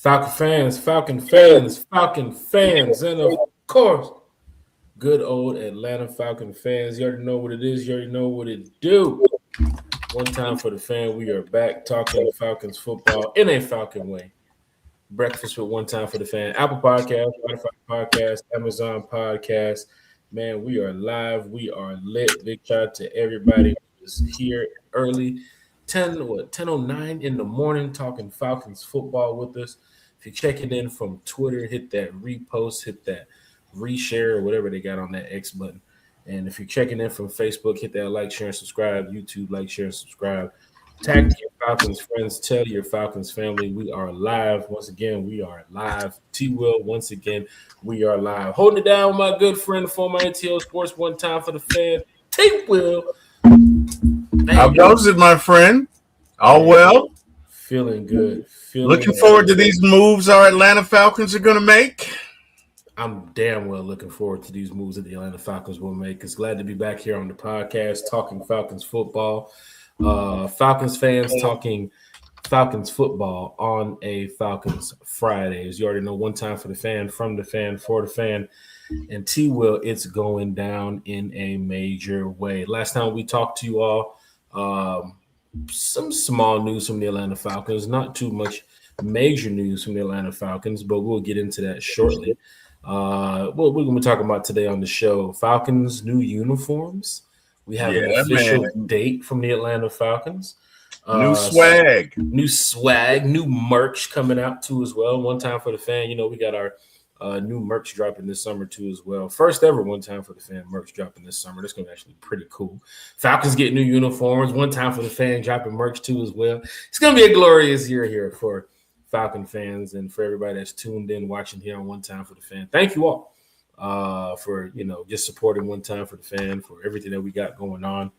Falcon fans, and of course, good old Atlanta Falcon fans. You already know what it is. You already know what it do. One time for the fan, we are back talking Falcons football in a Falcon way. Breakfast with One Time for the Fan. Apple Podcast, Spotify Podcast, Amazon Podcast. Man, we are live. We are lit. Big shout out to everybody who is here early. 10:09 in the morning talking Falcons football with us. If you're checking in from Twitter, hit that repost, hit that reshare, or whatever they got on that X button. And if you're checking in from Facebook, hit that like, share, and subscribe. YouTube, like, share, and subscribe. Tag your Falcons friends. Tell your Falcons family we are live. Once again, we are live. T-Will, once again, we are live. Holding it down with my good friend, former ATL Sports, One Time for the Fan, T-Will. How goes it, my friend? All well? Feeling good. Looking forward to these moves our Atlanta Falcons are going to make. I'm damn well looking forward to these moves that the Atlanta Falcons will make. It's glad to be back here on the podcast talking Falcons football. Falcons fans talking Falcons football on a Falcons Friday. As you already know, One Time for the Fan, from the fan, for the fan. And T-Will, it's going down in a major way. Last time we talked to you all, some small news from the Atlanta Falcons, not too much major news from the Atlanta Falcons, but we'll get into that shortly. What we're going to be talking about today on the show, Falcons' new uniforms. We have an official date from the Atlanta Falcons. New swag, new merch coming out too as well. One Time for the Fan, we got our new merch dropping this summer too as well. First ever One Time for the Fan merch dropping this summer. That's going to be actually pretty cool. Falcons get new uniforms. One Time for the Fan dropping merch too as well. It's going to be a glorious year here for Falcon fans and for everybody that's tuned in watching here on One Time for the Fan. Thank you all for just supporting One Time for the Fan, for everything that we got going on,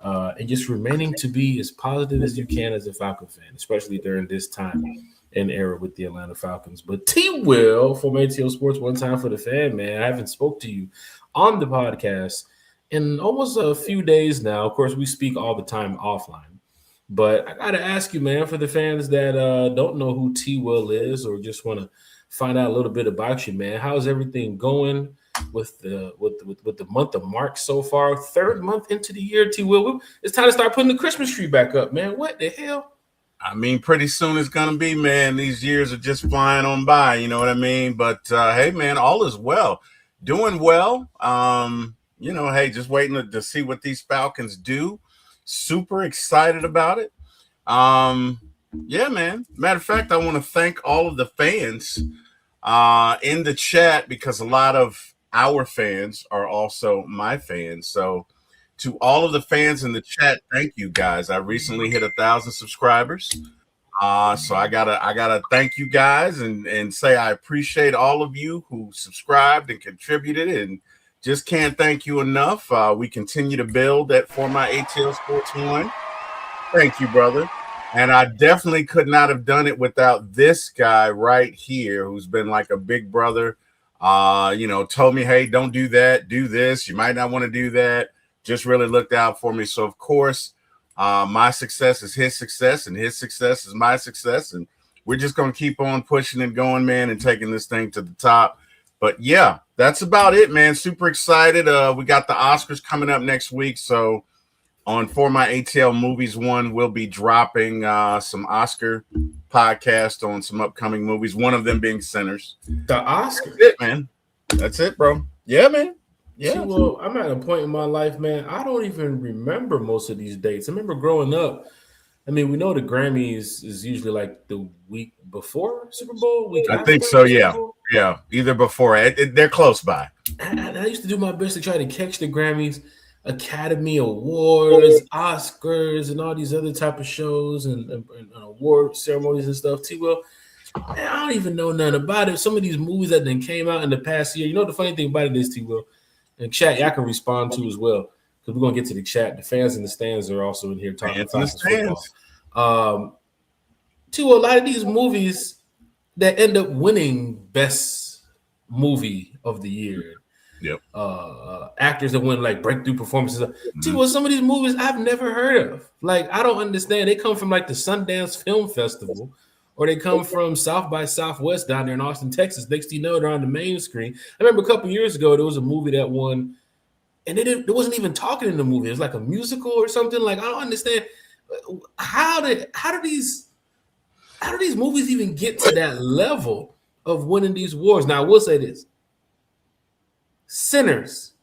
and just remaining to be as positive as you can as a Falcon fan, especially during this time and era with the Atlanta Falcons. But T-Will from ATL Sports, One Time for the Fan, man, I haven't spoke to you on the podcast in almost a few days now. Of course, we speak all the time offline. But I got to ask you, man, for the fans that don't know who T-Will is or just want to find out a little bit about you, man, how's everything going with the month of March so far? Third month into the year, T-Will. It's time to start putting the Christmas tree back up, man. What the hell? I mean, pretty soon it's going to be, man. These years are just flying on by, you know what I mean? But, hey, man, all is well. Doing well. Hey, just waiting to see what these Falcons do. Super excited about it. Yeah, man. Matter of fact, I want to thank all of the fans in the chat because a lot of our fans are also my fans. So to all of the fans in the chat, thank you guys. I recently hit 1,000 subscribers. So I gotta thank you guys and say I appreciate all of you who subscribed and contributed, and just can't thank you enough. We continue to build that For My ATL Sports 1. Thank you, brother. And I definitely could not have done it without this guy right here who's been like a big brother. Told me, hey, don't do that. Do this. You might not want to do that. Just really looked out for me. So, of course, my success is his success and his success is my success. And we're just going to keep on pushing and going, man, and taking this thing to the top. But, yeah, that's about it, man. Super excited. We got the Oscars coming up next week. So on For My ATL Movies 1, we'll be dropping some Oscar podcast on some upcoming movies, one of them being Sinners. The Oscars? That's it, man. That's it, bro. Yeah, man. Yeah. See, well, I'm at a point in my life, man, I don't even remember most of these dates. I remember growing up. I mean, we know the Grammys is usually like the week before Super Bowl. I think so, yeah. Yeah, either before. They're close by. I used to do my best to try to catch the Grammys, Academy Awards, Oscars, and all these other type of shows and award ceremonies and stuff. T-Will, man, I don't even know nothing about it. Some of these movies that then came out in the past year. You know the funny thing about it is, T-Will, and chat, y'all can respond to as well, because we're going to get to the chat. The fans in the stands are also in here talking football. T-Will, a lot of these movies that end up winning Best Movie of the Year. Yep. Actors that win like breakthrough performances. T-Will, some of these movies I've never heard of. Like, I don't understand. They come from like the Sundance Film Festival or they come from South by Southwest down there in Austin, Texas. Next thing you know, they're on the main screen. I remember a couple years ago, there was a movie that won, and it wasn't even talking in the movie. It was like a musical or something. Like, I don't understand how do these movies even get to that level of winning these awards? Now, I will say this: Sinners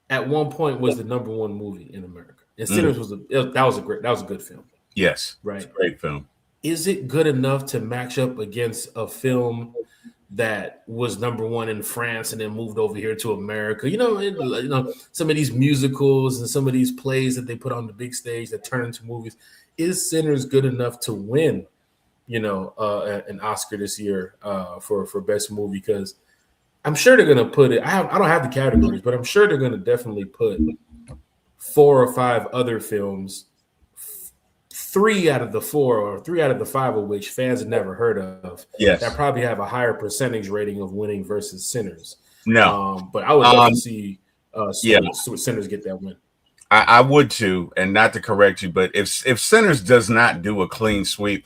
at one point was the number one movie in America, and Sinners was a good film. Yes, right, it's a great film. Is it good enough to match up against a film that was number one in France and then moved over here to America? You know, some of these musicals and some of these plays that they put on the big stage that turn into movies. Is Sinners good enough to win, an Oscar this year for best movie? Because I'm sure they're going to put it. I don't have the categories, but I'm sure they're going to definitely put 4 or 5 other films. 3 out of the 4 or 3 out of the 5 of which fans have never heard of. Yes, that probably have a higher percentage rating of winning versus Sinners. No, but I would love to see Sinners get that win. I would too, and not to correct you, but if Sinners does not do a clean sweep,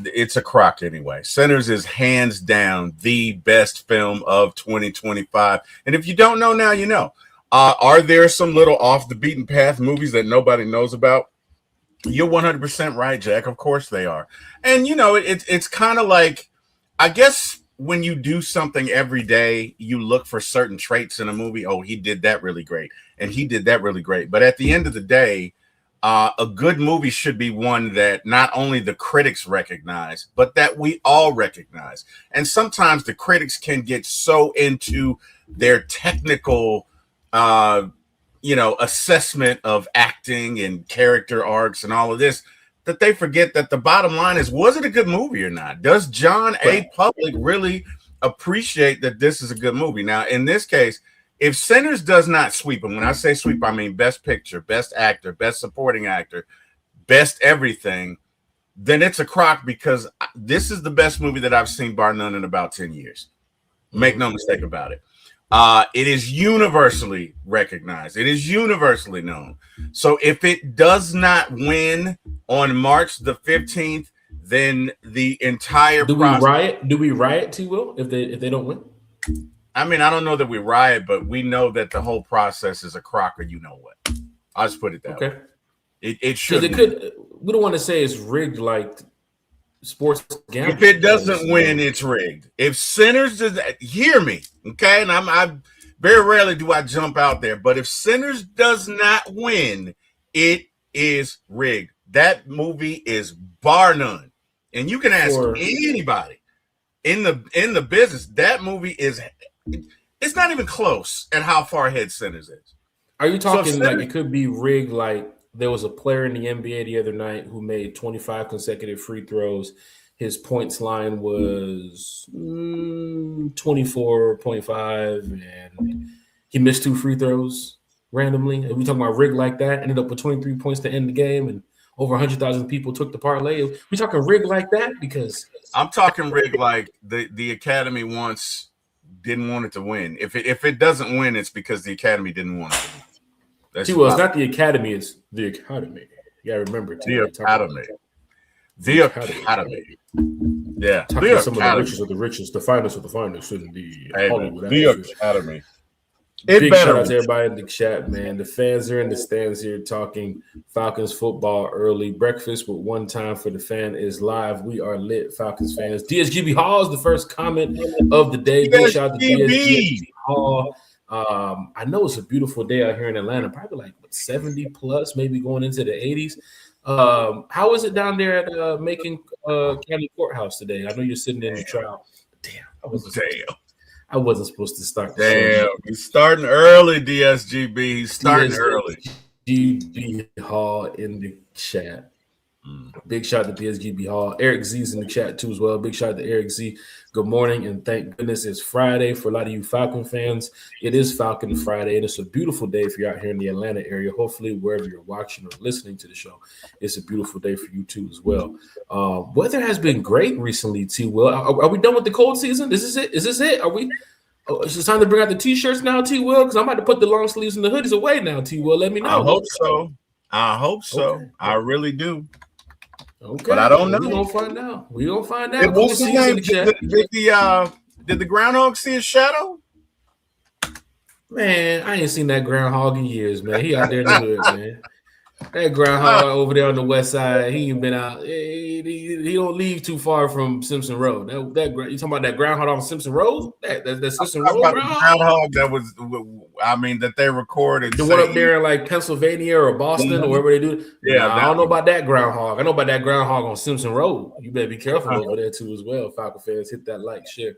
it's a crock anyway. Sinners is hands down the best film of 2025, and if you don't know now, you know. Are there some little off the beaten path movies that nobody knows about? You're 100% right, Jack. Of course they are. And, it's kind of like, I guess when you do something every day, you look for certain traits in a movie. Oh, he did that really great. And he did that really great. But at the end of the day, a good movie should be one that not only the critics recognize, but that we all recognize. And sometimes the critics can get so into their technical assessment of acting and character arcs and all of this, that they forget that the bottom line is, was it a good movie or not? Does John A. Public really appreciate that this is a good movie? Now, in this case, if Sinners does not sweep, and when I say sweep, I mean best picture, best actor, best supporting actor, best everything, then it's a crock, because this is the best movie that I've seen, bar none, in about 10 years. Make no mistake about it. It is universally recognized. It is universally known. So if it does not win on March the 15th, then the entire Do we riot, T. Will, if they don't win? I mean, I don't know that we riot, but we know that the whole process is a crock, or you know what. I'll just put it that way. It should. We don't want to say it's rigged like sports gambling. If it doesn't win, it's rigged. If Sinners does, hear me, okay? And I very rarely do I jump out there, but if Sinners does not win, it is rigged. That movie is bar none, and you can ask anybody in the business. That movie it's not even close at how far ahead Sinners is. Are you talking like it could be rigged? Like there was a player in the NBA the other night who made 25 consecutive free throws. His points line was 24.5, and he missed 2 free throws randomly. And we talking about rig like that, ended up with 23 points to end the game, and over 100,000 people took the parlay. We talking rig like that? Because I'm talking rig like the Academy didn't want it to win. If it doesn't win, it's because the Academy didn't want it to win. It's not the Academy, it's the Academy. You gotta remember the Academy. The Academy. Yeah. Talking about some of the richest of the richest, the finest of the finest in the Hollywood. The Academy. Big shout out to everybody in the chat, man. The fans are in the stands here talking Falcons football early. Breakfast with One Time for the Fan is live. We are lit, Falcons fans. DSGB Hall is the first comment of the day. Big shout out to DSGB Hall. I know it's a beautiful day out here in Atlanta, probably like 70 plus, maybe going into the 80s. How is it down there at Macon County Courthouse today? I know you're sitting in the trial. Damn. I wasn't supposed to start the show. He's starting early, DSGB. He's starting early. DSGB Hall in the chat. Big shout out to DSGB Hall. Eric Z's in the chat too as well. Big shout out to Eric Z. Good morning, and thank goodness it's Friday for a lot of you Falcon fans. It is Falcon Friday, and it's a beautiful day if you're out here in the Atlanta area. Hopefully, wherever you're watching or listening to the show, it's a beautiful day for you too as well. Weather has been great recently, T. Will. Are we done with the cold season? Is this it? Are we? It's time to bring out the T-shirts now, T. Will, because I'm about to put the long sleeves and the hoodies away now, T. Will. Let me know. I hope so. Okay. I really do. Okay, but I don't know. We're gonna find out. We're gonna find out. What's his name? Did the groundhog see a shadow? Man, I ain't seen that groundhog in years, man. He out there in the hood, man. That groundhog over there on the west side, he ain't been out. He don't leave too far from Simpson Road. You talking about that groundhog on Simpson Road? That Simpson Road groundhog that was, I mean, that they recorded. The one up there in like Pennsylvania or Boston or wherever they do. Yeah, I don't know about that groundhog. I know about that groundhog on Simpson Road. You better be careful over there too as well. Falcon fans, hit that like, share,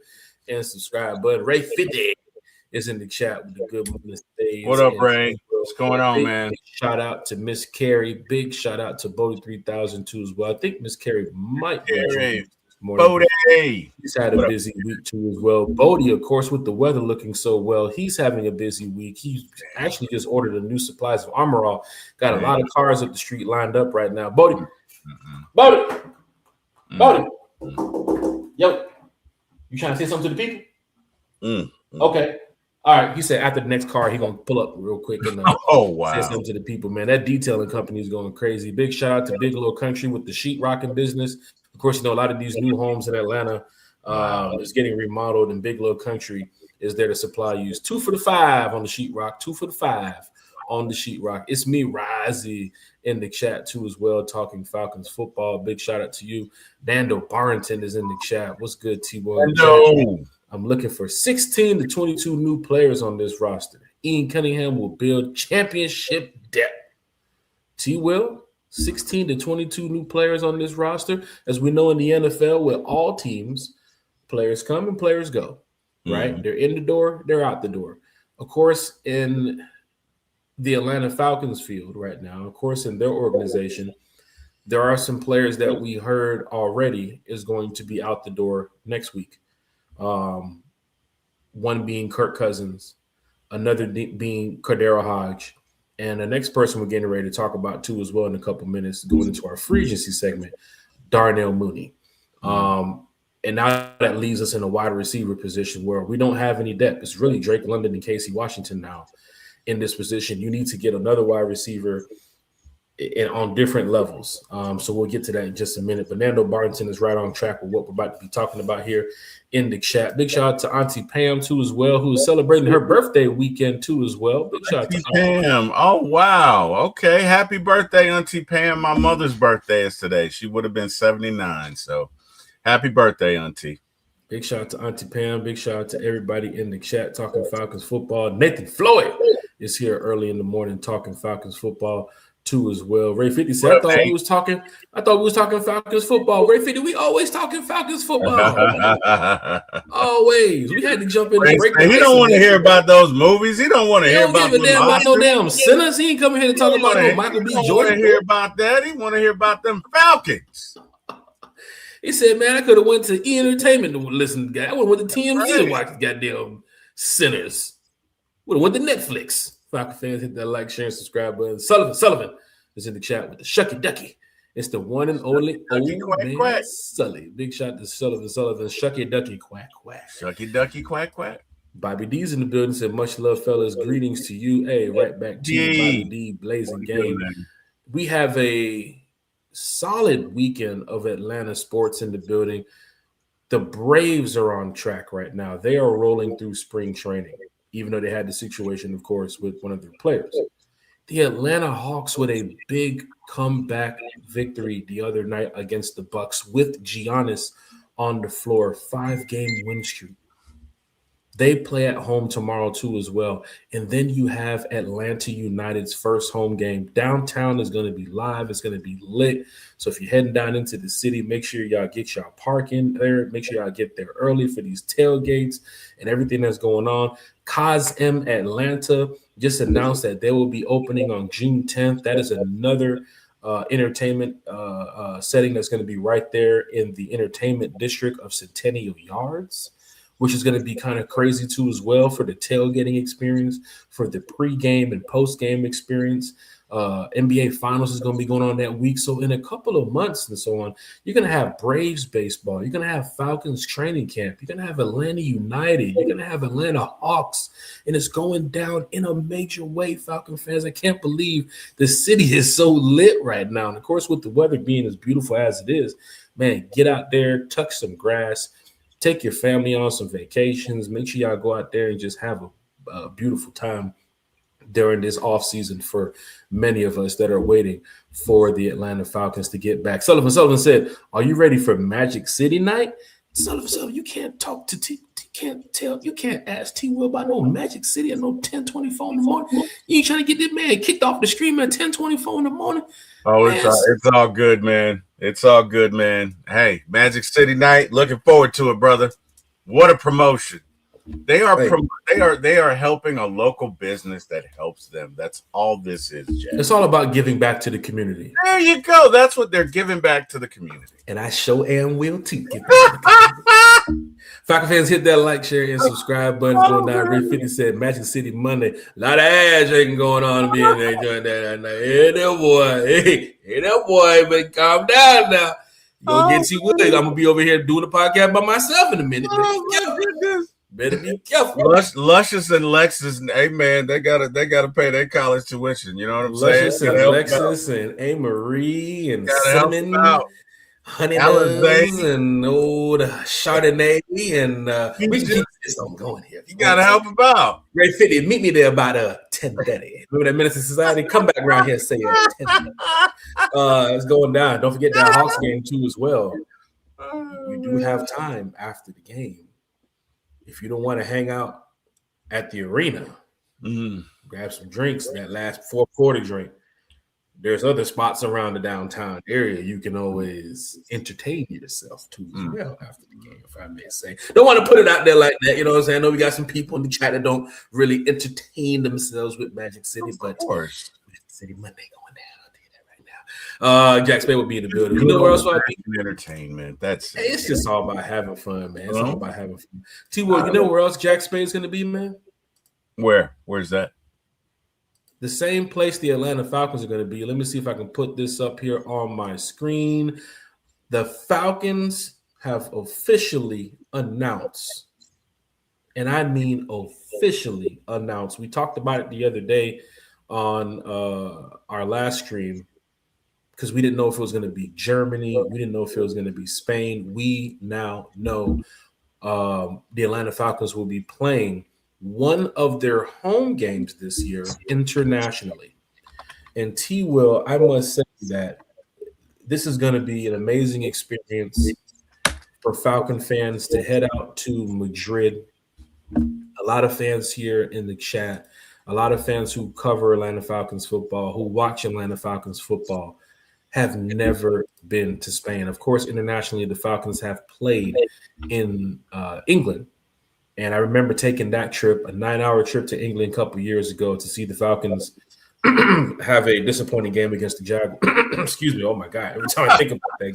and subscribe button. Ray 50 is in the chat with the good morning stage. What up, Ray? What's going on, man? Big shout out to Miss Carrie. Big shout out to Bodie 3002 as well. I think Miss Carrie might be this morning. Bodie. He's had a busy week too as well. Bodie, of course, with the weather looking so well, he's having a busy week. He's actually just ordered a new supplies of Armor All. Got a lot of cars up the street lined up right now. Bodie. Bodie. Bodie. Yo. You trying to say something to the people? Okay. All right, he said after the next car, he's going to pull up real quick and say something to the people, man. That detailing company is going crazy. Big shout out to Big Little Country with the sheetrocking business. Of course, you know, a lot of these new homes in Atlanta is getting remodeled, and Big Little Country is there to supply you. 2 for the $5 on the sheetrock, 2 for the $5 on the sheetrock. It's me, Rizzy, in the chat too as well, talking Falcons football. Big shout out to you. Dando Barrington is in the chat. What's good, T1? I'm looking for 16 to 22 new players on this roster. Ian Cunningham will build championship depth. T-Will, 16 to 22 new players on this roster. As we know in the NFL, with all teams, players come and players go, right? They're in the door, they're out the door. Of course, in the Atlanta Falcons field right now, of course, in their organization, there are some players that we heard already is going to be out the door next week. One being Kirk Cousins, another being Cordero Hodge, and the next person we're getting ready to talk about too as well in a couple minutes, going into our free agency segment, Darnell Mooney. And now that leaves us in a wide receiver position where we don't have any depth. It's really Drake London and Casey Washington now in this position. You need to get another wide receiver on different levels. So we'll get to that in just a minute. But Nando Barrington is right on track with what we're about to be talking about here in the chat. Big shout out to Auntie Pam too as well, who is celebrating her birthday weekend too as well. Big shout out to Pam. Oh, wow. Okay. Happy birthday, Auntie Pam. My mother's birthday is today. She would have been 79. So happy birthday, Auntie. Big shout out to Auntie Pam. Big shout out to everybody in the chat talking Falcons football. Nathan Floyd is here early in the morning talking Falcons football too as well. Ray 50 said, I thought we was talking Falcons football. Ray 50, we always talking Falcons football. Always. We had to jump in and break the He don't want to hear about those movies. He don't want to hear about them. About no damn sinners. He ain't coming here to talk about no Michael B. Jordan. He want to hear about that. He want to hear about them Falcons. He said, man, I could have went to E-Entertainment to listen to guy. I would have went to TMZ to watch goddamn sinners. Would have went to Netflix. Falcon fans, hit that like, share, and subscribe button. Sullivan is in the chat with the Shucky Ducky. It's the one and only quack. Sully. Big shout to Sullivan. Shucky Ducky, quack, quack. Shucky Ducky, quack, quack. Bobby D's in the building, said, much love, fellas. Greetings to you. Hey, right back to you, Bobby D, blazing game. We have a solid weekend of Atlanta sports in the building. The Braves are on track right now. They are rolling through spring training, even though they had the situation, of course, with one of their players. The Atlanta Hawks with a big comeback victory the other night against the Bucks with Giannis on the floor, 5-game win streak. They play at home tomorrow too as well. And then you have Atlanta United's first home game. Downtown is going to be live. It's going to be lit. So if you're heading down into the city, make sure y'all get y'all parking there. Make sure y'all get there early for these tailgates and everything that's going on. COSM Atlanta just announced that they will be opening on June 10th. That is another entertainment setting that's going to be right there in the entertainment district of Centennial Yards, which is going to be kind of crazy too as well for the tailgating experience, for the pregame and postgame experience. NBA Finals is going to be going on that week. So in a couple of months and so on, you're going to have Braves baseball. You're going to have Falcons training camp. You're going to have Atlanta United. You're going to have Atlanta Hawks. And it's going down in a major way, Falcon fans. I can't believe the city is so lit right now. And, of course, with the weather being as beautiful as it is, man, get out there, touch some grass, take your family on some vacations. Make sure y'all go out there and just have a beautiful time during this offseason for many of us that are waiting for the Atlanta Falcons to get back. Sullivan said, are you ready for Magic City night? Sullivan, you can't talk to you can't ask T. Will about no Magic City at no 10:24 in the morning. You ain't trying to get this man kicked off the stream at 10:24 in the morning. Oh, it's all good, man. It's all good, man. Hey, Magic City night. Looking forward to it, brother. What a promotion. They are helping a local business that helps them. That's all this is, Jack. It's all about giving back to the community. There you go. That's what they're giving back to the community. And I sure am will too. Give back to the community. Falcon fans, hit that like, share, and subscribe button. Going down. Ray 50 said Magic City Monday. A lot of ass shaking going on. Being there doing that. Hey, that boy. Hey, that boy. But calm down now. You gonna get you with it. I'm gonna be over here doing the podcast by myself in a minute. Better be careful. Luscious and Lexus, hey man, they gotta pay their college tuition. You know what I'm Luscious saying? Luscious and Lexus and A. Marie and Cinnamon, Honey Buns and old Chardonnay and we can keep this on going here. You gotta help them out. Ray 50, meet me there about 10:30. Remember that Minister Society? Come back around here and say 10:30. It's going down. Don't forget that Hawks game too as well. You do have time after the game. If you don't want to hang out at the arena, grab some drinks, that last 440 drink. There's other spots around the downtown area you can always entertain yourself to as well after the game, if I may say. Don't want to put it out there like that, you know what I'm saying? I know we got some people in the chat that don't really entertain themselves with Magic City, but Magic City Monday going down. I'll tell you that right now. Jack Spade will be in the building. You know where else I'll be? Entertainment. It's just all about having fun, man. It's all about having fun. T-Will, you know where else Jack Spade's going to be, man? Where's that? The same place the Atlanta Falcons are going to be. Let me see if I can put this up here on my screen. The Falcons have officially announced, and I mean officially announced. We talked about it the other day on our last stream because we didn't know if it was going to be Germany. We didn't know if it was going to be Spain. We now know the Atlanta Falcons will be playing one of their home games this year internationally. And T-Will, I must say that this is going to be an amazing experience for Falcon fans to head out to Madrid. A lot of fans here in the chat, a lot of fans who cover Atlanta Falcons football, who watch Atlanta Falcons football, have never been to Spain. Of course, internationally, the Falcons have played in England. And I remember taking that trip, a 9-hour trip to England a couple of years ago to see the Falcons have a disappointing game against the Jaguars. Excuse me. Oh, my God. Every time I think about that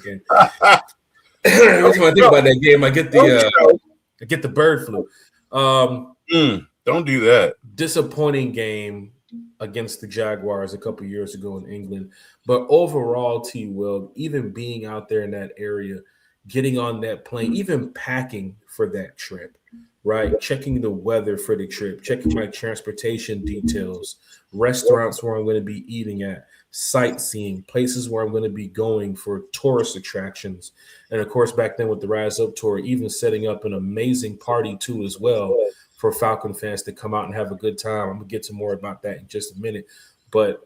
game, I get the bird flu. Don't do that. Disappointing game against the Jaguars a couple of years ago in England. But overall, T-Will, even being out there in that area, getting on that plane, even packing for that trip, right? Checking the weather for the trip, checking my transportation details, restaurants where I'm going to be eating at, sightseeing, places where I'm going to be going for tourist attractions. And of course, back then with the Rise Up Tour, even setting up an amazing party too as well for Falcon fans to come out and have a good time. I'm going to get to more about that in just a minute. But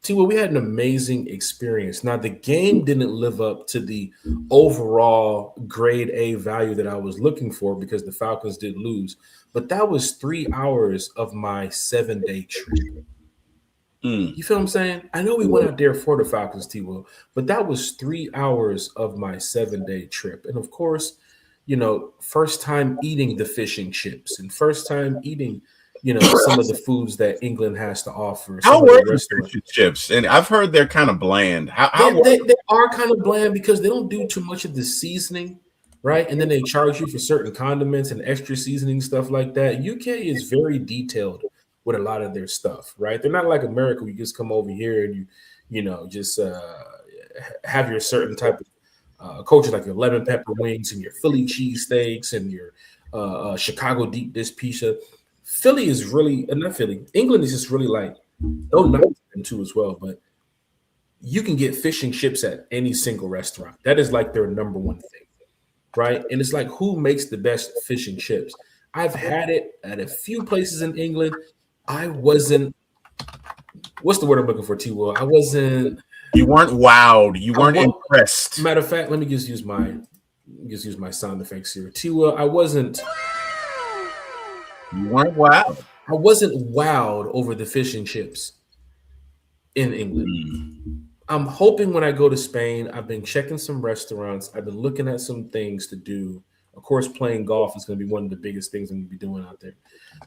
T-Will, we had an amazing experience. Now, the game didn't live up to the overall grade A value that I was looking for because the Falcons did lose. But that was 3 hours of my 7-day trip. You feel what I'm saying? I know we went out there for the Falcons, T-Will, but that was 3 hours of my 7-day trip. And, of course, you know, first time eating the fish and chips and first time eating – you know, some of the foods that England has to offer. How were the fish and chips? And I've heard they're kind of bland. They are kind of bland because they don't do too much of the seasoning, right? And then they charge you for certain condiments and extra seasoning, stuff like that. UK is very detailed with a lot of their stuff, right? They're not like America. You just come over here and just have your certain type of culture, like your lemon pepper wings and your Philly cheesesteaks and your Chicago deep dish pizza. Philly is really, not Philly. England is just really like, don't knock them too as well, but you can get fish and chips at any single restaurant. That is like their number one thing, right? And it's like, who makes the best fish and chips? I've had it at a few places in England. I wasn't. What's the word I'm looking for, T. Will? I wasn't. You weren't wowed. You weren't impressed. Matter of fact, let me just use my sound effects here. T. Will, I wasn't. You weren't wowed. I wasn't wowed over the fish and chips in England. I'm hoping when I go to Spain, I've been checking some restaurants. I've been looking at some things to do. Of course, playing golf is going to be one of the biggest things I'm going to be doing out there.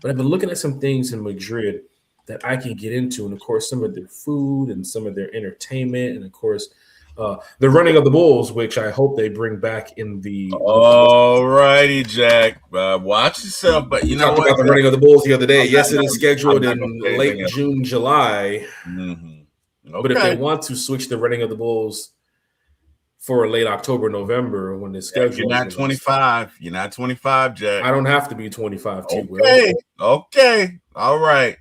But I've been looking at some things in Madrid that I can get into. And, of course, some of their food and some of their entertainment. And, of course, the running of the bulls, which I hope they bring back in the. All righty, Jack. Watch yourself. But you know what? About the running of the bulls the other day. Yes, it is scheduled in late June, July. Okay. But if they want to switch the running of the bulls for late October, November, when the schedule, you're not 25. You're not 25, Jack. I don't have to be 25. Okay. All right.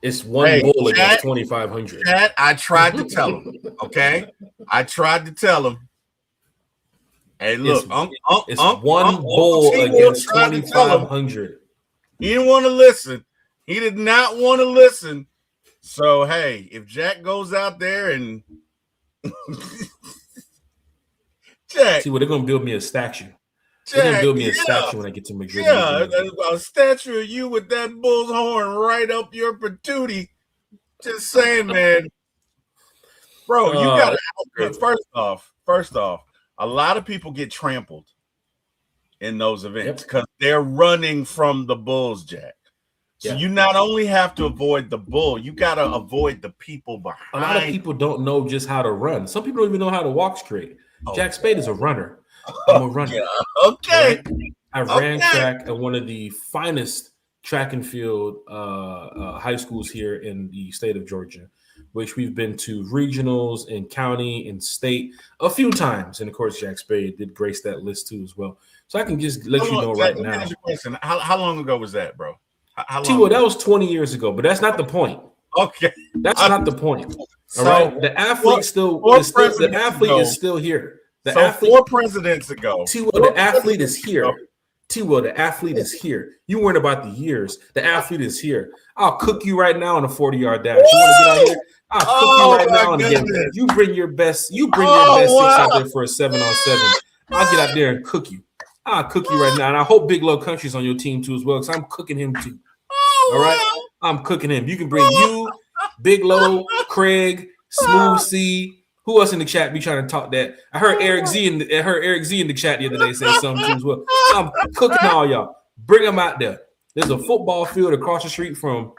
It's one bull against 2,500. Chad, I tried to tell him. Okay, I tried to tell him. Hey, look, it's one bull against 2,500. He didn't want to listen. He did not want to listen. So hey, if Jack goes out there and Jack, see, well, they're gonna build me a statue. They're gonna build me a statue when I get to Madrid. Yeah, a statue of you with that bull's horn right up your patootie. Just saying, man. Bro, you gotta first off, a lot of people get trampled in those events because they're running from the bulls, Jack. So you not only have to avoid the bull, you got to avoid the people behind. A lot of people don't know just how to run. Some people don't even know how to walk straight. Jack Spade is a runner. I'm a runner. Yeah. Okay. Right? I ran track at one of the finest track and field high schools here in the state of Georgia, which we've been to regionals and county and state a few times. And of course, Jack Spade did grace that list too as well. So I can just let you know right now. How long ago was that, bro? T-Will, that was 20 years ago, but that's not the point. Okay. That's not the point. All right. The athlete is still here. So 4 presidents ago. T-Will, the athlete is here. T-Will, the athlete is here. You weren't about the years. The athlete is here. I'll cook you right now on a 40-yard dash. You want to get out here? I'll cook you right now on a game. You bring your best. You bring your best 6 out there for a 7-on-7. I'll get out there and cook you. I'll cook you right now. And I hope Big Low Country's on your team too as well, because I'm cooking him too. All right? I'm cooking him. You can bring you, Big Low, Craig, Smooth C. Who else in the chat be trying to talk that? I heard Eric Z in the chat the other day say something too as well. I'm cooking all y'all. Bring them out there. There's a football field across the street from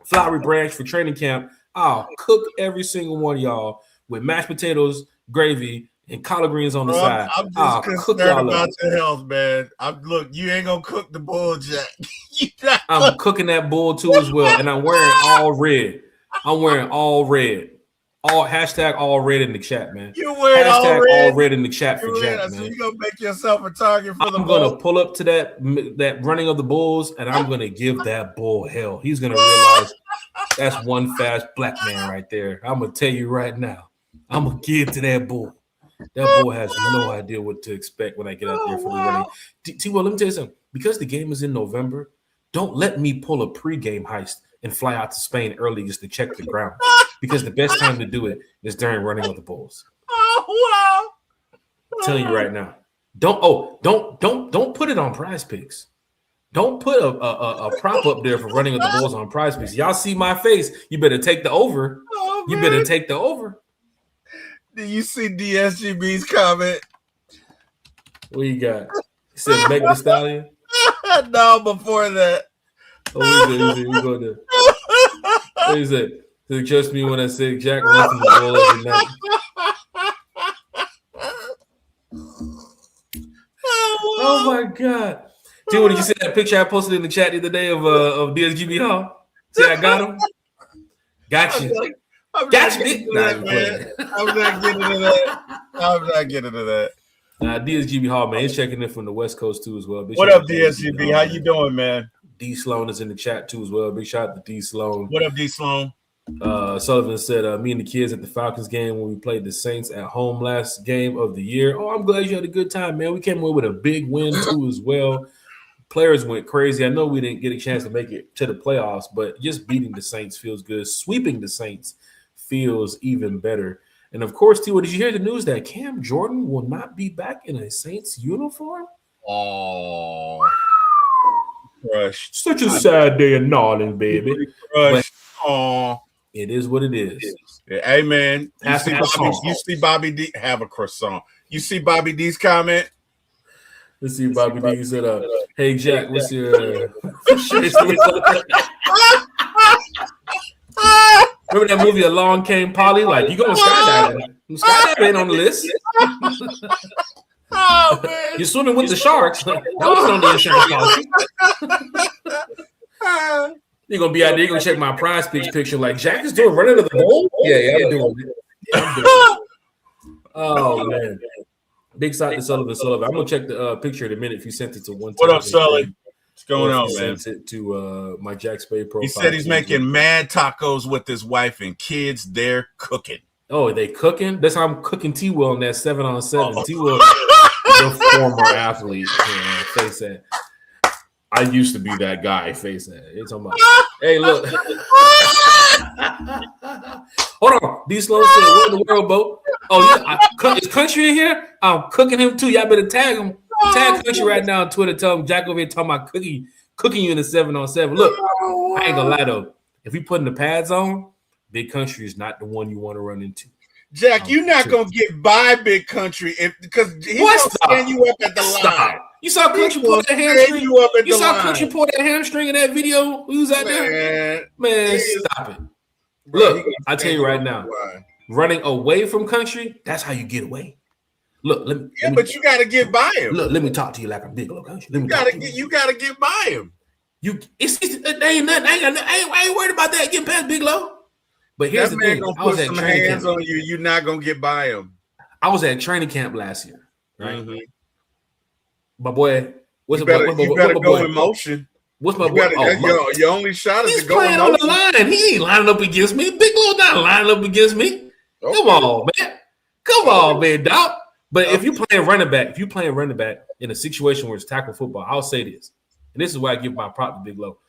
Flowery Branch for training camp. I'll cook every single one of y'all with mashed potatoes, gravy, and collard greens on the side. I'm just concerned about your health, man. Look, you ain't gonna cook the bull, Jack. I'm cooking that bull too as well, and I'm wearing all red. I'm wearing all red. Hashtag all red in the chat, man. You wearing all red in the chat for Jack, man. So you gonna make yourself a target for the bull. I'm gonna pull up to that running of the bulls, and I'm gonna give that bull hell. He's gonna realize that's one fast black man right there. I'm gonna tell you right now. I'm gonna give to that bull. That boy has no idea what to expect when I get out there for the running. T-Will, let me tell you something. Because the game is in November, don't let me pull a pregame heist and fly out to Spain early just to check the ground. Because the best time to do it is during running of the bulls. Oh wow! I'm telling you right now. Don't put it on Prize Picks. Don't put a prop up there for running of the bulls on Prize Picks. Y'all see my face. You better take the over. You better take the over. Do you see DSGB's comment? What you got? He said Meg the Stallion? No, before that. Oh, he go there. What is it? So trust me when I say Jack runs from the ball every night. Oh my God. Dude, did you see that picture I posted in the chat the other day of DSGB Hall? See, I got him. Got you. Got you. Man. I'm not getting into that. I'm not getting into that. DSGB Hall, man, he's checking in from the West Coast too as well. What up, DSGB? How you doing, man? D Sloan is in the chat too as well. Big shout out to D Sloan. What up, D Sloan? Sullivan said, me and the kids at the Falcons game when we played the Saints at home last game of the year. Oh, I'm glad you had a good time, man. We came away with a big win too as well. Players went crazy. I know we didn't get a chance to make it to the playoffs, but just beating the Saints feels good. Sweeping the Saints feels even better. And of course, T, did you hear the news that Cam Jordan will not be back in a Saints uniform? Oh, crushed. Such a sad day in Norland, baby. Oh, it is what it is. Yeah, hey, man, you see Bobby D have a croissant. You see Bobby D's comment? Let's see, Bobby D said, hey, Jack, what's your remember that movie Along Came Polly? Like, you going skydiving. Skydiving ain't on the list. Oh, man. You're swimming with the sharks. That was on the insurance policy. You're going to be out there. You're going to check my prize picture. Like, Jack is doing running to the bowl? Yeah, I'm doing it. Oh, man. Big side to Sullivan. I'm going to check the picture in a minute if you sent it to one. What up, Sully? What's going on, man? Sent it to my Jack Spade profile. He said he's making mad tacos with his wife and kids. They're cooking. Oh, they cooking? That's how I'm cooking T-Will in that 7-on-7. Oh. T-Will, the former athlete. Man, face that. I used to be that guy. Face that. It's on my. Hey, look. Hold on. D Sloan said, "What in the world, Bo? Oh, yeah. Is Country in here? I'm cooking him too. Y'all better tag him. Tag Country right now on Twitter. Tell him Jack over here talking about cooking you in the 7-on-7. Look, I ain't gonna lie though. If we putting the pads on, Big Country is not the one you want to run into. Jack, you're not gonna get by Big Country because he's gonna stand you up at the line. You saw Country pull that hamstring. You saw Country pull that hamstring in that video. Who's out there? Man, stop it. Look, I tell you right now, running away from Country, that's how you get away. Look, but you got to get by him. Look, let me talk to you like I'm Big Low Country. You got to get by him. Ain't nothing. I ain't worried about that getting past Big Low. But here's the thing: I was at training camp. On you, you're not gonna get by him. I was at training camp last year, right? Mm-hmm. My boy, you better go in motion. What's my boy? Your only shot is to go in motion. He's playing on the line. He ain't lining up against me. Big Low not lining up against me. Okay. Come on, man, dog. But if you're playing running back in a situation where it's tackle football, I'll say this, and this is why I give my prop to Big Low.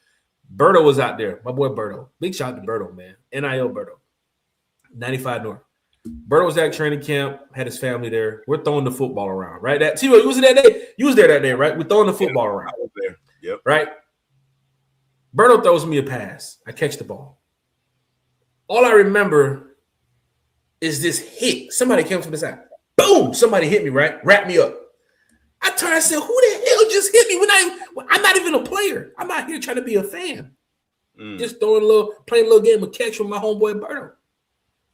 Berto was out there. My boy Berto. Big shout out to Berto, man. NIL Berto. 95 North. Berto was at training camp, had his family there. We're throwing the football around, right? You was there that day. You was there that day, right? We're throwing the football around. I was there. Yep. Right? Berto throws me a pass. I catch the ball. All I remember is this hit. Somebody came from the side. Boom! Somebody hit me, right? Wrapped me up. I turned and said, who the hell just hit me when I'm not even a player? I'm out here trying to be a fan. Just playing a little game of catch with my homeboy Berto.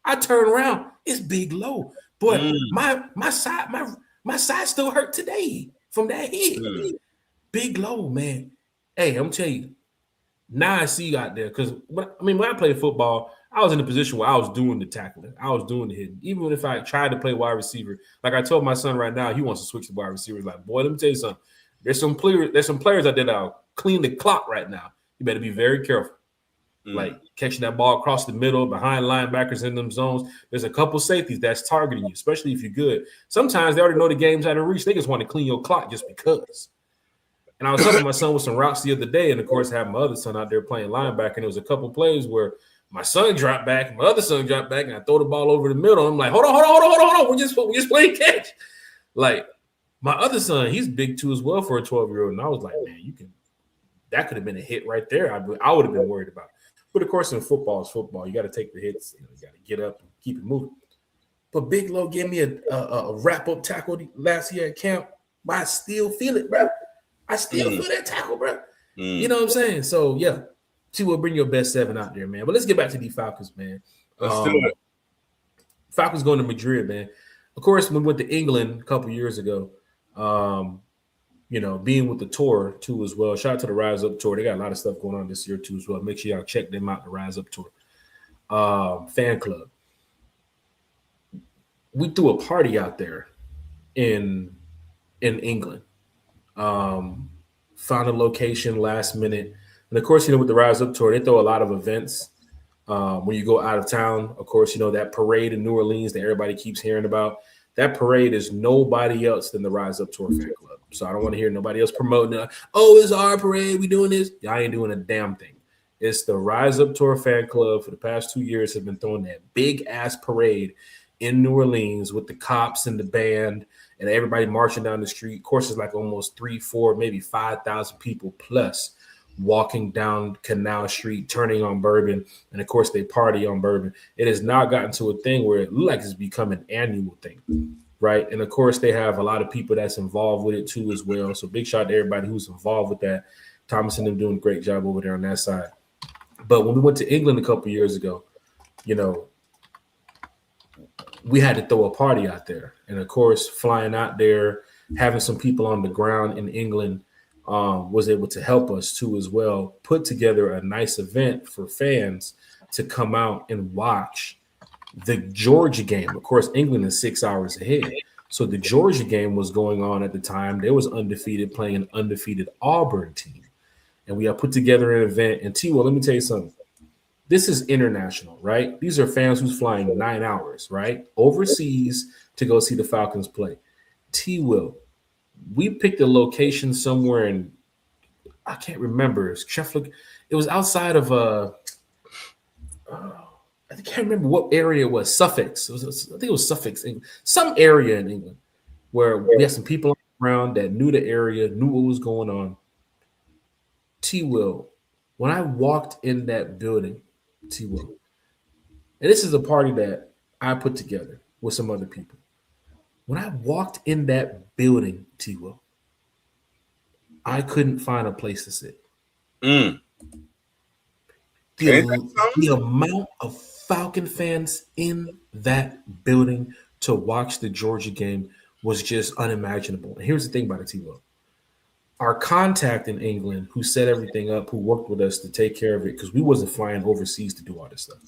I turn around, it's Big Low. Boy, my side still hurt today from that hit. Big Low, man. Hey, I'm telling you, now I see you out there. Because when I played football, I was in a position where I was doing the tackling. I was doing the hitting. Even if I tried to play wide receiver, like I told my son right now, he wants to switch to wide receivers. Like, boy, let me tell you something. There's some players out there that are clean the clock right now. You better be very careful. Like catching that ball across the middle, behind linebackers in them zones. There's a couple safeties that's targeting you, especially if you're good. Sometimes they already know the game's out of reach. They just want to clean your clock just because. And I was helping my son with some routes the other day, and of course, I have my other son out there playing linebacker. And there was a couple plays where my son dropped back, my other son dropped back, and I throw the ball over the middle. I'm like, hold on. We're just playing catch. Like my other son, he's big too as well for a 12-year-old. And I was like, man, that could have been a hit right there. I would have been worried about it. But of course, in football, it's football. You got to take the hits. You got to get up and keep it moving. But Big Low gave me a wrap-up tackle last year at camp. But I still feel it, bro. I still feel that tackle, bro. You know what I'm saying? So, yeah. Will bring your best 7 out there, man. But let's get back to the Falcons, man. Let's do it. Falcons going to Madrid, man. Of course, when we went to England a couple years ago, being with the tour too as well. Shout out to the Rise Up tour. They got a lot of stuff going on this year too as well. Make sure y'all check them out, the Rise Up tour. Fan club. We threw a party out there in England. Found a location last minute, and of course, with the Rise Up tour, they throw a lot of events. When you go out of town, of course, that parade in New Orleans that everybody keeps hearing about. That parade is nobody else than the Rise Up Tour fan club. So I don't want to hear nobody else promoting it. Oh, it's our parade. We doing this. Y'all ain't doing a damn thing. It's the Rise Up Tour fan club for the past 2 years have been throwing that big ass parade in New Orleans with the cops and the band and everybody marching down the street. Of course, it's like almost 3, 4, maybe 5,000 people plus walking down Canal Street, turning on Bourbon, and of course they party on Bourbon. It has now gotten to a thing where it looks like it's become an annual thing, right? And of course they have a lot of people that's involved with it too as well. So big shout out to everybody who's involved with that. Thomas and them doing a great job over there on that side. But when we went to England a couple years ago, we had to throw a party out there. And of course, flying out there, having some people on the ground in England was able to help us too as well, put together a nice event for fans to come out and watch the Georgia game. Of course, England is 6 hours ahead. So the Georgia game was going on at the time. They was undefeated, playing an undefeated Auburn team. And we have put together an event. And T, well, let me tell you something. This is international, right? These are fans who's flying 9 hours, right? Overseas to go see the Falcons play. T, Will, we picked a location somewhere in, I can't remember. It was outside of I can't remember what area it was. Suffolk. I think it was Suffolk, some area in England where we had some people around that knew the area, knew what was going on. T. Will, when I walked in that building, T. Will, and this is a party that I put together with some other people. When I walked in that building, T. Will, I couldn't find a place to sit. The amount of Falcon fans in that building to watch the Georgia game was just unimaginable. And here's the thing about it, T. Will. Our contact in England, who set everything up, who worked with us to take care of it, because we wasn't flying overseas to do all this stuff.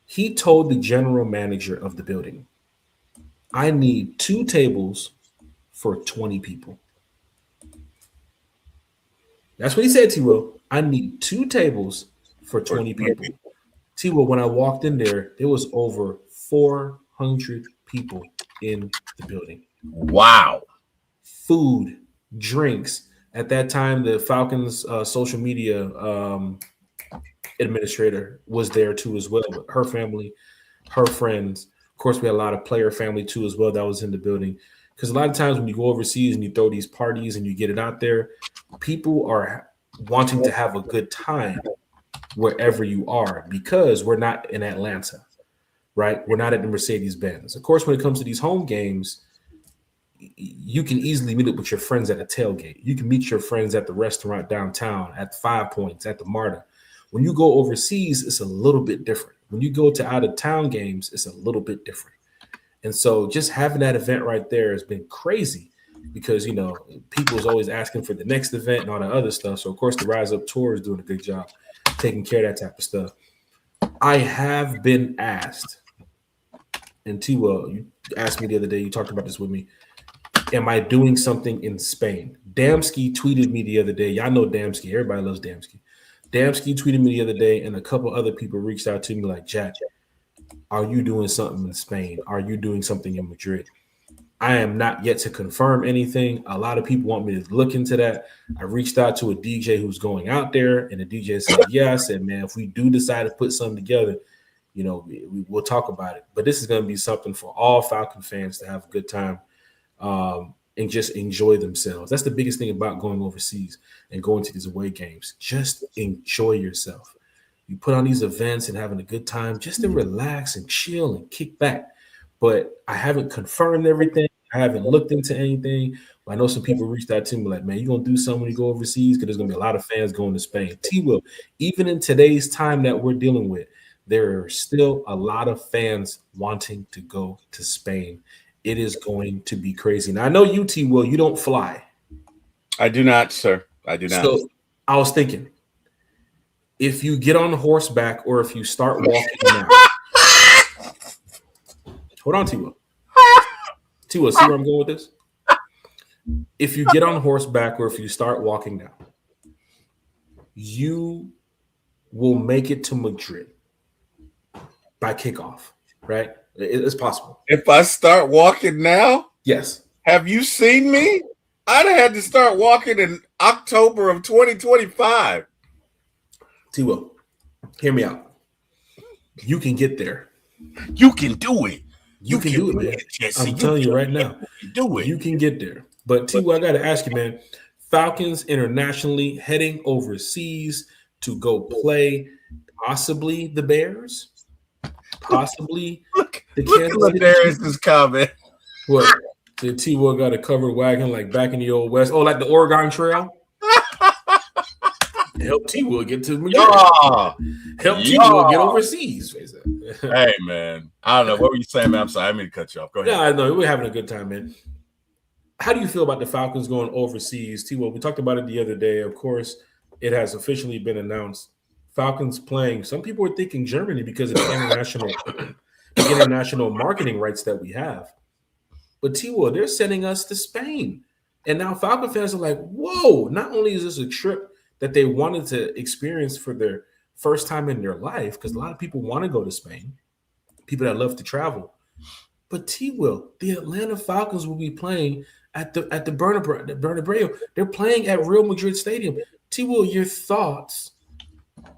He told the general manager of the building, I need 2 tables for 20 people. That's what he said, T. Will. I need 2 tables for 20 people. T. Will, when I walked in there was over 400 people in the building. Wow. Food, drinks. At that time, the Falcons social media administrator was there too as well. But her family, her friends. Of course, we had a lot of player family too as well that was in the building. Because a lot of times when you go overseas and you throw these parties and you get it out there, people are wanting to have a good time wherever you are, because we're not in Atlanta, right? We're not at the Mercedes-Benz. Of course, when it comes to these home games, you can easily meet up with your friends at a tailgate. You can meet your friends at the restaurant downtown, at 5 Points, at the MARTA. When you go overseas, it's a little bit different. When you go to out-of-town games, it's a little bit different. And so just having that event right there has been crazy because, people's always asking for the next event and all that other stuff. So, of course, the Rise Up Tour is doing a good job taking care of that type of stuff. I have been asked, and T-Will, you asked me the other day, you talked about this with me, am I doing something in Spain? Damsky tweeted me the other day. Y'all know Damsky. Everybody loves Damsky. Damsky tweeted me the other day, and a couple other people reached out to me like, Jack, are you doing something in Spain? Are you doing something in Madrid? I am not yet to confirm anything. A lot of people want me to look into that. I reached out to a DJ who's going out there, and the DJ said, yeah. I said, man, if we do decide to put something together, we'll talk about it. But this is going to be something for all Falcon fans to have a good time and just enjoy themselves. That's the biggest thing about going overseas and going to these away games. Just enjoy yourself. You put on these events and having a good time just to relax and chill and kick back. But I haven't confirmed everything. I haven't looked into anything. But I know some people reached out to me like, man, you going to do something when you go overseas? Because there's going to be a lot of fans going to Spain. T-Will, even in today's time that we're dealing with, there are still a lot of fans wanting to go to Spain. It is going to be crazy. Now I know you, T. Will, you don't fly. I do not, sir. I do not. So I was thinking, if you get on horseback or if you start walking now. Hold on, T. Will. T. Will, see where I'm going with this? If you get on horseback or if you start walking now, you will make it to Madrid by kickoff, right? It's possible. If I start walking now? Yes. Have you seen me? I'd have had to start walking in October of 2025. T. Will, hear me out. You can get there. You can do it. You can do it, man. Jesse. I'm telling you right now. Do it. You can get there. But T. Will, I got to ask you, man. Falcons internationally heading overseas to go play possibly the Bears, possibly the Kansas City. Bears is coming. What? The T. Will got a covered wagon like back in the old West. Oh, like the Oregon Trail. Help T. Will get to Madrid. Help T. Will get overseas. Hey, man. I don't know. What were you saying, man? I'm sorry. I didn't mean to cut you off. Go ahead. Yeah, I know. We're having a good time, man. How do you feel about the Falcons going overseas? T. Will, we talked about it the other day. Of course, it has officially been announced. Falcons playing. Some people are thinking Germany because of the international marketing rights that we have. But T. Will, they're sending us to Spain. And now Falcon fans are like, whoa, not only is this a trip that they wanted to experience for their first time in their life, because a lot of people want to go to Spain, people that love to travel. But T. Will, the Atlanta Falcons will be playing at the Bernabeu. They're playing at Real Madrid Stadium. T. Will, your thoughts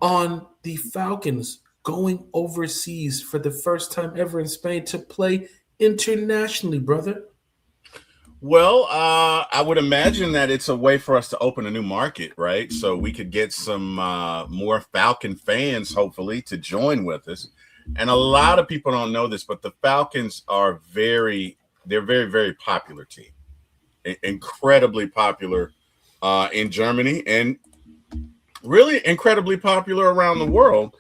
on the Falcons going overseas for the first time ever in Spain to play internationally, brother? Well, I would imagine that it's a way for us to open a new market, right? So we could get some more Falcon fans, hopefully, to join with us. And a lot of people don't know this, but the Falcons are they're very, very popular team. Incredibly popular in Germany and really incredibly popular around the world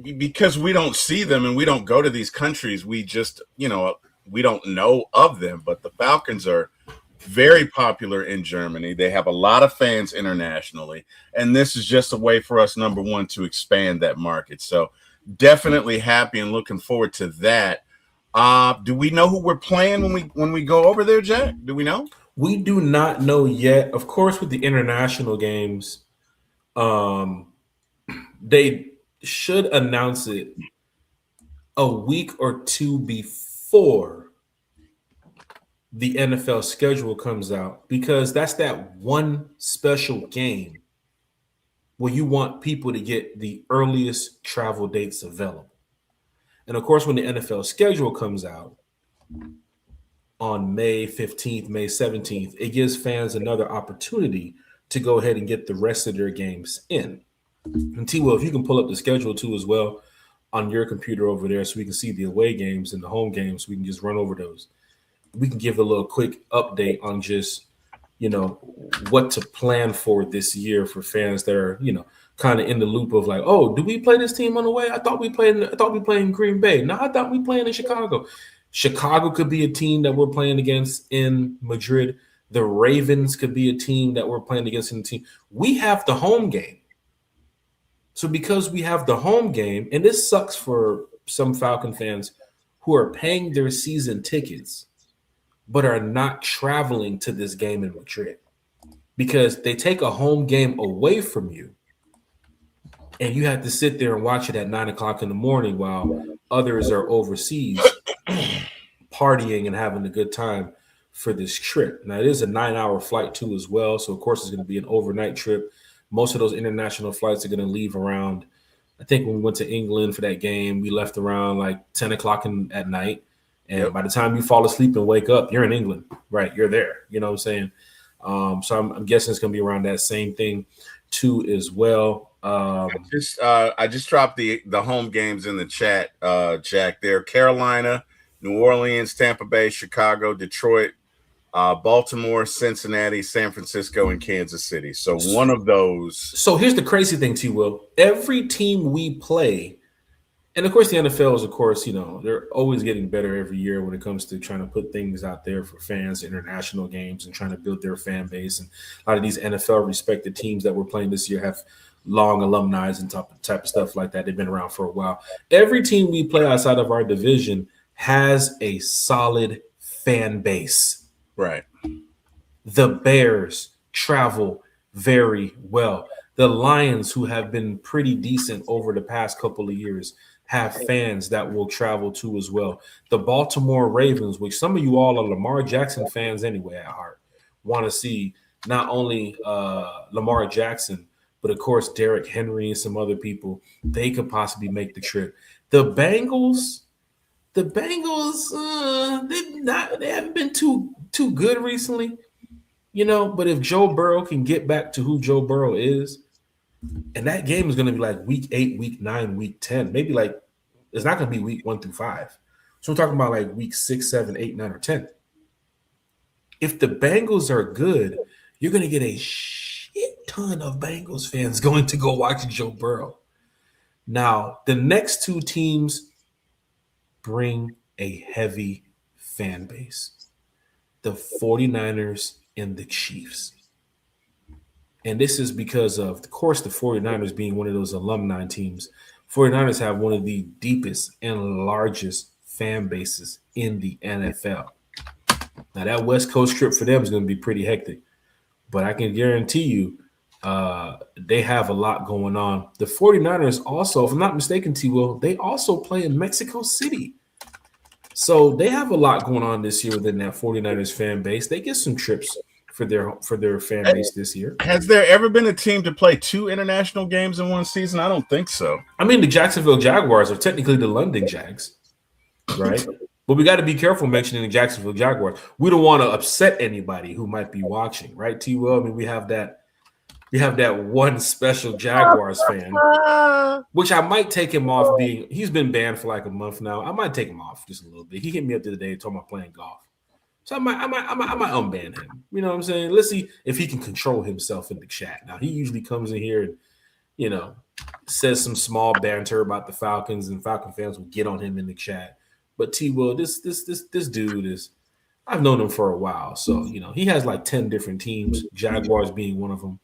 because we don't see them and we don't go to these countries. We just, we don't know of them, but the Falcons are very popular in Germany. They have a lot of fans internationally, and this is just a way for us, number one, to expand that market. So definitely happy and looking forward to that. Do we know who we're playing when we go over there, Jack? Do we know? We do not know yet. Of course, with the international games, they should announce it a week or two before the NFL schedule comes out, because that's that one special game where you want people to get the earliest travel dates available. And of course, when the NFL schedule comes out on May 15th, May 17th, it gives fans another opportunity to go ahead and get the rest of their games in. And T. Will, if you can pull up the schedule too as well on your computer over there so we can see the away games and the home games, we can just run over those. We can give a little quick update on just, what to plan for this year for fans that are, kind of in the loop of like, oh, do we play this team on the way? I thought we played in Green Bay. No, I thought we playing in Chicago. Chicago could be a team that we're playing against in Madrid. The Ravens could be a team that we're playing against in the team. We have the home game. So because we have the home game, and this sucks for some Falcon fans who are paying their season tickets but are not traveling to this game in Madrid, because they take a home game away from you and you have to sit there and watch it at 9 o'clock in the morning while others are overseas partying and having a good time for this trip. Now, it is a 9-hour flight too as well. So, of course, it's going to be an overnight trip. Most of those international flights are going to leave around, I think when we went to England for that game, we left around like 10 o'clock at night. And by the time you fall asleep and wake up, you're in England, right? You're there. You know what I'm saying? So I'm guessing it's going to be around that same thing too as well. I just dropped the home games in the chat, Jack. There, Carolina, New Orleans, Tampa Bay, Chicago, Detroit, Baltimore, Cincinnati, San Francisco, and Kansas City. So one of those. So here's the crazy thing, T. Will. Every team we play And of course, the NFL is, of course, they're always getting better every year when it comes to trying to put things out there for fans, international games, and trying to build their fan base. And a lot of these NFL respected teams that we're playing this year have long alumni and type of stuff like that. They've been around for a while. Every team we play outside of our division has a solid fan base. Right. The Bears travel very well. The Lions, who have been pretty decent over the past couple of years, have fans that will travel to as well. The Baltimore Ravens, which some of you all are Lamar Jackson fans anyway at heart, want to see not only Lamar Jackson, but of course Derrick Henry and some other people. They could possibly make the trip. The Bengals, they haven't been too good recently, But if Joe Burrow can get back to who Joe Burrow is, and that game is going to be like week 8, week 9, week 10, maybe like it's not going to be week 1 through 5. So we're talking about like week 6, 7, 8, 9, or 10. If the Bengals are good, you're going to get a shit ton of Bengals fans going to go watch Joe Burrow. Now, the next two teams bring a heavy fan base. The 49ers and the Chiefs. And this is because of course, the 49ers being one of those alumni teams. 49ers have one of the deepest and largest fan bases in the NFL. Now, that West Coast trip for them is going to be pretty hectic. But I can guarantee you they have a lot going on. The 49ers also, if I'm not mistaken, T-Will, they also play in Mexico City. So they have a lot going on this year within that 49ers fan base. They get some trips for their fan base this year. Has there ever been a team to play 2 international games in one season? I don't think so. I mean, the Jacksonville Jaguars are technically the London Jags, right? But we got to be careful mentioning the Jacksonville Jaguars. We don't want to upset anybody who might be watching, right, T-Will? I mean, we have that one special Jaguars fan, which I might take him off he's been banned for like a month now. I might take him off just a little bit. He hit me up the other day talking about playing golf. So I might unban him. You know what I'm saying? Let's see if he can control himself in the chat. Now, he usually comes in here and, says some small banter about the Falcons, and Falcon fans will get on him in the chat. But T-Will, this dude is, I've known him for a while. So, he has like 10 different teams, Jaguars being one of them.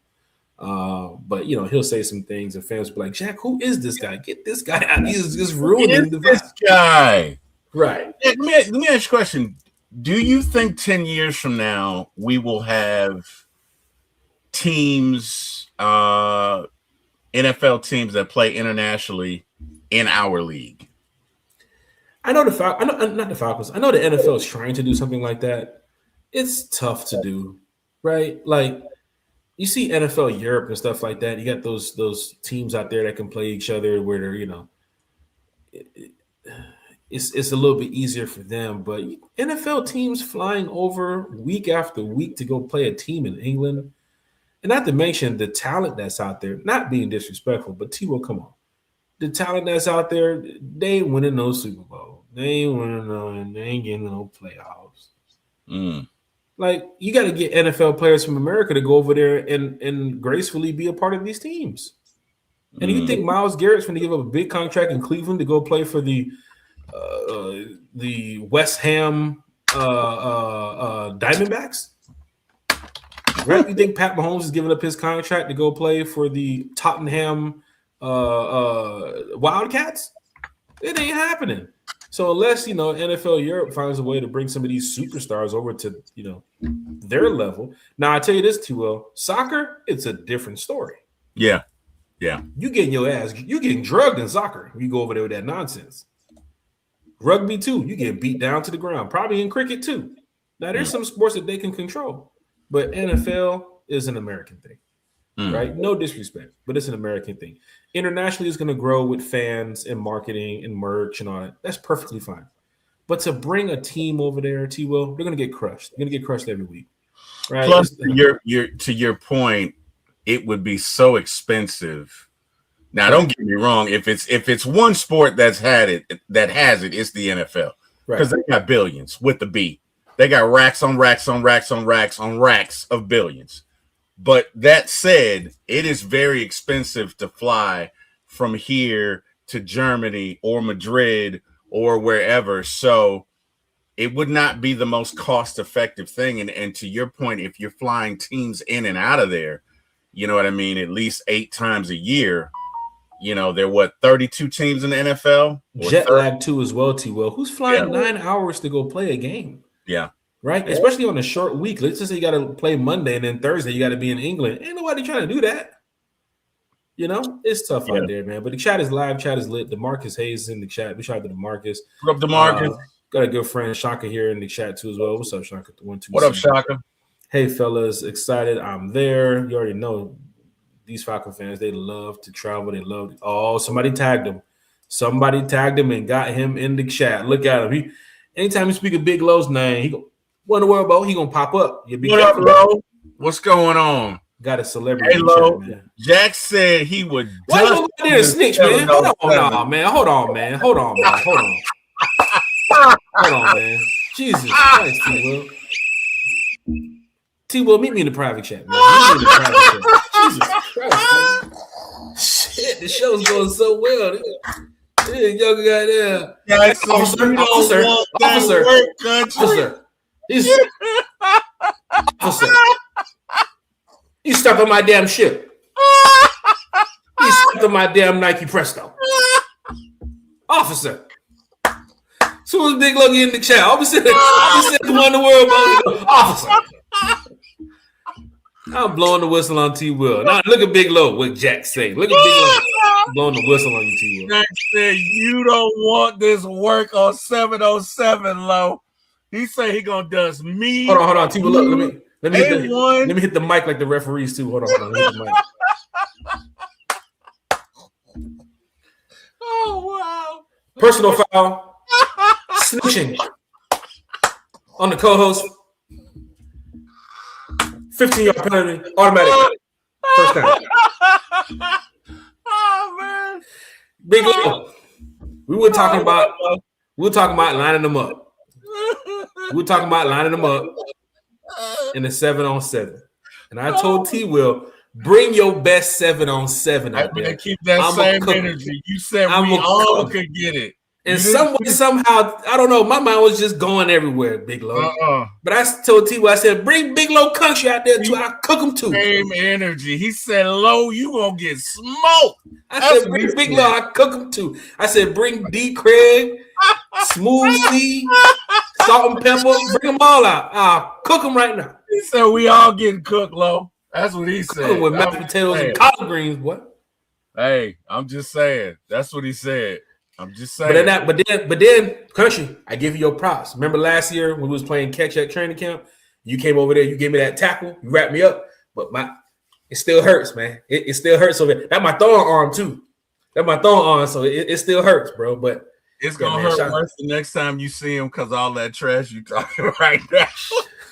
But he'll say some things and fans will be like, Jack, who is this guy? Get this guy out. He's just ruining the this guy. Right. Let me ask you a question. Do you think 10 years from now we will have teams, NFL teams that play internationally in our league? I know not the Falcons. I know the NFL is trying to do something like that. It's tough to do, right? Like, you see NFL Europe and stuff like that. You got those teams out there that can play each other where they're, it's a little bit easier for them. But NFL teams flying over week after week to go play a team in England, and not to mention the talent that's out there, not being disrespectful, but T-Will, come on. The talent that's out there, they ain't winning no Super Bowl. They ain't getting no playoffs. Like, you got to get NFL players from America to go over there and gracefully be a part of these teams. And you think Myles Garrett's going to give up a big contract in Cleveland to go play for the West Ham Diamondbacks? Right? You think Pat Mahomes is giving up his contract to go play for the Tottenham Wildcats? It ain't happening. So unless, NFL Europe finds a way to bring some of these superstars over to, their level. Now, I tell you this, T-Will, soccer, it's a different story. Yeah. Yeah. You getting drugged in soccer when you go over there with that nonsense. Rugby, too, you get beat down to the ground. Probably in cricket, too. Now, there's some sports that they can control. But NFL is an American thing. Right? No disrespect, but it's an American thing. Internationally, it's going to grow with fans and marketing and merch and all that. That's perfectly fine. But to bring a team over there, T-Will, they're going to get crushed. They're going to get crushed every week. Right? Plus, to your point, it would be so expensive. Now, don't get me wrong. If it's one sport that has it, it's the NFL. Because they got billions with the B. They got racks on racks on racks on racks on racks of billions. But that said, it is very expensive to fly from here to Germany or Madrid or wherever. So it would not be the most cost-effective thing. And to your point, if you're flying teams in and out of there, you know what I mean, at least 8 times a year, you know, there are 32 teams in the NFL? Jet lag too as well, T-Will. Who's flying 9 hours to go play a game? Yeah. Right? Yeah. Especially on a short week. Let's just say you got to play Monday and then Thursday you got to be in England. Ain't nobody trying to do that. You know, it's tough out there, man. But the chat is live. Chat is lit. DeMarcus Hayes is in the chat. We shout out to DeMarcus. What up, DeMarcus? Got a good friend, Shaka, here in the chat too as well. What's up, Shaka? What up, Shaka? Hey, fellas. Excited. I'm there. You already know these Falcon fans, they love to travel. They love – oh, somebody tagged him. Somebody tagged him and got him in the chat. Look at him. Anytime you speak of Big Lo's name, he go, what in the world, about? He going to pop up. What up, Lo? What's going on? Got a celebrity. Hey, Lo. Jack said he would – why you go there and snitch, man? Hold on, man. Hold on, man. Hold on. Hold on, man. Jesus Christ, T-Will. T-Will, meet me in the private chat, man. Meet me in the private chat. Jesus Christ, man. Shit, the show's going so well. Yeah, young guy there. Yeah, Officer. You stuck on my damn ship. You stuck on my damn Nike Presto. Officer. Soon as Big Logie in the chat, officer, the one in the world, officer. I'm blowing the whistle on T-Will. Now look at Big Low, what Jack say. Look at Big Low blowing the whistle on you, T-Will. Jack said, you don't want this work on 707, Low. He said he gonna dust me. Hold on, T-Will. Look, let me hit the mic like the referees too. Hold on. Let me hit the mic. Oh wow. Personal foul. Snitching on the co-host. 15-yard penalty, automatic. First time. Oh man. Big Low. We were talking about lining them up. We were talking about lining them up in the 7-on-7. And I told T-Will, bring your best 7-on-7 out there. Keep that same energy. You said we all could get it. And some way, somehow, I don't know, my mind was just going everywhere, Big Low. But I told T-Will, I said, bring Big Low Country out there too. I cook him too. Same energy. He said, Low, you gonna get smoked. I said, bring Big Low, I cook him too. I said, bring D. Craig, Smooth C, Salt and Pepper, bring them all out. I'll cook them right now. He said, we all getting cooked, Low. That's what he said. With mashed potatoes and collard greens, boy. Hey, I'm just saying. That's what he said. I'm just saying. But then, Country, I give you your props. Remember last year when we was playing catch at training camp? You came over there, you gave me that tackle, you wrapped me up, but it still hurts, man. It still hurts. So that's my throwing arm too. That's my throwing arm, so it still hurts, bro. But it's gonna hurt worse the next time you see him because all that trash you talking right now.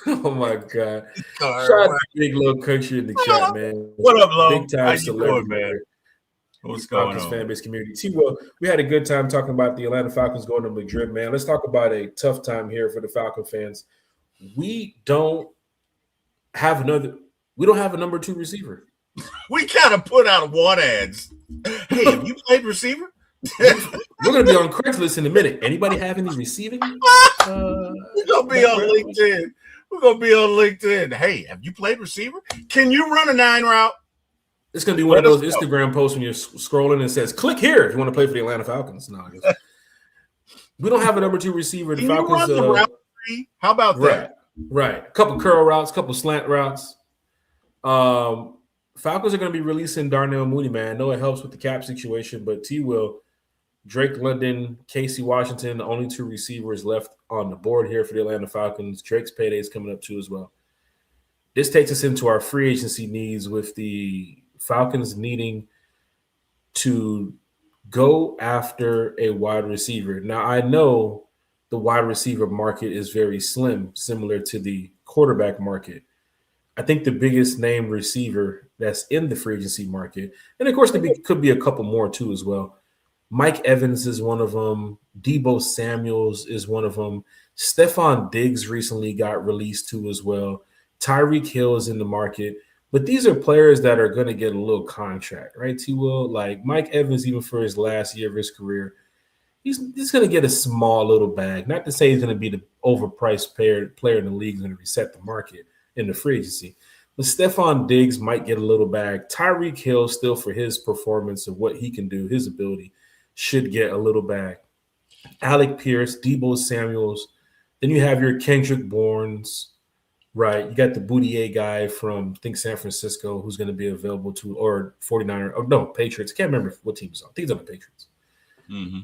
Oh my God! Shout out to Big Low Country in the chat, man. What up, Low? Big time celebrity, man. What's going on? Fan base community. T-Will, we had a good time talking about the Atlanta Falcons going to Madrid, man. Let's talk about a tough time here for the Falcon fans. We don't have a number 2 receiver. We gotta put out one ads. Hey, have you played receiver? We're gonna be on Craigslist in a minute. Anybody have any receiving? We're gonna be on LinkedIn. We're gonna be on LinkedIn. Hey, have you played receiver? Can you run a 9 route? It's going to be one of those Instagram posts when you're scrolling and it says, click here if you want to play for the Atlanta Falcons. No, we don't have a number 2 receiver. The Falcons, run the route 3? How about that? Right. A couple curl routes, a couple slant routes. Falcons are going to be releasing Darnell Mooney, man. I know it helps with the cap situation, but T-Will, Drake London, Casey Washington, the only 2 receivers left on the board here for the Atlanta Falcons. Drake's payday is coming up too as well. This takes us into our free agency needs with the Falcons needing to go after a wide receiver. Now, I know the wide receiver market is very slim, similar to the quarterback market. I think the biggest name receiver that's in the free agency market, and of course, there could be a couple more too as well. Mike Evans is one of them. Deebo Samuels is one of them. Stephon Diggs recently got released too as well. Tyreek Hill is in the market. But these are players that are going to get a little contract, right? T. Will, like Mike Evans, even for his last year of his career, he's going to get a small little bag. Not to say he's going to be the overpriced player in the league, going to reset the market in the free agency. But Stephon Diggs might get a little bag. Tyreek Hill, still for his performance of what he can do, his ability, should get a little bag. Alec Pierce, Debo Samuels. Then you have your Kendrick Bournes, right? You got the Boudier guy from, I think, San Francisco, who's going to be available to, or 49er, or no, Patriots. I can't remember what team he's on. I think he's on the Patriots. Mm-hmm.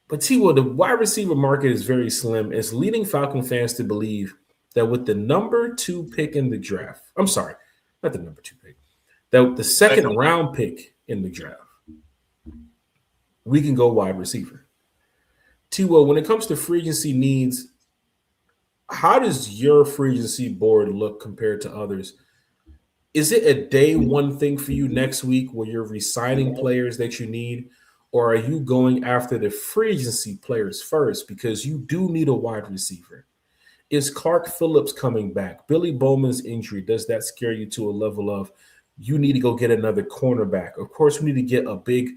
But T-Will, the wide receiver market is very slim. It's leading Falcon fans to believe that with the number 2 pick in the draft, I'm sorry, not the number 2 pick, that the second round pick in the draft, we can go wide receiver. T-Will, when it comes to free agency needs, how does your free agency board look compared to others? Is it a day one thing for you next week where you're resigning players that you need? Or are you going after the free agency players first because you do need a wide receiver? Is Clark Phillips coming back? Billy Bowman's injury, does that scare you to a level of you need to go get another cornerback? Of course, we need to get a big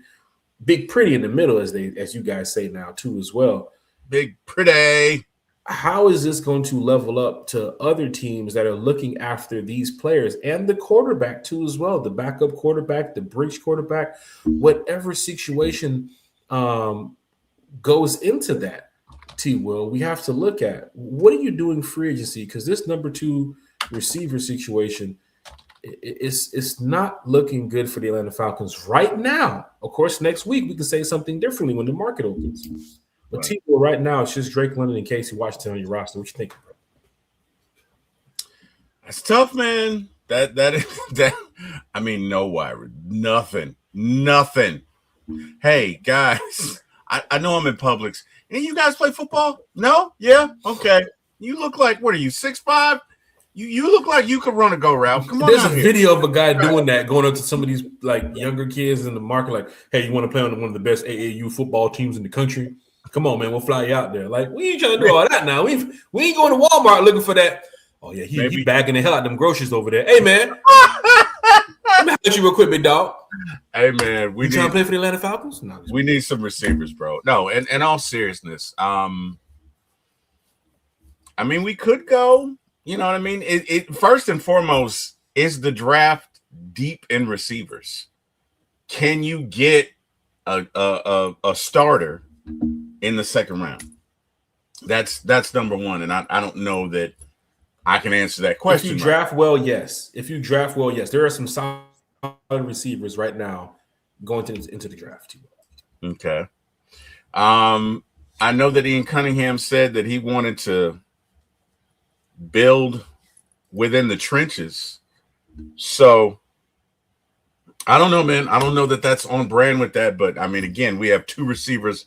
pretty in the middle, as you guys say now too as well. Big pretty. How is this going to level up to other teams that are looking after these players and the quarterback too as well, the backup quarterback, the bridge quarterback, whatever situation goes into that, T-Will, we have to look at what are you doing free agency, because this number 2 receiver situation it's not looking good for the Atlanta Falcons right now. Of course, next week we can say something differently when the market opens. But T-Will, right now, it's just Drake London and Casey Washington on your roster. What you think, bro? That's tough, man. That. I mean, no wire, nothing. Hey, guys, I know I'm in Publix. Any of you guys play football? No? Yeah? Okay. You look like, what are you, 6'5"? You look like you could run a go route. Come on. There's a video of a guy doing that, going up to some of these like younger kids in the market, like, hey, you want to play on one of the best AAU football teams in the country? Come on, man, we'll fly you out there. Like, we ain't trying to do all that now. We ain't going to Walmart looking for that. Oh, yeah, he bagging the hell out of them groceries over there. Hey, man. Let me hit you real quick, big dog. Hey, man. You trying to play for the Atlanta Falcons? No, we need some receivers, bro. No, in all seriousness, I mean, we could go. You know what I mean? It first and foremost, is the draft deep in receivers? Can you get a starter in the second round? That's number one, and I don't know that I can answer that question. If you draft well, yes. There are some solid receivers right now going into the draft. Okay. I know that Ian Cunningham said that he wanted to build within the trenches. So I don't know, man. I don't know that that's on brand with that, but I mean, again, we have 2 receivers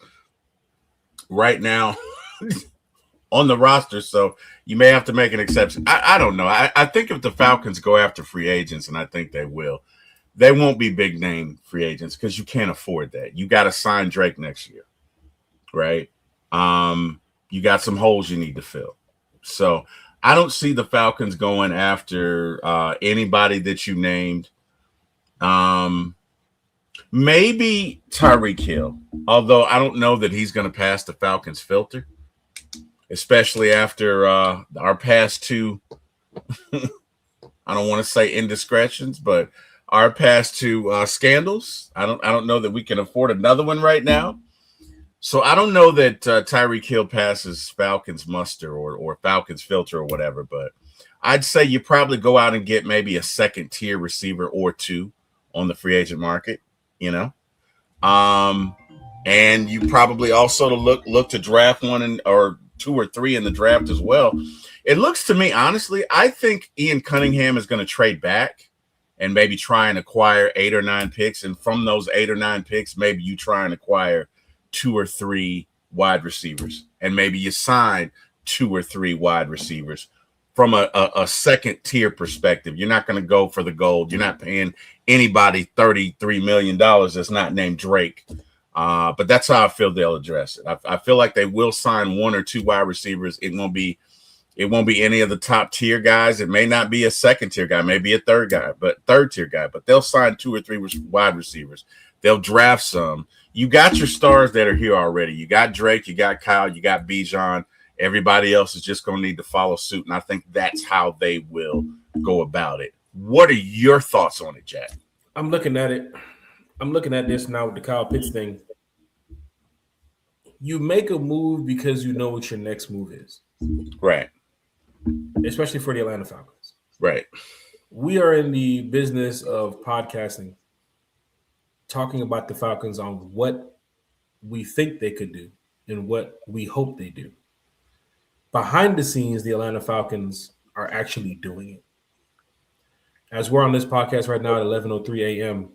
right now on the roster, so you may have to make an exception. I don't know. I think if the Falcons go after free agents, and I think they will, they won't be big name free agents because you can't afford that. You got to sign Drake next year, right? You got some holes you need to fill. So I don't see the Falcons going after anybody that you named. Maybe Tyreek Hill, although I don't know that he's going to pass the Falcons filter, especially after our past 2. I don't want to say indiscretions, but our past 2 scandals. I don't know that we can afford another one right now. So I don't know that Tyreek Hill passes Falcons muster or Falcons filter or whatever, but I'd say you probably go out and get maybe a second tier receiver or 2 on the free agent market, you know. And you probably also look to draft 1 or 2 or 3 in the draft as well. It looks to me, honestly, I think Ian Cunningham is going to trade back and maybe try and acquire 8 or 9 picks. And from those 8 or 9 picks, maybe you try and acquire 2 or 3 wide receivers, and maybe you sign 2 or 3 wide receivers from a second tier perspective. You're not going to go for the gold. You're not paying anybody $33 million that's not named Drake. But that's how I feel they'll address it. I feel like they will sign 1 or 2 wide receivers. It won't be It won't be any of the top tier guys. It may not be a second tier guy, maybe a third tier guy, but they'll sign 2 or 3 wide receivers. They'll draft some. You got your stars that are here already. You got Drake, you got Kyle, you got Bijan. Everybody else is just going to need to follow suit. And I think that's how they will go about it. What are your thoughts on it, Jack? I'm looking at it. I'm looking at this now with the Kyle Pitts thing. You make a move because you know what your next move is. Right. Especially for the Atlanta Falcons. Right. We are in the business of podcasting, talking about the Falcons on what we think they could do and what we hope they do. Behind the scenes, the Atlanta Falcons are actually doing it. As we're on this podcast right now at 11:03 a.m.,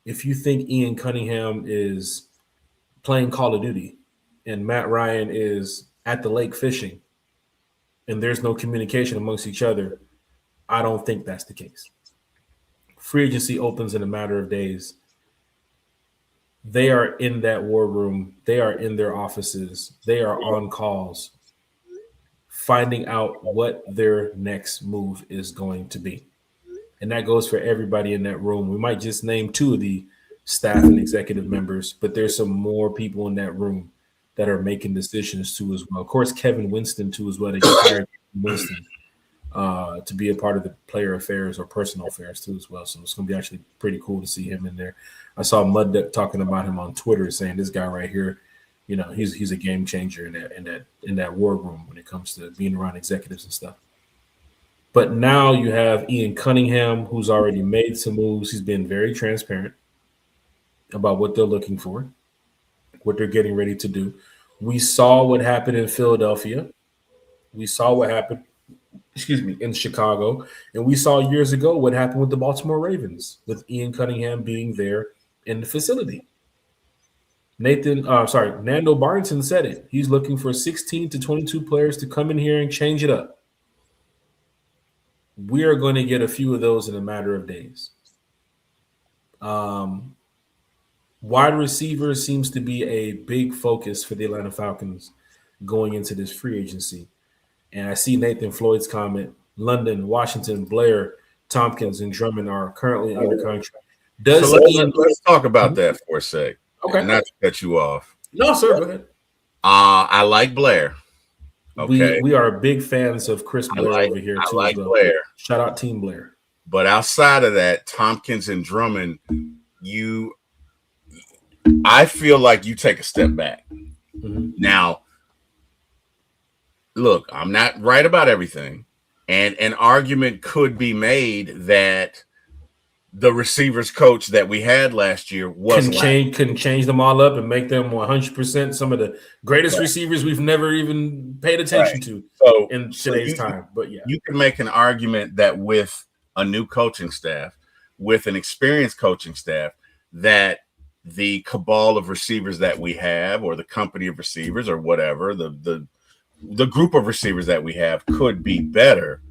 if you think Ian Cunningham is playing Call of Duty and Matt Ryan is at the lake fishing and there's no communication amongst each other, I don't think that's the case. Free agency opens in a matter of days. They are in that war room. They are in their offices. They are on calls, finding out what their next move is going to be. And that goes for everybody in that room. We might just name 2 of the staff and executive members, but there's some more people in that room that are making decisions too as well. Of course, Kevin Winston too as well. They just hired Winston to be a part of the player affairs or personal affairs too as well. So it's going to be actually pretty cool to see him in there. I saw Mud Duck talking about him on Twitter, saying this guy right here, you know, he's a game changer in that war room when it comes to being around executives and stuff. But now you have Ian Cunningham, who's already made some moves. He's been very transparent about what they're looking for, what they're getting ready to do. We saw what happened in Philadelphia. We saw what happened, in Chicago. And we saw years ago what happened with the Baltimore Ravens, with Ian Cunningham being there in the facility. Nando Barrington said it. He's looking for 16 to 22 players to come in here and change it up. We are going to get a few of those in a matter of days. Wide receiver seems to be a big focus for the Atlanta Falcons going into this free agency. And I see Nathan Floyd's comment, London, Washington, Blair, Tompkins, and Drummond are currently under contract. Let's talk about that for a sec. Okay. Not to cut you off. No, sir, go ahead. I like Blair. Okay. We are big fans of Chris Blair over here, too. I like Blair. Shout out Team Blair. But outside of that, Tompkins and Drummond, I feel like you take a step back. Mm-hmm. Now, look, I'm not right about everything. And an argument could be made that the receivers coach that we had last year couldn't change them all up and make them 100% some of the greatest receivers we've never even paid attention to in today's time. But yeah, you can make an argument that with a new coaching staff, with an experienced coaching staff, that the cabal of receivers that we have, or the company of receivers, or whatever, the group of receivers that we have could be better.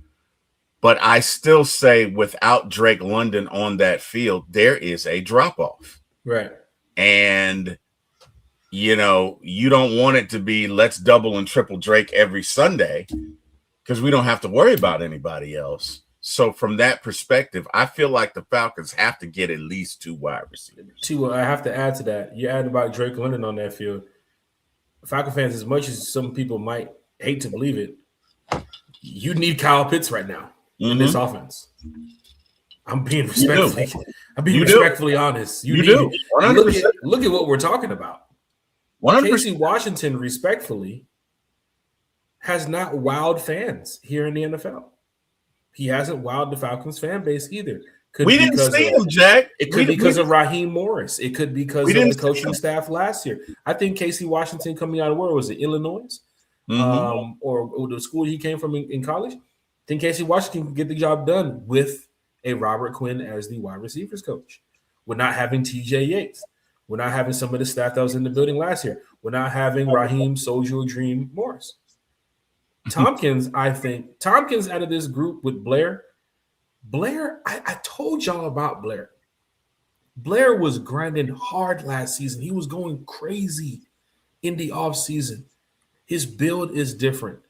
But I still say without Drake London on that field, there is a drop-off. Right. And, you don't want it to be let's double and triple Drake every Sunday because we don't have to worry about anybody else. So from that perspective, I feel like the Falcons have to get at least 2 wide receivers. I have to add to that. You add about Drake London on that field. Falcon fans, as much as some people might hate to believe it, you need Kyle Pitts right now. In this offense. I'm being respectfully honest. You do. 100%. Look at what we're talking about. 100%. Casey Washington, respectfully, has not wowed fans here in the NFL. He hasn't wowed the Falcons fan base either. We didn't see him, Jack. It could be because of Raheem Morris. It could be because of the coaching staff last year. I think Casey Washington coming out of where was it, Illinois? Mm-hmm. Or the school he came from in college. I think Casey Washington can get the job done with a Robert Quinn as the wide receivers coach. We're not having TJ Yates. We're not having some of the staff that was in the building last year. We're not having Raheem Soldier Dream Morris. Tompkins, I think, out of this group with Blair, I told y'all about Blair. Blair was grinding hard last season. He was going crazy in the offseason. His build is different.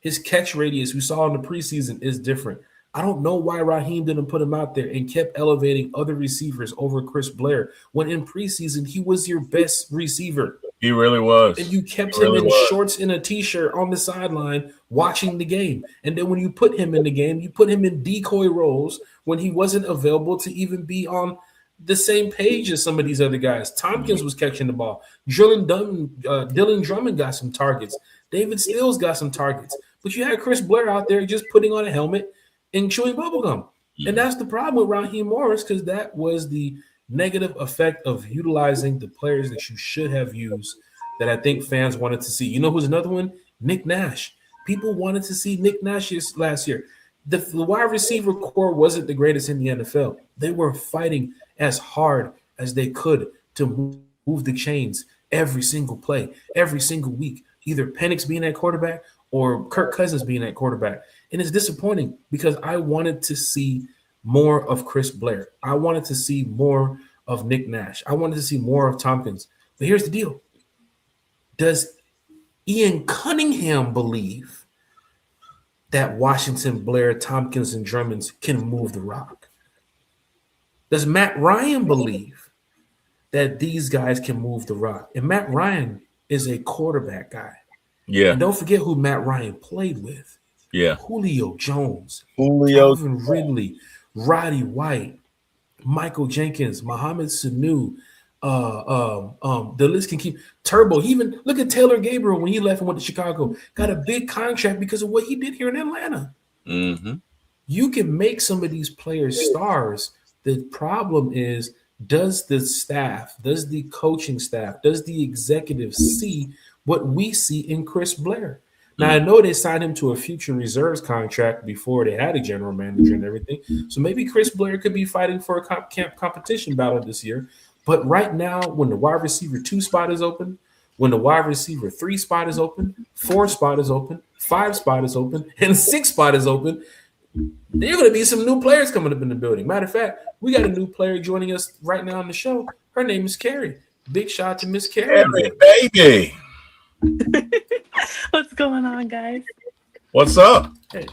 His catch radius we saw in the preseason is different. I don't know why Raheem didn't put him out there and kept elevating other receivers over Chris Blair when in preseason he was your best receiver. He really was. And you kept him in shorts and a t-shirt on the sideline watching the game. And then when you put him in the game, you put him in decoy roles when he wasn't available to even be on the same page as some of these other guys. Tompkins was catching the ball. Dylan Drummond got some targets. David Stills got some targets. But you had Chris Blair out there just putting on a helmet and chewing bubblegum. And that's the problem with Raheem Morris, because that was the negative effect of utilizing the players that you should have used that I think fans wanted to see. You know who's another one? Nick Nash. People wanted to see Nick Nash last year. The wide receiver core wasn't the greatest in the NFL. They were fighting as hard as they could to move the chains every single play, every single week, either Penix being at quarterback or Kirk Cousins being at quarterback. And it's disappointing because I wanted to see more of Chris Blair. I wanted to see more of Nick Nash. I wanted to see more of Tompkins. But here's the deal. Does Ian Cunningham believe that Washington, Blair, Tompkins, and Drummond can move the rock? Does Matt Ryan believe that these guys can move the rock? And Matt Ryan is a quarterback guy. Yeah. And don't forget who Matt Ryan played with. Yeah. Julio Jones, Calvin Ridley, Roddy White, Michael Jenkins, Mohamed Sanu. The list can keep Turbo. He even look at Taylor Gabriel when he left and went to Chicago. Got a big contract because of what he did here in Atlanta. Mm-hmm. You can make some of these players stars. The problem is, does the staff, does the coaching staff, does the executives see what we see in Chris Blair? Now, I know they signed him to a future reserves contract before they had a general manager and everything. So maybe Chris Blair could be fighting for a camp competition battle this year. But right now, when the wide receiver 2 spot is open, when the wide receiver 3 spot is open, 4 spot is open, 5 spot is open, and 6 spot is open, there are going to be some new players coming up in the building. Matter of fact, we got a new player joining us right now on the show. Her name is Carrie. Big shout out to Miss Carrie. Baby. What's going on, guys? What's up? Hey,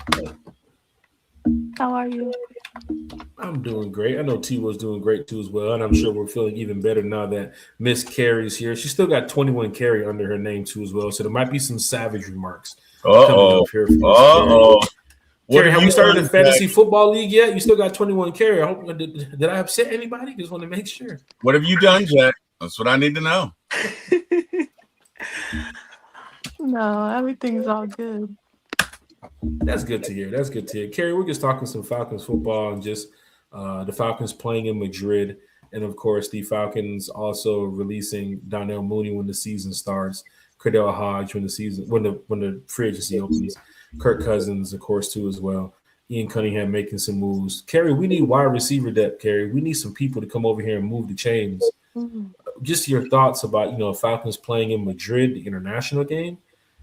how are you? I'm doing great. I know T-Will's doing great too as well, and I'm sure we're feeling even better now that Miss Carrie's here. She's still got 21 Carrie under her name too as well, so there might be some savage remarks coming up here for Miss Carrie, have we started the fantasy football league yet? You still got 21 Carrie. I hope did I upset anybody? Just want to make sure. What have you done, Jack? That's what I need to know. No, everything's all good. That's good to hear. That's good to hear. Carrie, we're just talking some Falcons football and just the Falcons playing in Madrid. And, of course, the Falcons also releasing Donnell Mooney when the season starts, Cordell Hodge when the free agency opens, Kirk Cousins, of course, too, as well. Ian Cunningham making some moves. Carrie, we need wide receiver depth, Carrie. We need some people to come over here and move the chains. Mm-hmm. Just your thoughts about, Falcons playing in Madrid, the international game.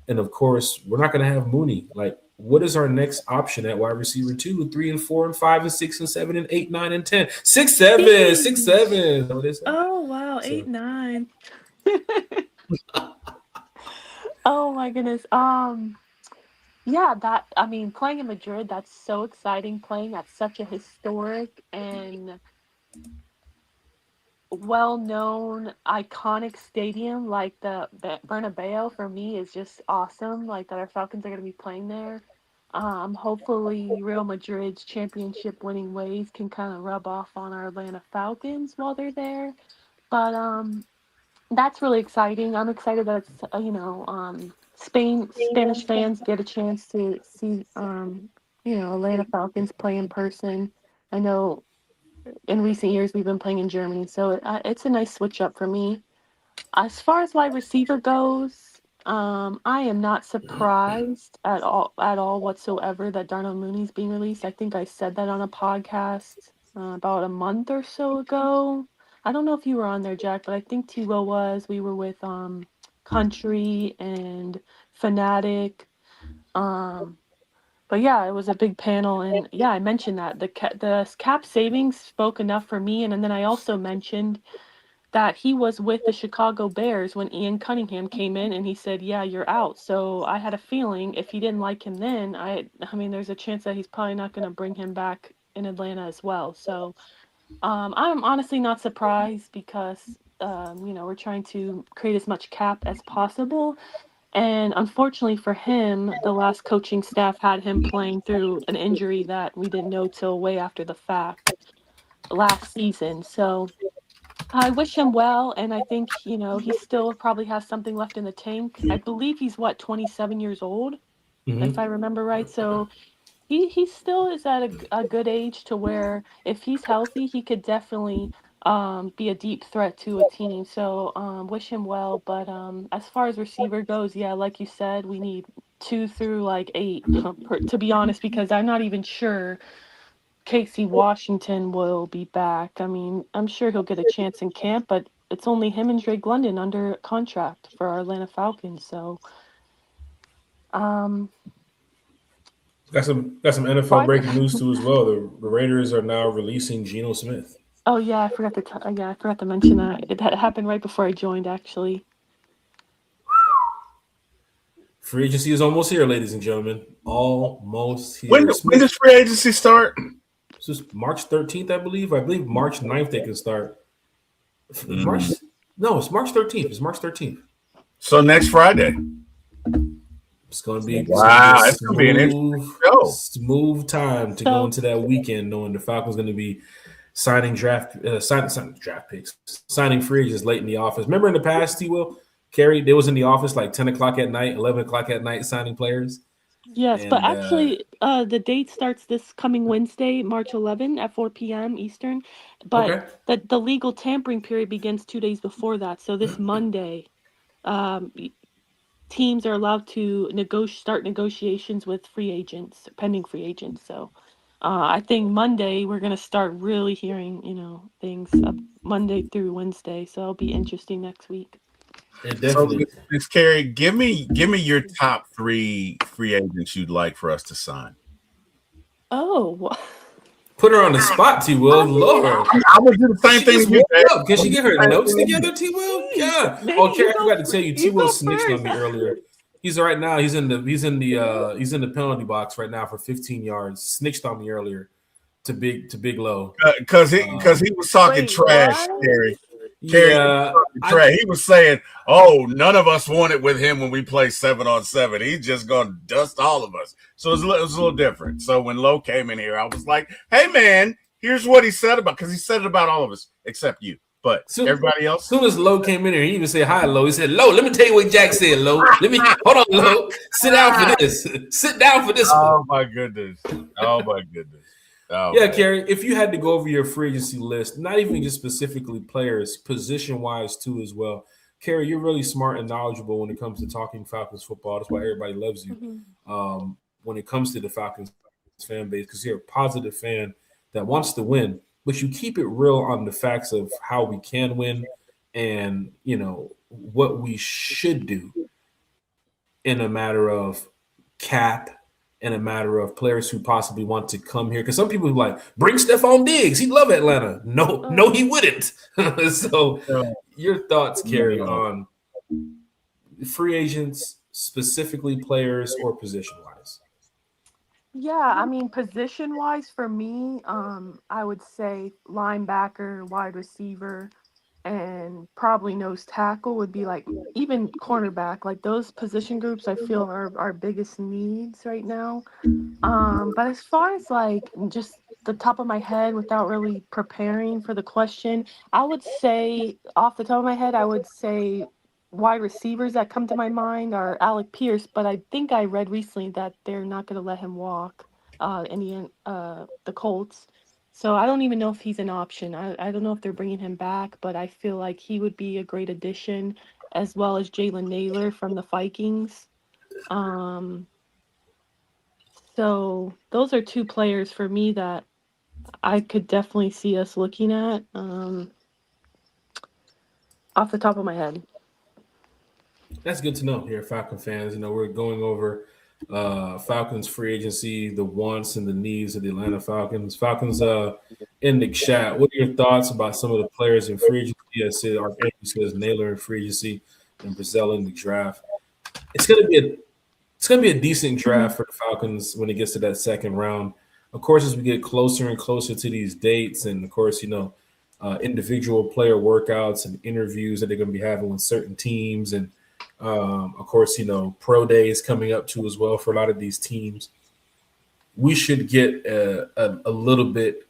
And, of course, we're not going to have Mooney. Like, what is our next option at wide receiver 2, 3, and 4, and 5, and 6, and 7, and 8, 9, and 10? 6, 7, 6, 7. Oh, wow. 8, 9. Oh, my goodness. Yeah, playing in Madrid, that's so exciting. Playing at such a historic and well-known, iconic stadium like the Bernabeu for me is just awesome. Like that our Falcons are going to be playing there. Hopefully Real Madrid's championship winning ways can kind of rub off on our Atlanta Falcons while they're there. But that's really exciting. I'm excited that it's Spanish fans get a chance to see Atlanta Falcons play in person. I know in recent years we've been playing in Germany, so it's a nice switch up for me. As far as wide receiver goes, I am not surprised at all whatsoever that Darnell Mooney's being released. I think I said that on a podcast about a month or so ago. I don't know if you were on there, Jack, but I think T-Will was. We were with Country and Fanatic. But yeah, it was a big panel, and yeah, I mentioned that the cap savings spoke enough for me, and then I also mentioned that he was with the Chicago Bears when Ian Cunningham came in and he said, "Yeah, you're out." So I had a feeling if he didn't like him then, I mean, there's a chance that he's probably not going to bring him back in Atlanta as well. So I'm honestly not surprised because we're trying to create as much cap as possible. And unfortunately for him, the last coaching staff had him playing through an injury that we didn't know till way after the fact last season. So I wish him well, and I think, he still probably has something left in the tank. I believe he's 27 years old, if I Mm-hmm. remember right. So he still is at a good age to where if he's healthy, he could definitely be a deep threat to a team. So wish him well. But as far as receiver goes, yeah, like you said, we need 2 through like 8, to be honest, because I'm not even sure Casey Washington will be back. I mean, I'm sure he'll get a chance in camp, but it's only him and Drake London under contract for our Atlanta Falcons. So, um, Got some NFL why? breaking news too as well. The Raiders are now releasing Geno Smith. Oh yeah, I forgot to. Yeah, I forgot to mention that it happened right before I joined. Actually, Free agency is almost here, ladies and gentlemen. Almost When here. when Smith. does free agency start? This is March 13th, I believe. I believe March 9th they can start. March. Mm. No, it's March 13th. It's March 13th. So next Friday. It's gonna be a Wow, it's gonna be an interesting show. smooth time to go so into that weekend, knowing the Falcons going to be signing draft picks, signing free agents late in the office. Remember in the past, T. Will Carey, they was in the office like 10 o'clock at night, 11 o'clock at night, signing players. yes, but And actually, the date starts this coming Wednesday, March 11 at 4 p.m. Eastern. But okay, the legal tampering period begins 2 days before that. So this Monday, um, teams are allowed to start negotiations with free agents, pending free agents. So I think Monday we're gonna start really hearing, things up Monday through Wednesday. So it'll be interesting next week. it So definitely Miss Carey, give me your top three free agents you'd like for us to sign. Oh, put her on the spot. T. Will, I mean, Lord. I would do the Did same she thing just to you, woke Dave. up? Can I she would do get the her same notes thing to together, you. T. Will? jeez, Yeah. maybe Oh, you Carey, I go. forgot to tell you, T. You Will go snitched on first. me earlier. He's right now. He's in the penalty box right now for 15 yards. Snitched on me earlier to big low. Because he was talking Wait, trash, what? Carey. Carey, he was Yeah, talking trash. He was saying, "Oh, none of us want it with him when we play 7-on-7. He's just gonna dust all of us." So it was a little different. So when Lowe came in here, I was like, "Hey, man, here's what he said about," because he said it about all of us except you, but soon, everybody else. soon as Low came in here, he even said hi, Low. He said, "Low, let me tell you what Jack said, Low. Let me hold on, Low. Sit down for this. Sit down for this one." Oh my goodness! Oh my goodness! Oh Yeah, man! Carrie, if you had to go over your free agency list, not even just specifically players, position wise too as well. Carrie, you're really smart and knowledgeable when it comes to talking Falcons football. That's why everybody loves you. Mhm. When it comes to the Falcons fan base, because you're a positive fan that wants to win, but you keep it real on the facts of how we can win and what we should do in a matter of cap, in a matter of players who possibly want to come here. Because some people are like, bring Stephon Diggs. He'd love Atlanta. No, no, he Oh. wouldn't. So No, your thoughts, Carrie, no. on free agents, specifically players or position wise? Yeah, I mean, position wise for me, I would say linebacker, wide receiver, and probably nose tackle would be like even cornerback. Like those position groups I feel are our biggest needs right now. But as far as like just the top of my head without really preparing for the question, I would say off the top of my head, I would say wide receivers that come to my mind are Alec Pierce, but I think I read recently that they're not going to let him walk in the Colts. So I don't even know if he's an option. I don't know if they're bringing him back, but I feel like he would be a great addition, as well as Jalen Naylor from the Vikings. Um, so those are two players for me that I could definitely see us looking at off the top of my head. That's good to know here, Falcon fans. We're going over Falcons free agency, the wants and the needs of the Atlanta Falcons. Falcons in the chat. What are your thoughts about some of the players in free agency? I said our Andrew says Naylor in free agency and Brazil in the draft. It's gonna be a decent Mhm. draft for the Falcons when it gets to that second round. Of course, as we get closer and closer to these dates, and of course, individual player workouts and interviews that they're going to be having with certain teams, and of course, pro days coming up too as well for a lot of these teams. We should get a little bit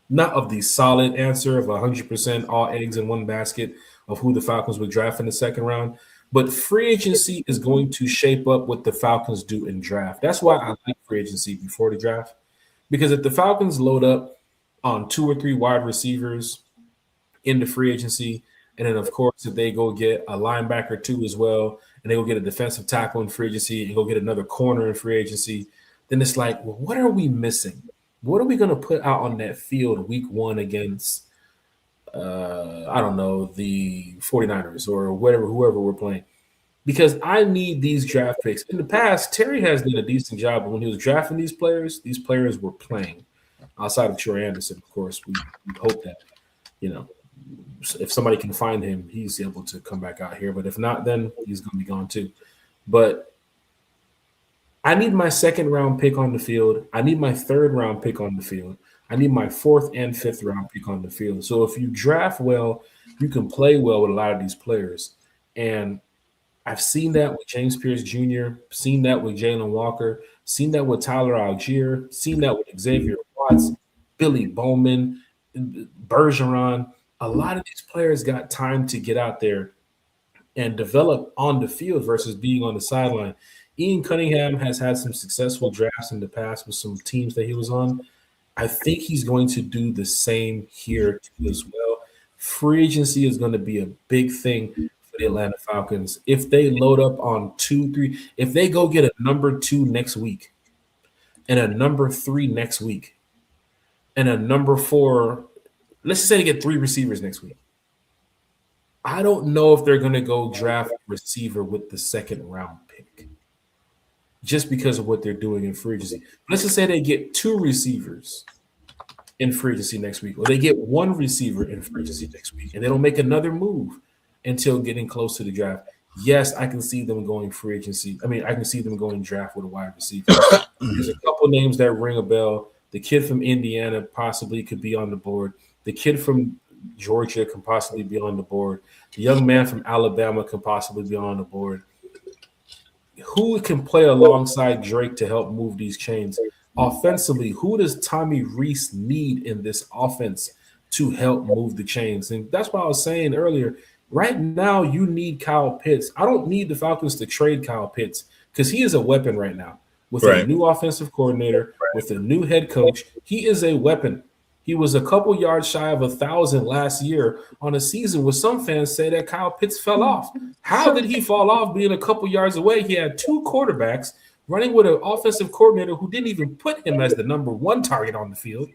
not of the solid answer of 100% all eggs in one basket of who the Falcons would draft in the second round. But free agency is going to shape up what the Falcons do in draft. That's why I like free agency before the draft. Because if the Falcons load up on two or three wide receivers in the free agency, and then of course if they go get a linebacker too as well, and they go get a defensive tackle in free agency and go get another corner in free agency, then it's like, well, what are we missing? What are we going to put out on that field week one against I don't know, the 49ers or whatever, whoever we're playing? Because I need these draft picks. In the past, Terry has done a decent job, but when he was drafting these players were playing. Outside of Troy Anderson, of course, we hope that, you know, if somebody can find him, he's able to come back out here. But if not, then he's going to be gone too. But I need my second round pick on the field. I need my third round pick on the field. I need my fourth and fifth round pick on the field. So if you draft well, you can play well with a lot of these players. And I've seen that with James Pierce Jr., seen that with Jalen Walker, seen that with Tyler Algier, seen that with Xavier Watts, Billy Bowman, Bergeron. A lot of these players got time to get out there and develop on the field versus being on the sideline. Ian Cunningham has had some successful drafts in the past with some teams that he was on. I think he's going to do the same here too as well. Free agency is going to be a big thing for the Atlanta Falcons. If they load up on two, three, if they go get a number two next week and a number three next week and a number four, let's just say they get three receivers next week. I don't know if they're going to go draft a receiver with the second round pick just because of what they're doing in free agency. Let's just say they get two receivers in free agency next week, or they get one receiver in free agency next week, and they don't make another move until getting close to the draft. Yes, I can see them going free agency. I mean, I can see them going draft with a wide receiver. There's a couple names that ring a bell. The kid from Indiana possibly could be on the board. The kid from Georgia can possibly be on the board. The young man from Alabama can possibly be on the board. Who can play alongside Drake to help move these chains? Offensively, who does Tommy Reese need in this offense to help move the chains? And that's what I was saying earlier. Right now, you need Kyle Pitts. I don't need the Falcons to trade Kyle Pitts because he is a weapon right now. With a Right. new offensive coordinator, with a new head coach, he is a weapon. He was a couple yards shy of 1,000 last year on a season where some fans say that Kyle Pitts fell off. How did So he fall off being a couple yards away? He had two quarterbacks running with an offensive coordinator who didn't even put him as the number one target on the field.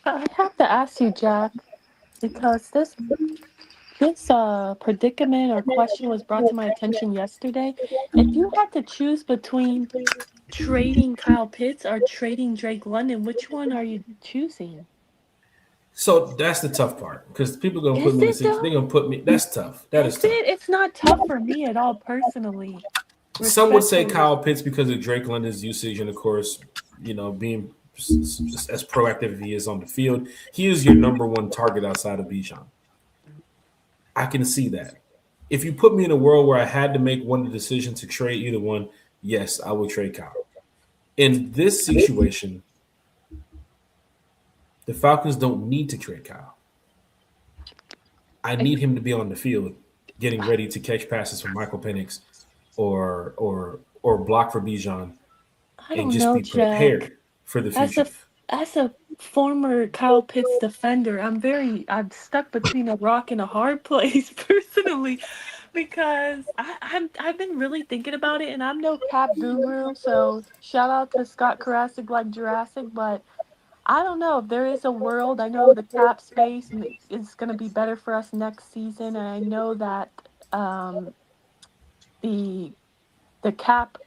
I have to ask you, Jack, because this predicament or question was brought to my attention yesterday. If you had to choose between trading Kyle Pitts or trading Drake London, which one are you choosing? So that's the tough part because people are gonna put Is me in a it situation. though? They're gonna put me. That's tough. That is Is tough. it? It's not tough for me at all, personally, Some would say respectfully. Kyle Pitts because of Drake London's usage and, of course, being as proactive as he is on the field. He is your number one target outside of Bijan. I can see that. If you put me in a world where I had to make one decision to trade either one, yes, I would trade Kyle. In this situation, the Falcons don't need to trade Kyle. I I, need him to be on the field, getting ready to catch passes from Michael Penix or block for Bijan I and don't just know, be Jack. prepared for the As future. a as a former Kyle Pitts defender, I'm stuck between a rock and a hard place personally, because I've been really thinking about it, and I'm no cap guru, so shout out to Scott Karasik like Jurassic, but I don't know if there is a world. I know the cap space is going to be better for us next season, and I know that um, the the cap,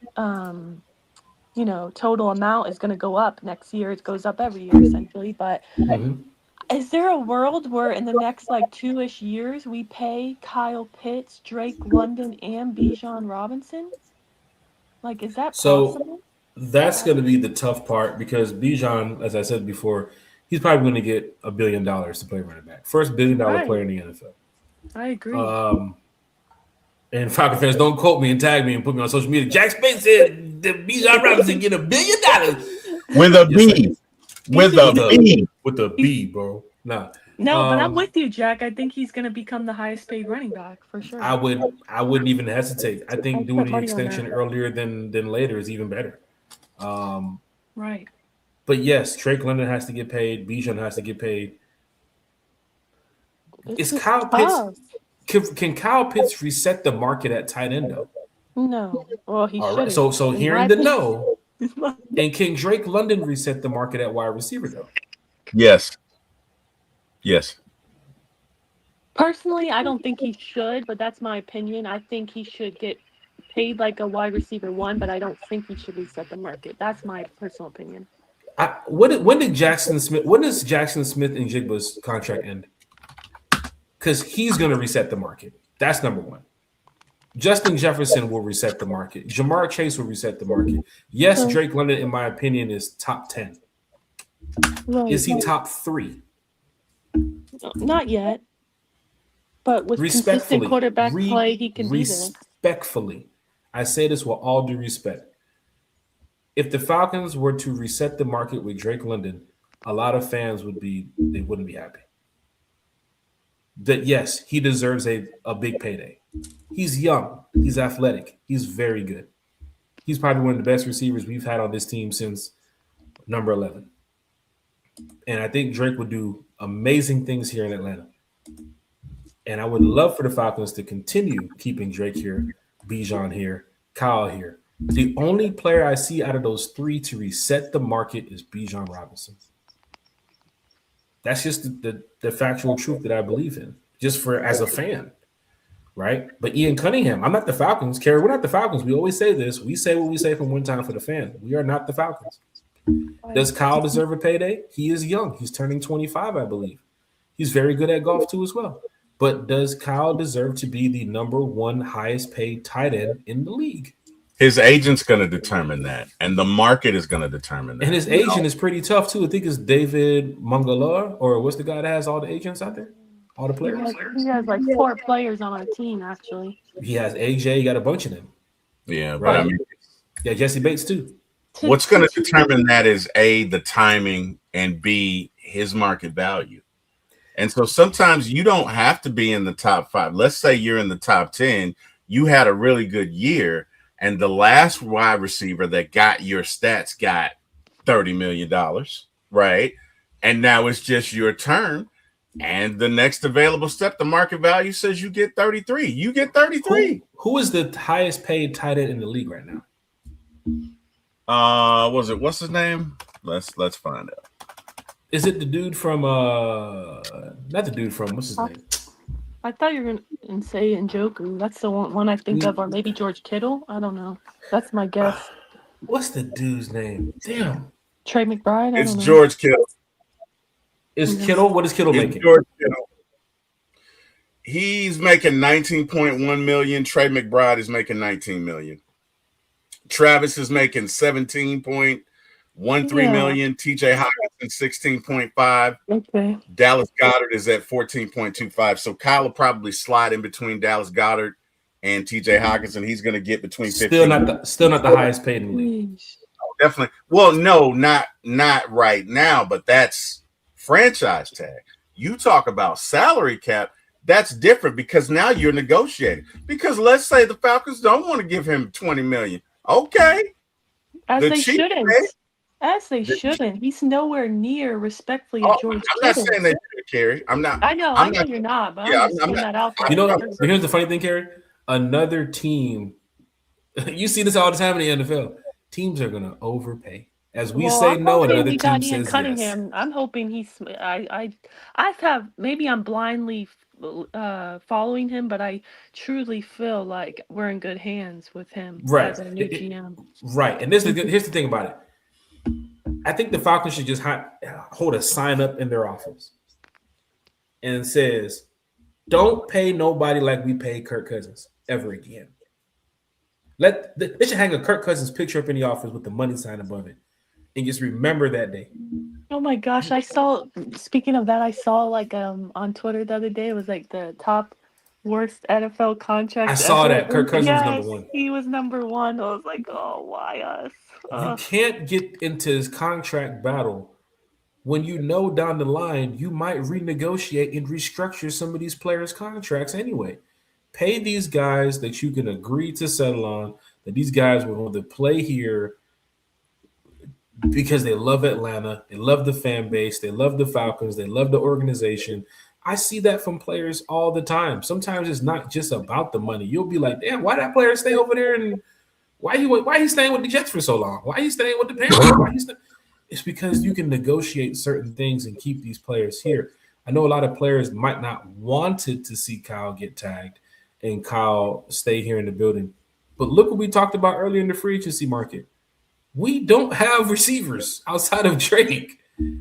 total amount is going to go up next year. It goes up every year essentially. But is there a world where in the next like 2-ish years we pay Kyle Pitts, Drake London, and Bijan Robinson? Like, is that possible? That's going to be the tough part because Bijan, as I said before, he's probably going to get $1 billion to play running back. First $1 billion player in the NFL. I agree. And Falcon fans, don't quote me and tag me and put me on social media. Jack Spade said that Bijan Robinson get $1 billion with a B. With a B, bro. Nah. No, but I'm with you, Jack. I think he's going to become the highest paid running back for sure. I wouldn't even hesitate. I think doing the extension earlier than later is even better. Right. But yes, Drake London has to get paid. Bijan has to get paid. Is Kyle Pitts? Can Kyle Pitts reset the market at tight end though? No. Well, he should. Right. So hearing the no, and can Drake London reset the market at wide receiver though? Yes. Personally, I don't think he should, but that's my opinion. I think he should get paid like a wide receiver one, but I don't think he should reset the market. That's my personal opinion. When does Jackson Smith and Jigba's contract end? Because he's going to reset the market. That's number one. Justin Jefferson will reset the market. Jamar Chase will reset the market. Yes, Drake London, in my opinion, is top 10. Right. Is he top 3? Not yet. But with consistent quarterback play, he can be there. Respectfully, I say this with all due respect. If the Falcons were to reset the market with Drake London, a lot of fans wouldn't be happy. That yes, he deserves a big payday. He's young. He's athletic. He's very good. He's probably one of the best receivers we've had on this team since number 11. And I think Drake would do amazing things here in Atlanta. And I would love for the Falcons to continue keeping Drake here, Bijan here, Kyle here. The only player I see out of those 3 to reset the market is Bijan Robinson. That's just the factual truth that I believe in, just for as a fan, right? But Ian Cunningham, I'm not the Falcons. Kerry, we're not the Falcons. We always say this. We say what we say from one time for the fan. We are not the Falcons. Does Kyle deserve a payday? He is young. He's turning 25, I believe. He's very good at golf too as well. But does Kyle deserve to be the number 1 highest paid tight end in the league? His agent's going to determine that, and the market is going to determine that. And his agent is pretty tough too. I think it's David Mangala, or what's the guy that has all the agents out there? All the players? He has like 4 players on our team, actually. He has AJ, he got a bunch of them. Yeah, right? But I mean, yeah, Jesse Bates too. What's going to determine that is A, the timing, and B, his market value. And so sometimes you don't have to be in the top 5. Let's say you're in the top 10. You had a really good year, and the last wide receiver that got your stats got $30 million, right? And now it's just your turn. And the next available step, the market value says you get 33. You get 33. Who is the highest paid tight end in the league right now? What's his name? Let's find out. Is it the dude from not the dude from what's his name? I thought you were going to say Njoku. That's the one I think of, or maybe George Kittle. I don't know. That's my guess. What's the dude's name? Damn. Trey McBride? It's George Kittle. Is Kittle? What is Kittle making? George Kittle. He's making $19.1 million. Trey McBride is making $19 million. Travis is making $17.13 million. TJ Hockenson $16.5. Okay. Dallas Goedert is at $14.25. So Kyle will probably slide in between Dallas Goedert and TJ Hockenson. He's going to get between 15. Still not the highest paid in the league. Definitely. Well, no, not right now, but that's franchise tag. You talk about salary cap. That's different because now you're negotiating. Because let's say the Falcons don't want to give him $20 million. Okay. As they shouldn't. He's nowhere near respectfully George I'm not saying they should, Carrie. I'm not. I know you're not, but I'm just putting that out there. You know, but here's the funny thing, Carrie. Another team, you see this all the time in the NFL. Teams are going to overpay. As we say no, another team says Cunningham. yes. I'm hoping he's. Maybe I'm blindly following him, but I truly feel like we're in good hands with him Right. as our new GM. Right. And here's the thing about it. I think the Falcons should just hold a sign up in their office and says, "Don't pay nobody like we paid Kirk Cousins ever again." They should hang a Kirk Cousins picture up in the office with the money sign above it, and just remember that day. Oh my gosh, I saw, speaking of that, I saw like on Twitter the other day, it was like the top worst NFL contracts I saw ever. that Kirk Cousins was number Yes, one. he was number one. I was like, oh, why us? You can't get into this contract battle when you know down the line you might renegotiate and restructure some of these players' contracts anyway. Pay these guys that you can agree to settle on, that these guys will want to play here because they love Atlanta, they love the fan base, they love the Falcons, they love the organization. I see that from players all the time. Sometimes it's not just about the money. You'll be like, damn, why that player stay over there, and why he staying with the Jets for so long? Why he staying with the Panthers? It's because you can negotiate certain things and keep these players here. I know a lot of players might not wanted to see Kyle get tagged and Kyle stay here in the building. But look what we talked about earlier in the free agency market. We don't have receivers outside of Drake.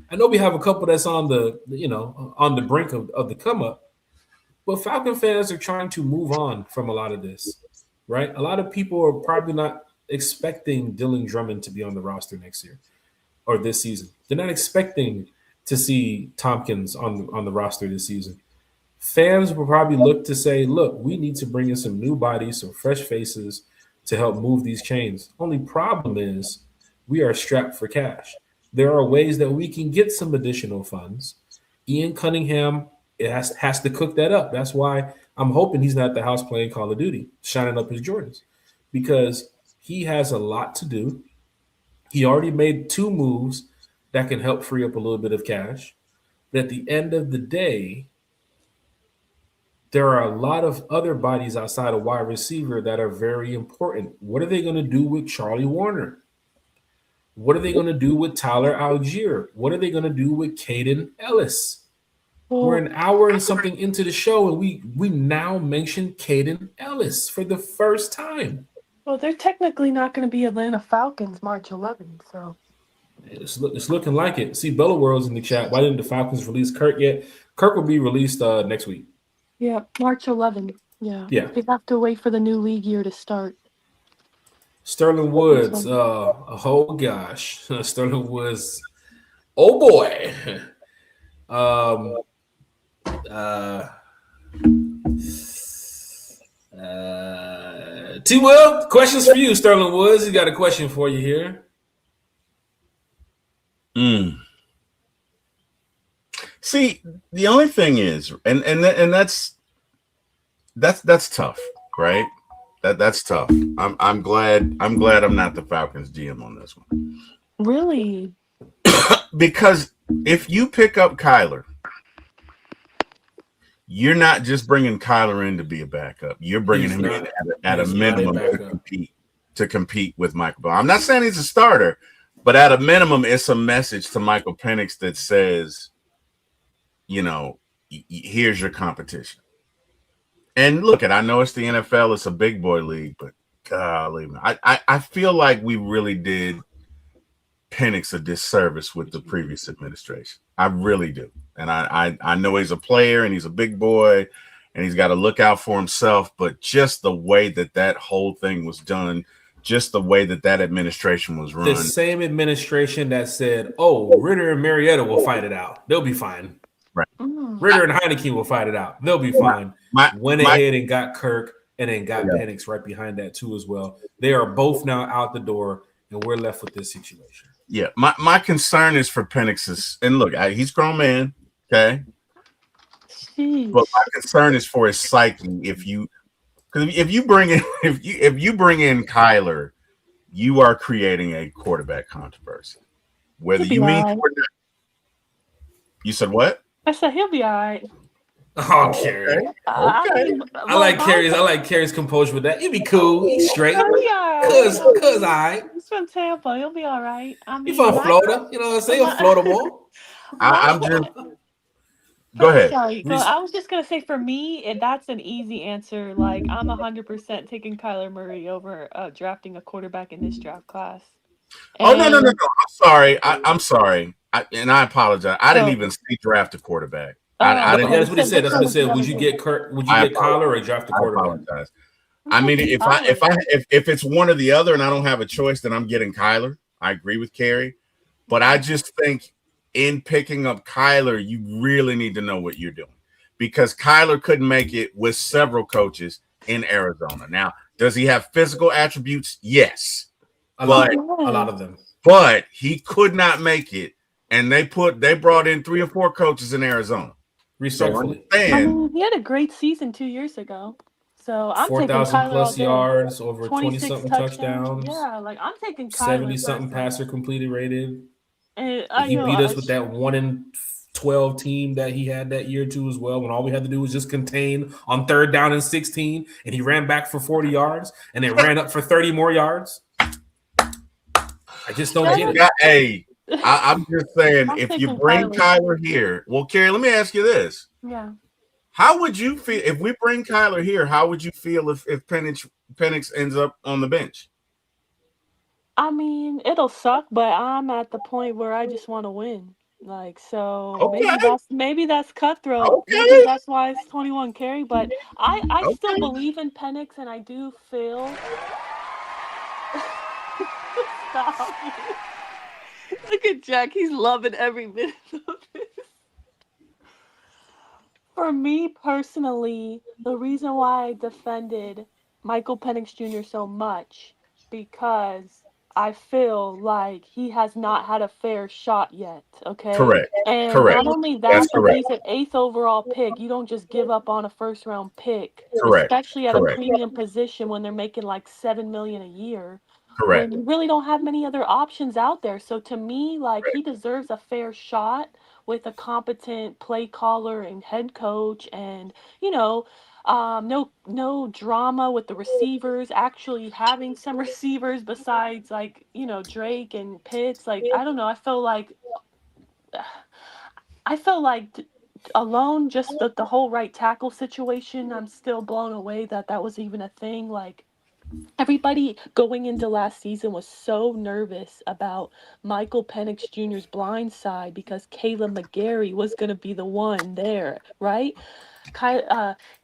I know we have a couple that's on the brink of the come up, but Falcon fans are trying to move on from a lot of this, right? A lot of people are probably not expecting Dylan Drummond to be on the roster next year or this season. They're not expecting to see Tompkins on the roster this season. Fans will probably look to say, look, we need to bring in some new bodies, some fresh faces to help move these chains. Only problem is we are strapped for cash. There are ways that we can get some additional funds. Ian Cunningham has to cook that up. That's why I'm hoping he's not at the house playing Call of Duty, shining up his Jordans, because he has a lot to do. He already made 2 moves that can help free up a little bit of cash. But at the end of the day, there are a lot of other bodies outside of wide receiver that are very important. What are they going to do with Charlie Warner? What are they going to do with Tyler Algier? What are they going to do with Caden Ellis? We're an hour and something into the show, and we now mention Caden Ellis for the first time. Well, they're technically not going to be Atlanta Falcons March 11th, so. It's looking like it. See, Bella World's in the chat. Why didn't the Falcons release Kirk yet? Kirk will be released next week. Yeah, March 11th. Yeah. They have to wait for the new league year to start. Sterling Woods. Oh gosh, Sterling Woods. Oh boy. T. Will, questions for you, Sterling Woods. He got a question for you here. See, the only thing is, and that's tough, right? That's tough. I'm glad I'm not the Falcons GM on this one. Really? Because if you pick up Kyler, you're not just bringing Kyler in to be a backup. You're bringing him in at a minimum to compete with Michael Bell. I'm not saying he's a starter, but at a minimum, it's a message to Michael Penix that says, here's your competition. And look, I know it's the NFL, it's a big boy league, but golly, I feel like we really did Penix a disservice with the previous administration. I really do. And I know he's a player and he's a big boy and he's got to look out for himself, but just the way that whole thing was done, just the way that administration was run. The same administration that said, oh, Ritter and Marietta will fight it out. They'll be fine. Right. Ritter and Heineke will fight it out. They'll be fine. Went ahead and got Kirk and then got Penix right behind that too as well. They are both now out the door and we're left with this situation. Yeah, my concern is for Penix's, and look, he's a grown man, okay? Jeez. But my concern is for his psyche. If you bring in Kyler, you are creating a quarterback controversy. Whether you mean or not. You said what? I said he'll be all right. Oh, Carrie. Okay. I like Carrie's composure with that. He'll be cool. He's straight. Cause all right. He's from Tampa. He'll be all right. He's from Florida. You know what I'm saying? Florida boy. I'm just Go ahead. Sorry, go. Reese- I was just gonna say for me, that's an easy answer. Like I'm 100% taking Kyler Murray over drafting a quarterback in this draft class. Oh no, no, no, no. And I'm sorry. I'm sorry. And I apologize. I didn't oh, even see draft a quarterback. I No, didn't. yeah, okay. that's what he So said. this That's what he was the said. other thing. Would you I get apologize. Kyler or draft a I quarterback? apologize. I'm I mean, taking Kyler. if it's one or the other, and I don't have a choice, then I'm getting Kyler. I agree with Carrie, but I Okay. just think in picking up Kyler, you really need to know what you're doing because Kyler couldn't make it with several coaches in Arizona. Now, does he have physical attributes? Yes, A He but lot, a lot does. of them. he could not make it, and they brought in 3 or 4 coaches in Arizona. So Respectfully, I understand, mean, he had a great season 2 years ago. So I'm taking 4,000 Kyler all plus day. yards, over 20 26 something touchdowns. touchdowns, Yeah, like I'm taking 70 Kyler something passer personally. completed rated. And I He know beat us with that 1-12 team that he had that year too as well. When all we had to do was just contain on 3rd down and 16, and he ran back for 40 yards, and then ran up for 30 more yards. I just don't shut get up. it. hey, I'm just saying, I'm if you taking bring Kyler. Kyler here, well, Carrie, let me ask you this: Yeah. how would you feel if we bring Kyler here? How would you feel if Penix ends up on the bench? I mean, it'll suck, but I'm at the point where I just want to win. Like, so Okay, maybe that's cutthroat. Maybe okay, that's why it's 21 carry, but I still okay. believe in Penix and I do feel stop. Look at Jack. He's loving every minute of this. For me personally, the reason why I defended Michael Penix Jr. so much because I feel like he has not had a fair shot yet, okay? Correct, And correct. not only That's that, but correct. he's an eighth overall pick. You don't just give up on a first round pick, Correct, especially at a correct, premium position when they're making like 7 million a year. When correct. you really don't have many other options out there. So to me, like he deserves a fair shot with a competent play caller and head coach and you know no drama with the receivers actually having some receivers besides like Drake and Pitts. Like I don't know, I felt like alone just the whole right tackle situation, I'm still blown away that that was even a thing. Like everybody going into last season was so nervous about Michael Penix Jr.'s blind side because Caleb McGarry was going to be the one there, right? Ky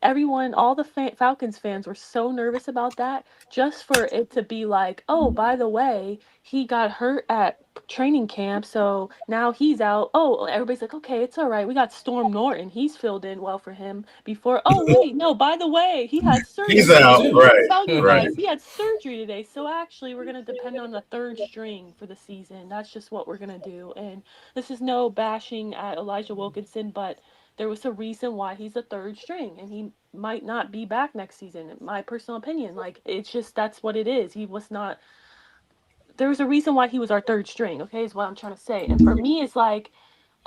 Everyone, all the Falcons fans were so nervous about that, just for it to be like, oh, by the way, he got hurt at training camp, so now he's out. Oh, everybody's like, okay, it's all right. We got Storm Norton. He's filled in well for him before. Oh, wait, no, by the way, he had He's surgery. out. I Too. didn't Right, tell you right. guys. He had surgery today. So actually, we're going to depend on the third string for the season. That's just what we're going to do. And this is no bashing at Elijah Wilkinson, but there was a reason why he's a third string and he might not be back next season, in my personal opinion. Like it's just that's what it is. He was not There was a reason why he was our third string, okay, is what I'm trying to say. And for me it's like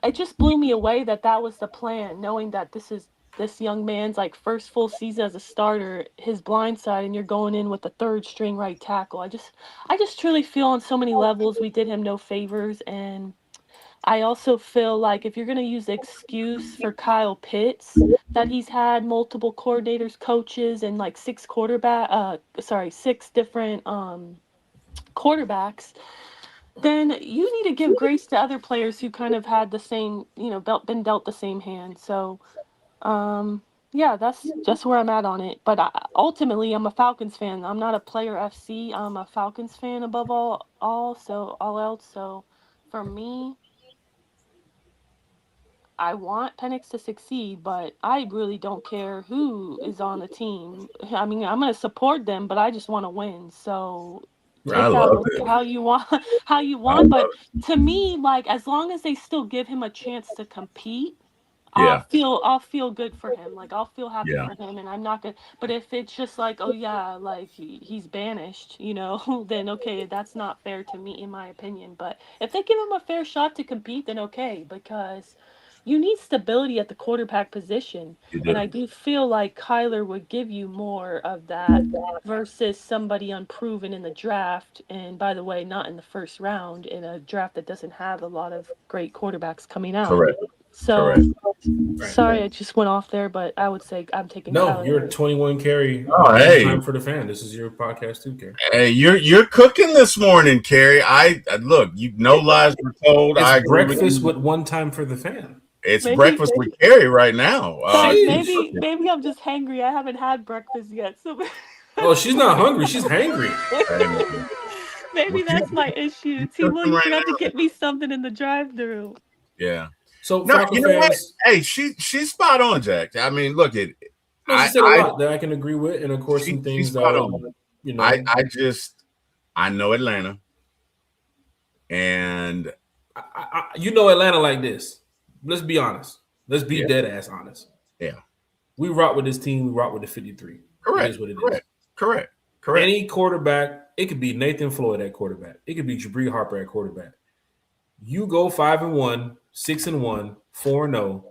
it just blew me away that that was the plan, knowing that this is this young man's like first full season as a starter, his blind side, and you're going in with the third string right tackle. I just truly feel on so many levels we did him no favors. And I also feel like if you're going to use the excuse for Kyle Pitts that he's had multiple coordinators, coaches, and like six different quarterbacks, then you need to give grace to other players who kind of had the same, been dealt the same hand. So, um, yeah, that's just where I'm at on it. But ultimately, I'm a Falcons fan. I'm not a player FC. I'm a Falcons fan above all else. So, for me, I want Penix to succeed, but I really don't care who is on the team. I mean, I'm going to support them, but I just want to win. So I take that love it. how you want, how you I want. But love it. to me, like as long as they still give him a chance to compete, Yeah, I'll feel good for him. Like I'll feel happy yeah. for him, and I'm not gonna. But if it's just like, oh yeah, like he's banished, then okay, that's not fair to me, in my opinion. But if they give him a fair shot to compete, then okay, because you need stability at the quarterback position, You and do. I do feel like Kyler would give you more of that versus somebody unproven in the draft. And by the way, not in the first round in a draft that doesn't have a lot of great quarterbacks coming out. Correct. So Correct. sorry, I just went off there, but I would say I'm taking No, Kyler you're Murray. 21 carry. Oh, hey. Time for the fan. This is your podcast too, Carrie. Hey, you're cooking this morning, Carrie. I look. No lies were told. I It's agree with breakfast you. with one time for the fan. It's Maybe- breakfast with Carrie right now. Sorry, Sheesh. maybe I'm just hangry. I haven't had breakfast yet, so Oh, she's not hungry. She's hangry. maybe that's my issue. T. Will, you forgot to get me something in the drive-through. Yeah. So, No, Falcon you know what? fans, Hey, she's spot on, Jack. I mean, look at. no, she said a lot that I can agree with, and of course, some she's things spot that on. you know. I know Atlanta, and you know Atlanta like this. Let's be honest. Let's be dead ass honest. Yeah. We rock with this team. We rock with the 53. Correct. It is what it is. Correct. Any quarterback, it could be Nathan Floyd at quarterback. It could be Jabri Harper at quarterback. You go 5-1, 6-1, 4-0.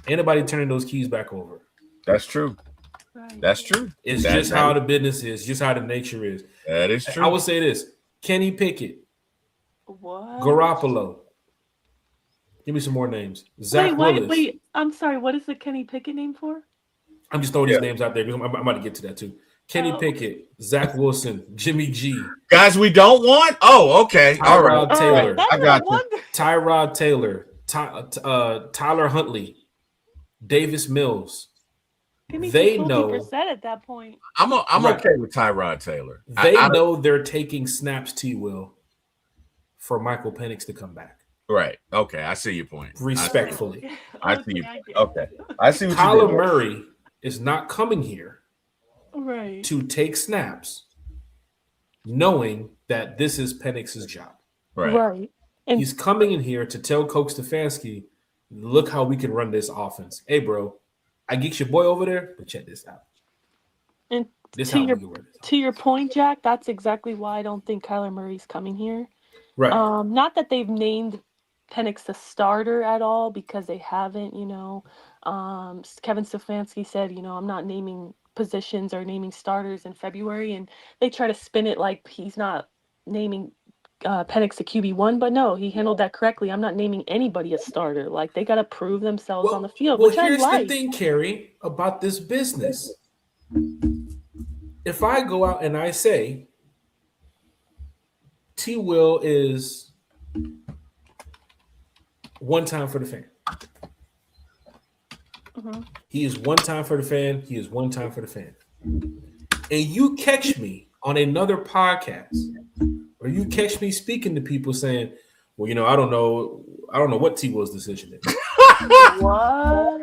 Anybody turning those keys back over? That's true. Right. That's true. It's just how the business is, just how the nature is. That is true. I would say this: Kenny Pickett, What? Garoppolo. Give me some more names. Zach Willis. Wait. I'm sorry. What is the Kenny Pickett name for? I'm just throwing these names out there because I'm about to get to that too. Kenny Pickett, Zach Wilson, Jimmy G. Guys, we don't want. Oh, okay. All right. Tyrod Taylor. I got you. Tyrod Taylor. Tyler Huntley. Davis Mills. Give me They some know. 50% at that point. I'm Right. okay with Tyrod Taylor. They know they're taking snaps, T-Will, for Michael Penix to come back. Right. Okay. I see your point. Respectfully. I see you. Okay. I see what Kyler you did. Murray is not coming here Right. to take snaps knowing that this is Penix's job. Right. And He's coming in here to tell Coach Stefanski, look how we can run this offense. Hey, bro, I get your boy over there, but check this out. And This to how your we can run this. to your point, Jack, that's exactly why I don't think Kyler Murray's coming here. Right. Not that they've named Penix the starter at all, because they haven't, Kevin Stefanski said, I'm not naming positions or naming starters in February, and they try to spin it like he's not naming Penix the QB1, but no, he handled that correctly. I'm not naming anybody a starter. Like, they got to prove themselves on the field, which I here's like. the thing, Carrie, about this business. If I go out and I say T. Will is one time for the fan. Mm-hmm. He is one time for the fan. He is one time for the fan. And you catch me on another podcast, or you catch me speaking to people saying, well, I don't know what T. Will's decision is. What?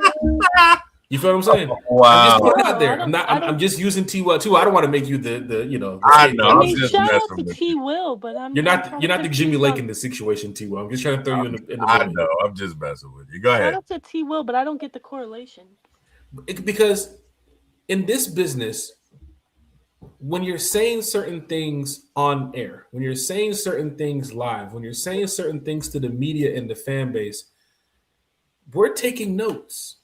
You feel what I'm saying? Wow. I'm just putting it out there. I I'm just using T. Will too. I don't want to make you the I know. I I'm mean, just shout out messing to with T. Will, but You're not the Jimmy Lake in the situation, T. Will. I'm just trying to throw you in the I middle. know. I'm just messing with you. Go Shout ahead. out to T. Will, but I don't get the correlation. Because in this business, when you're saying certain things on air, when you're saying certain things live, when you're saying certain things to the media and the fan base, we're taking notes.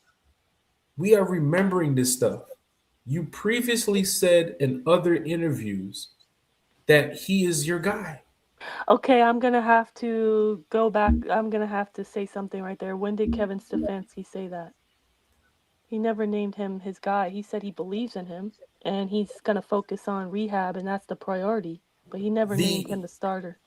We are remembering this stuff. You previously said in other interviews that he is your guy. Okay, I'm going to have to go back. I'm going to have to say something right there. When did Kevin Stefanski say that? He never named him his guy. He said he believes in him, and he's going to focus on rehab, and that's the priority. But he never named him the starter.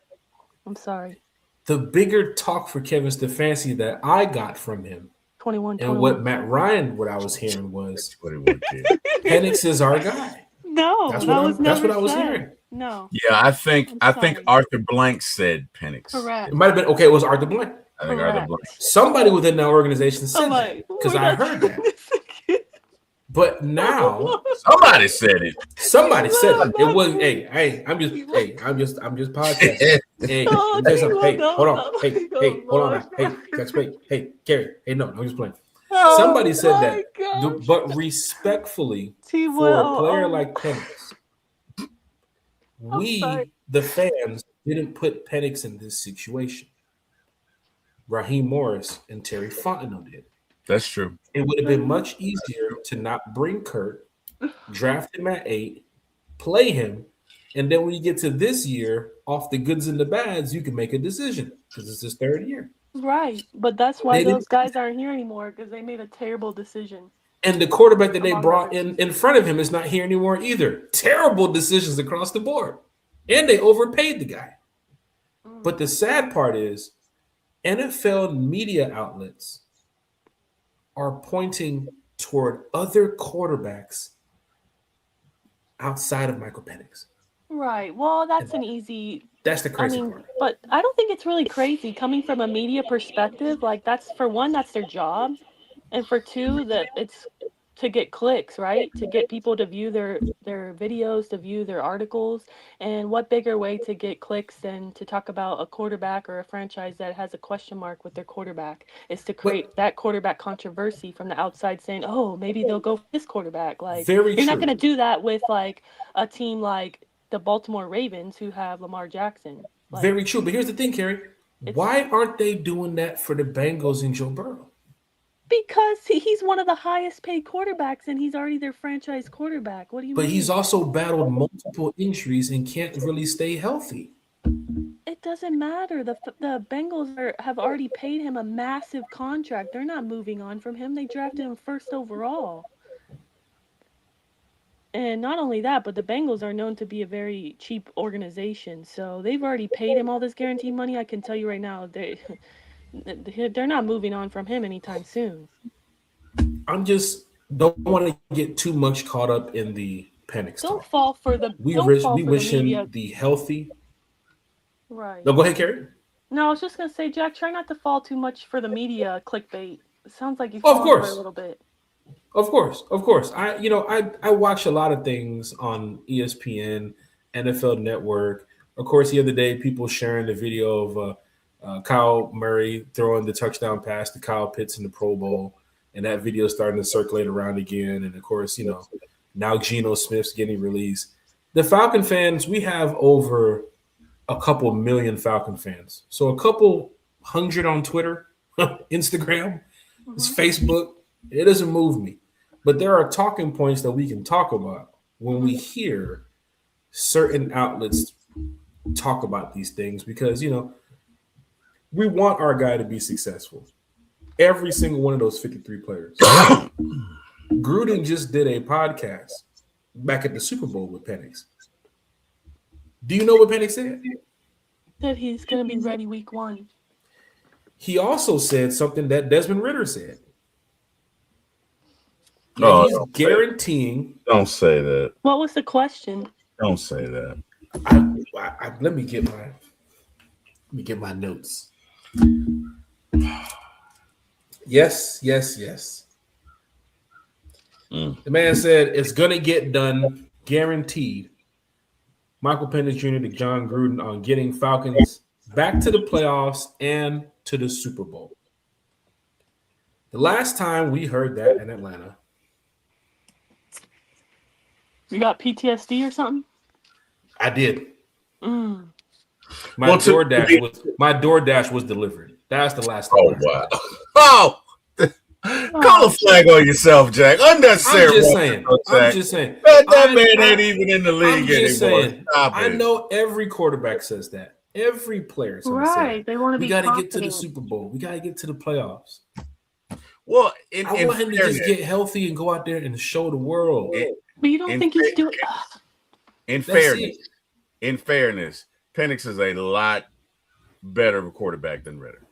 I'm sorry. The bigger talk for Kevin Stefanski that I got from him, 21. and what Matt Ryan, what I was hearing was, 21 kids. Penix is our guy. No, That's never what I was said. hearing. No. Yeah, I think sorry. Arthur Blank said Penix. Correct. It might have been okay. It was Arthur Blank. I think Arthur Blank. Somebody within that organization said I'm that like, because we're I not heard doing that. this again. But now Somebody said it. somebody said it. No, It wasn't. no. I'm just podcasting. Hey, Oh, let me tell you something. Hey, no, hold on. no, Hey, no, hold on. no. Now. Hey, guys, wait. Hey, Gary. Hey, no, I'm just playing. Oh, Somebody said my that, gosh. but respectfully, T. for Will, a player like Penix, sorry. the fans, didn't put Penix in this situation. Raheem Morris and Terry Fontenot did. That's true. It would have been much easier to not bring Kurt, draft him at 8, play him, and then when you get to this year, off the goods and the bads, you can make a decision because it's his third year. Right, but that's why They those didn't, guys aren't here anymore because they made a terrible decision, and the quarterback that they among brought others. in front of him is not here anymore either. Terrible decisions across the board, and they overpaid the guy. But the Mm. sad part is, NFL media outlets are pointing toward other quarterbacks outside of Michael Penix. Right. Well, that's And an easy. that's the I crazy mean, part. but I don't think it's really crazy coming from a media perspective. Like, that's for one, that's their job, and for two, that it's to get clicks, right? To get people to view their videos, to view their articles, and what bigger way to get clicks than to talk about a quarterback or a franchise that has a question mark with their quarterback is to But create that quarterback controversy from the outside, saying, "Oh, maybe they'll go for this quarterback." Like, very you're not going true. to do that with like a team like the Baltimore Ravens who have Lamar Jackson. Like, Very true. But here's the thing, Carrie. it's Why aren't they doing that for the Bengals and Joe Burrow? because he's one of the highest paid quarterbacks and he's already their franchise quarterback. What do you But he's mean? also battled multiple injuries and can't really stay healthy. It doesn't matter. The Bengals have already paid him a massive contract. They're not moving on from him. They drafted him first overall. And not only that, but the Bengals are known to be a very cheap organization. So they've already paid him all this guaranteed money. I can tell you right now, they're not moving on from him anytime soon. I'm just don't want to get too much caught up in the Penix Don't talk. fall for the We don't wish fall we for the wish him media. the healthy. Right. No, go ahead, Carrie. No, I was just gonna say, Jack, try not to fall too much for the media clickbait. It sounds like you've Oh, of fallen for it a course. little bit. Of course, of course. I watch a lot of things on ESPN, NFL Network. Of course, the other day, people sharing the video of Kyle Murray throwing the touchdown pass to Kyle Pitts in the Pro Bowl, and that video is starting to circulate around again. And of course, now Geno Smith's getting released. The Falcon fans, we have over a couple million Falcon fans, so a couple hundred on Twitter, Instagram, it's Hmm. Facebook. It doesn't move me. But there are talking points that we can talk about when we Hmm. hear certain outlets talk about these things because, we want our guy to be successful. Every single one of those 53 players. Gruden just did a podcast back at the Super Bowl with Penix. Do you know what Penix said? That he's gonna be ready week 1. He also said something that Desmond Ritter said. That No, he's guaranteeing. don't say that. What was the question? Don't say that. Let me get my notes. Yes, yes, yes. The man said it's gonna get done, guaranteed. Michael Penix Jr. to John Gruden on getting Falcons back to the playoffs and to the Super Bowl. The last time we heard that in Atlanta, You got PTSD or something? I did. Mm. My Well, DoorDash was delivered. That's the last time. Oh wow! Oh, call a flag on yourself, Jack. Unnecessary. I'm just saying. That man ain't even in the league anymore. Stop I it. know every quarterback says that. Every player is going to say Right. that. They want to We be got to get to the confident. Super Bowl. We got to get to the playoffs. Well, I want him to just get healthy and go out there and show the world. But you don't think he's doing. In That's fairness, Penix is a lot better of a quarterback than Ritter.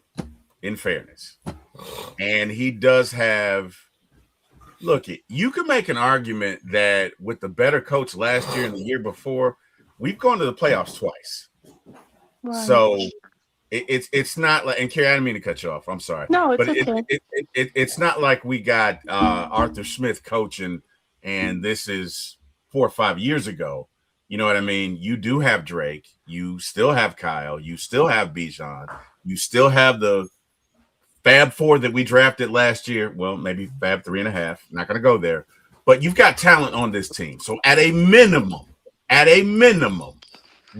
In fairness, and he does have. Look, you can make an argument that with the better coach last year and the year before, we've gone to the playoffs twice. Right. So it's not like, and Carrie, I didn't mean to cut you off. I'm sorry. No, it's but okay. It's not like we got Arthur Smith coaching, and this is 4 or 5 years ago. You know what I mean? You do have Drake. You still have Kyle. You still have Bijan. You still have the Fab 4 that we drafted last year. Well, maybe Fab 3.5. Not going to go there. But you've got talent on this team. So at a minimum,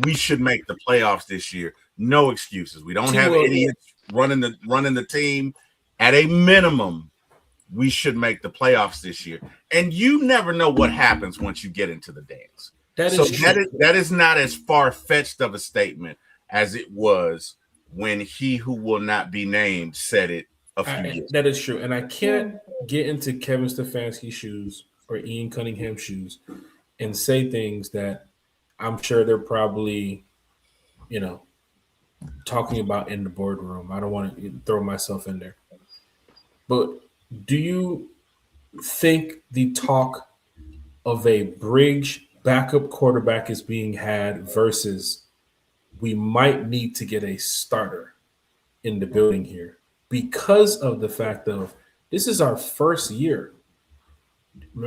we should make the playoffs this year. No excuses. We don't have idiots running the team. At a minimum, we should make the playoffs this year. And you never know what happens once you get into the dance. That is not as far-fetched of a statement as it was when he who will not be named said it a few years. That is true. And I can't get into Kevin Stefanski's shoes or Ian Cunningham's shoes and say things that I'm sure they're probably, talking about in the boardroom. I don't want to throw myself in there. But do you think the talk of a bridge backup quarterback is being had versus we might need to get a starter in the building here because of the fact of this is our first year?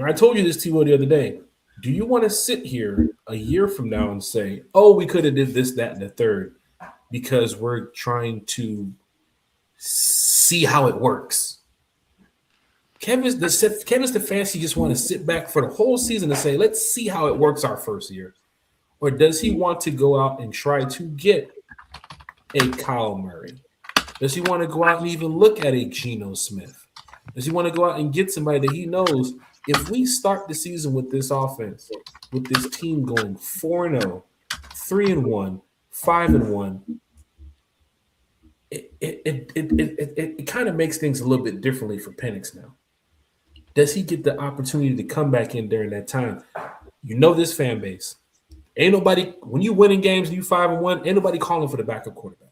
I told you this, T-Will, the other day. Do you want to sit here a year from now and say, oh, we could have did this, that, and the third because we're trying to see how it works? Kevin Stefanski just want to sit back for the whole season and say, let's see how it works our first year? Or does he want to go out and try to get a Kyle Murray? Does he want to go out and even look at a Geno Smith? Does he want to go out and get somebody that he knows if we start the season with this offense, with this team going 4-0, 3-1, 5-1, it kind of makes things a little bit differently for Penix now. Does he get the opportunity to come back in during that time? You know this fan base. Ain't nobody, when you winning games and you 5-1, ain't nobody calling for the backup quarterback.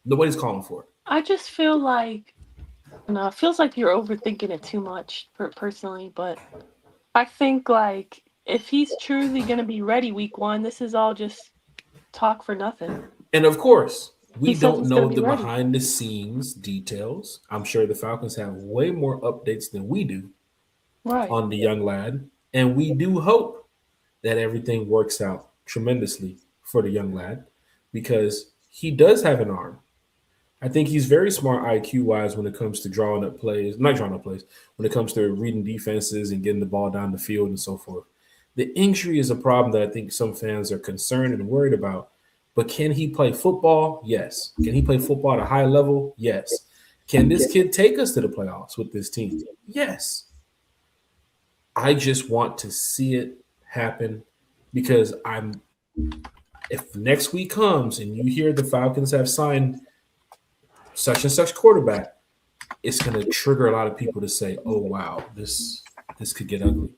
Nobody's calling for it. I just feel like, it feels like you're overthinking it too much, personally. But I think, like, if he's truly going to be ready week 1, this is all just talk for nothing. And of course, we don't know the behind-the-scenes details. I'm sure the Falcons have way more updates than we do on the young lad. And we do hope that everything works out tremendously for the young lad because he does have an arm. I think he's very smart IQ-wise when it comes to drawing up plays. Not drawing up plays. When it comes to reading defenses and getting the ball down the field and so forth. The injury is a problem that I think some fans are concerned and worried about. But can he play football? Yes. Can he play football at a high level? Yes. Can this kid take us to the playoffs with this team? Yes. I just want to see it happen because if next week comes and you hear the Falcons have signed such and such quarterback, it's going to trigger a lot of people to say, oh, wow, this could get ugly.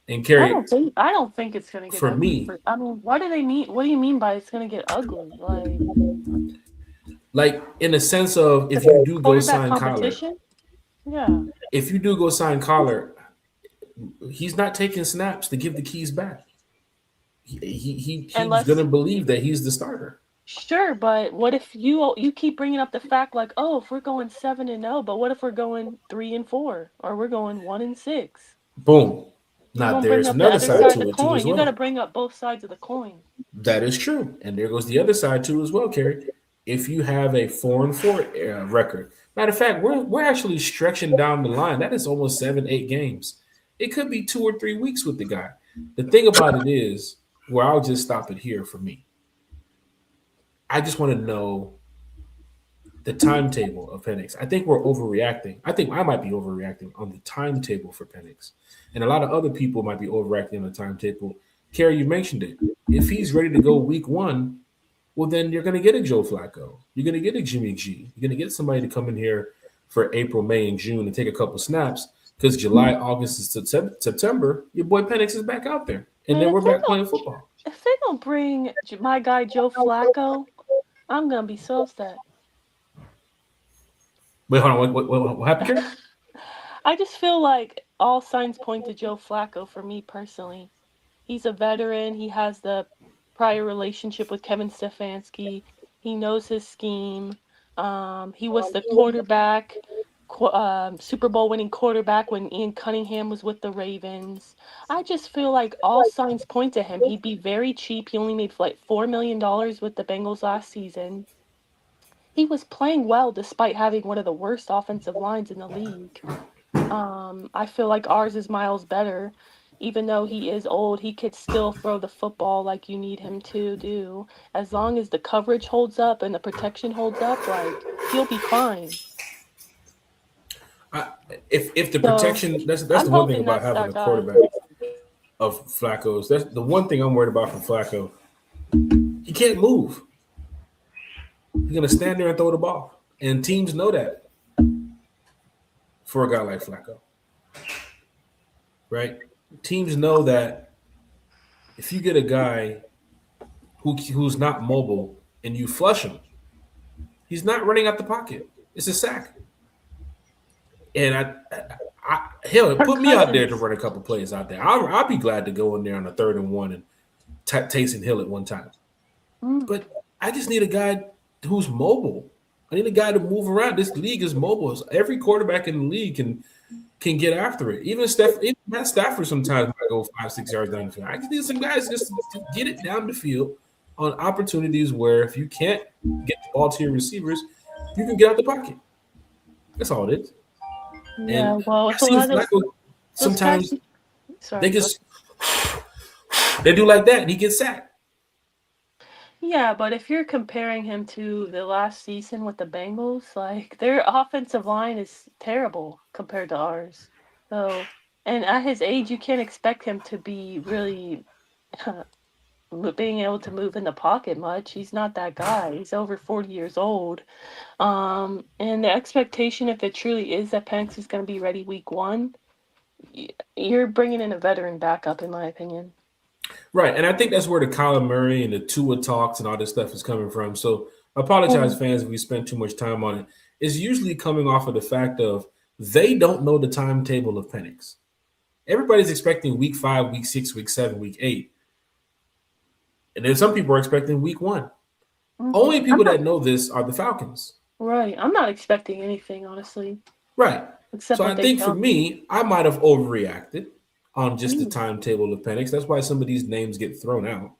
And Carrie, I don't think it's going to get ugly. For me, I mean, what do they mean? What do you mean by it's going to get ugly? Like in the sense of if you do go sign Kyler. Yeah. If you do go sign Kyler, he's not taking snaps to give the keys back. He's going to believe that he's the starter. Sure, but what if you keep bringing up the fact like, oh, if we're going 7-0, but what if we're going 3-4 or we're going 1-6? Boom. Now there's another side to it too as well. You got to bring up both sides of the coin. That is true, and there goes the other side too as well, Carrie. If you have a 4-4 record, matter of fact, we're actually stretching down the line. That is almost 7-8 games. It could be 2 or 3 weeks with the guy. The thing about it is, where I'll just stop it here for me. I just want to know the timetable of Penix. I think we're overreacting. I think I might be overreacting on the timetable for Penix. And a lot of other people might be overreacting on the timetable. Carrie, you mentioned it. If he's ready to go week 1, well, then you're going to get a Joe Flacco. You're going to get a Jimmy G. You're going to get somebody to come in here for April, May, and June and take a couple snaps because July, August, and September, your boy Penix is back out there. And then we're back playing football. If they don't bring my guy Joe Flacco, I'm going to be so upset. Wait, hold on. What happened, Karen? I just feel like all signs point to Joe Flacco for me personally. He's a veteran. He has the prior relationship with Kevin Stefanski. He knows his scheme. He was the quarterback, Super Bowl winning quarterback when Ian Cunningham was with the Ravens. I just feel like all signs point to him. He'd be very cheap. He only made like $4 million with the Bengals last season. He was playing well despite having one of the worst offensive lines in the league. I feel like ours is miles better. Even though he is old, he could still throw the football like you need him to do. As long as the coverage holds up and the protection holds up, like, he'll be fine. If the protection, that's the one thing about having a quarterback of Flacco's. That's the one thing I'm worried about from Flacco. He can't move. He's going to stand there and throw the ball. And teams know that for a guy like Flacco. Right? Teams know that if you get a guy who's not mobile and you flush him, he's not running out the pocket. It's a sack. And hell, put me out there to run a couple plays out there. I'll be glad to go in there on a 3rd and 1 and Taysom Hill at one time. But I just need a guy who's mobile. I need a guy to move around. This league is mobile. Every quarterback in the league can get after it. Even Matt Stafford sometimes might go 5-6 yards down the field. I just need some guys just to get it down the field on opportunities where if you can't get the ball to your receivers, you can get out the pocket. That's all it is. Yeah, and well, I see Flacco, sometimes they do like that and he gets sacked. Yeah, but if you're comparing him to the last season with the Bengals, like their offensive line is terrible compared to ours. So, and at his age, you can't expect him to be really being able to move in the pocket much. He's not that guy. He's over 40 years old. And the expectation, if it truly is that Penix is going to be ready week 1, you're bringing in a veteran backup, in my opinion. Right, and I think that's where the Kyler Murray and the Tua talks and all this stuff is coming from. So I apologize, fans, if we spend too much time on it. It's usually coming off of the fact of they don't know the timetable of Penix. Everybody's expecting week 5, week 6, week 7, week 8. And then some people are expecting week 1. Only people that know this are the Falcons. Right. I'm not expecting anything, honestly. Right. Except so I think for me, I might have overreacted on just the timetable of Penix. That's why some of these names get thrown out.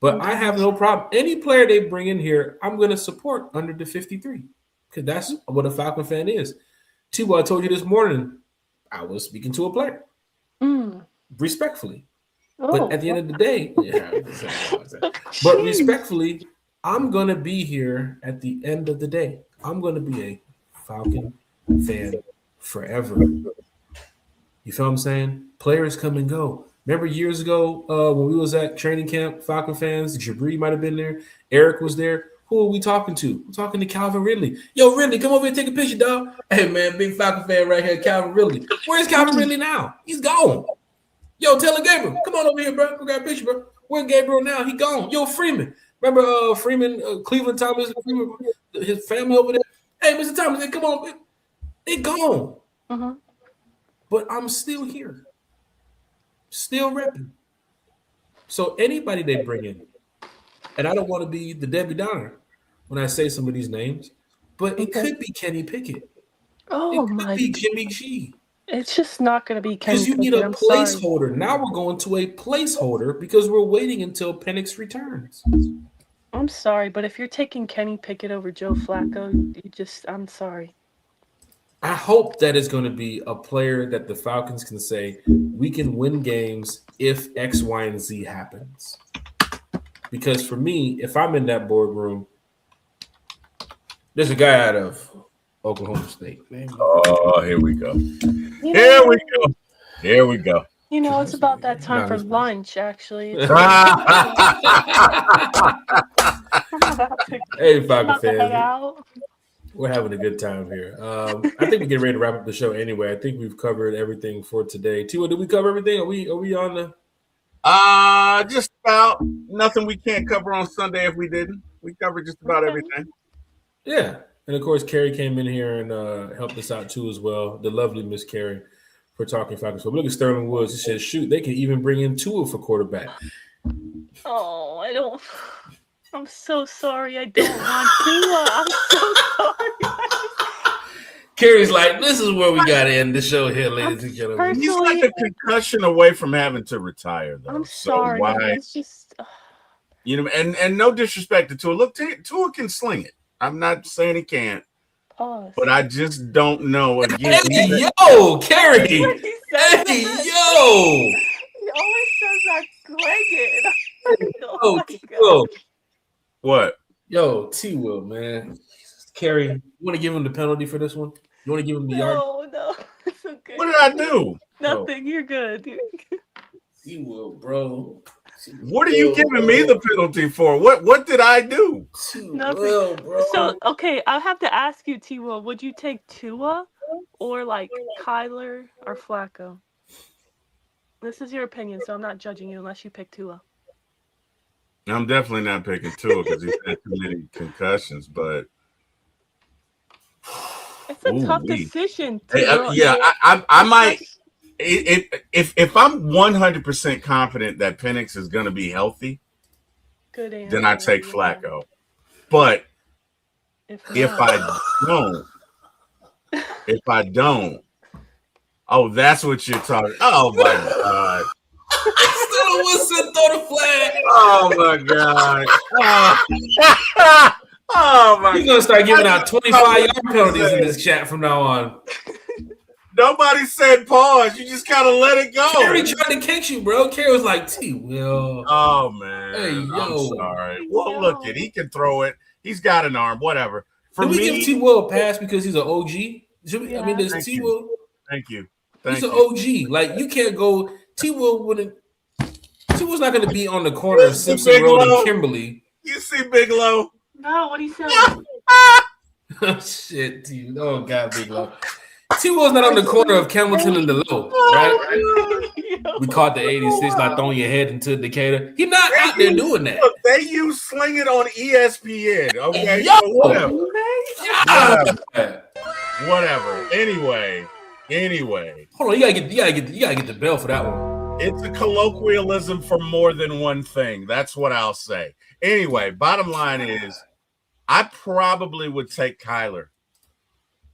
But I have no problem. Any player they bring in here, I'm going to support under the 53 because that's what a Falcon fan is. T.Y., I told you this morning, I was speaking to a player respectfully. But at the end of the day, but respectfully, I'm going to be here at the end of the day. I'm going to be a Falcon fan forever. You feel what I'm saying? Players come and go. Remember years ago when we was at training camp, Falcon fans, Jabri might have been there. Eric was there. Who are we talking to? We're talking to Calvin Ridley. Yo, Ridley, come over here and take a picture, dog. Hey, man, big Falcon fan right here, Calvin Ridley. Where's Calvin Ridley now? He's gone. Yo, Taylor Gabriel, come on over here, bro. We got a picture, bro. Where's Gabriel now? He gone. Yo, Freeman. Remember Freeman, Cleveland Thomas, Freeman, his family over there? Hey, Mr. Thomas, come on. They gone. But I'm still here. Still repping. So anybody they bring in, and I don't want to be the Debbie Downer when I say some of these names, but it could be Kenny Pickett. Oh, it could be Jimmy G. It's just not going to be Kenny Pickett. Because you need a placeholder. Now we're going to a placeholder because we're waiting until Penix returns. I'm sorry, but if you're taking Kenny Pickett over Joe Flacco, I'm sorry. I hope that is going to be a player that the Falcons can say, we can win games if X, Y, and Z happens. Because for me, if I'm in that boardroom, there's a guy out of Oklahoma State. Man. Oh, here we go. Here we go. Here we go. You know, it's about that time for lunch, actually. Hey, Falcon fans. We're having a good time here. I think we get ready to wrap up the show anyway. I think we've covered everything for today. Tua, did we cover everything? Are we on the? Just about nothing we can't cover on Sunday if we didn't. We covered just about everything. Yeah, and of course, Carrie came in here and helped us out too as well. The lovely Miss Carrie for talking Falcons. So look at Sterling Woods. He says, "Shoot, they can even bring in Tua for quarterback." Oh, I don't. I'm so sorry. I don't want Tua. I'm so sorry. Carrie's like, this is where we got to end the show here, ladies and gentlemen. He's like a concussion away from having to retire, though. I'm sorry. So why? It's just, you know, and no disrespect to Tua. Look, Tua can sling it. I'm not saying he can't. Pause. But I just don't know. Again, hey, yo, Carrie. Hey, yo. He always says that Yo, what? Yo, T-Will, man. Carrie, you want to give him the penalty for this one? You want to give him the yard? No, it's okay. What did I do? Nothing. You're good. T-Will, bro. What are you giving me the penalty for? What did I do? Nothing. So okay, I'll have to ask you, T-Will, would you take Tua or like Kyler or Flacco? This is your opinion, so I'm not judging you unless you pick Tua. I'm definitely not picking Tua because he's had too many concussions, but It's a tough decision. I might. If I'm 100% confident that Penix is going to be healthy, good answer, then I take Flacco. But if I don't, oh, that's what you're talking. Oh my god! Still Wilson throw the flag. Oh my god! Oh my! He's gonna start giving out 25-yard penalties in this chat from now on. Nobody said pause. You just kind of let it go. Kerry tried to catch you, bro. Kerry was like, T-Will. Oh, man. Hey, yo. I'm sorry. Well, look, he can throw it. He's got an arm. Whatever. Did we give T-Will a pass because he's an OG? Yeah. I mean, there's T-Will. Thank you. He's an OG. Like, you can't go. T-Will's not going to be on the corner of Simpson Road and Kimberly. You see Big Low? No, what he said. Oh, shit, T. Oh, God, Big Low. T-Will's not on the corner of Campbellton and the Low, right? We caught the 86, like throwing your head into Decatur. He's not out there doing that. Look, they use Sling It on ESPN, okay? Yo, so whatever. Anyway. Hold on, you gotta get the bell for that one. It's a colloquialism for more than one thing. That's what I'll say. Anyway, bottom line is, I probably would take Kyler.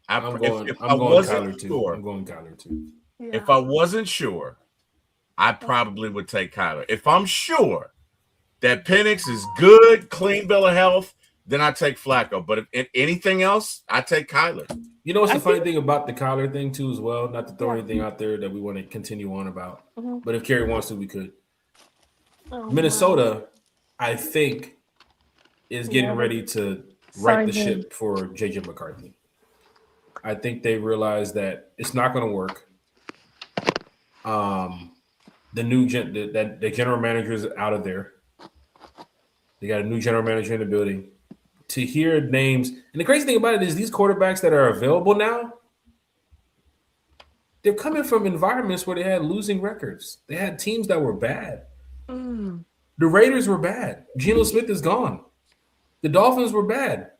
I'm going Kyler too. Yeah. If I wasn't sure, I probably would take Kyler. If I'm sure that Penix is good, clean bill of health, then I take Flacco. But if anything else, I take Kyler. You know what's the funny thing about the Kyler thing too as well? Not to throw anything out there that we want to continue on about. Mm-hmm. But if Kerry wants to, we could. Minnesota, I think, is getting ready to right the ship for J.J. McCarthy. I think they realize that it's not going to work. The general manager is out of there. They got a new general manager in the building. To hear names, and the crazy thing about it is these quarterbacks that are available now, they're coming from environments where they had losing records. They had teams that were bad. The Raiders were bad. Geno Smith is gone. The Dolphins were bad.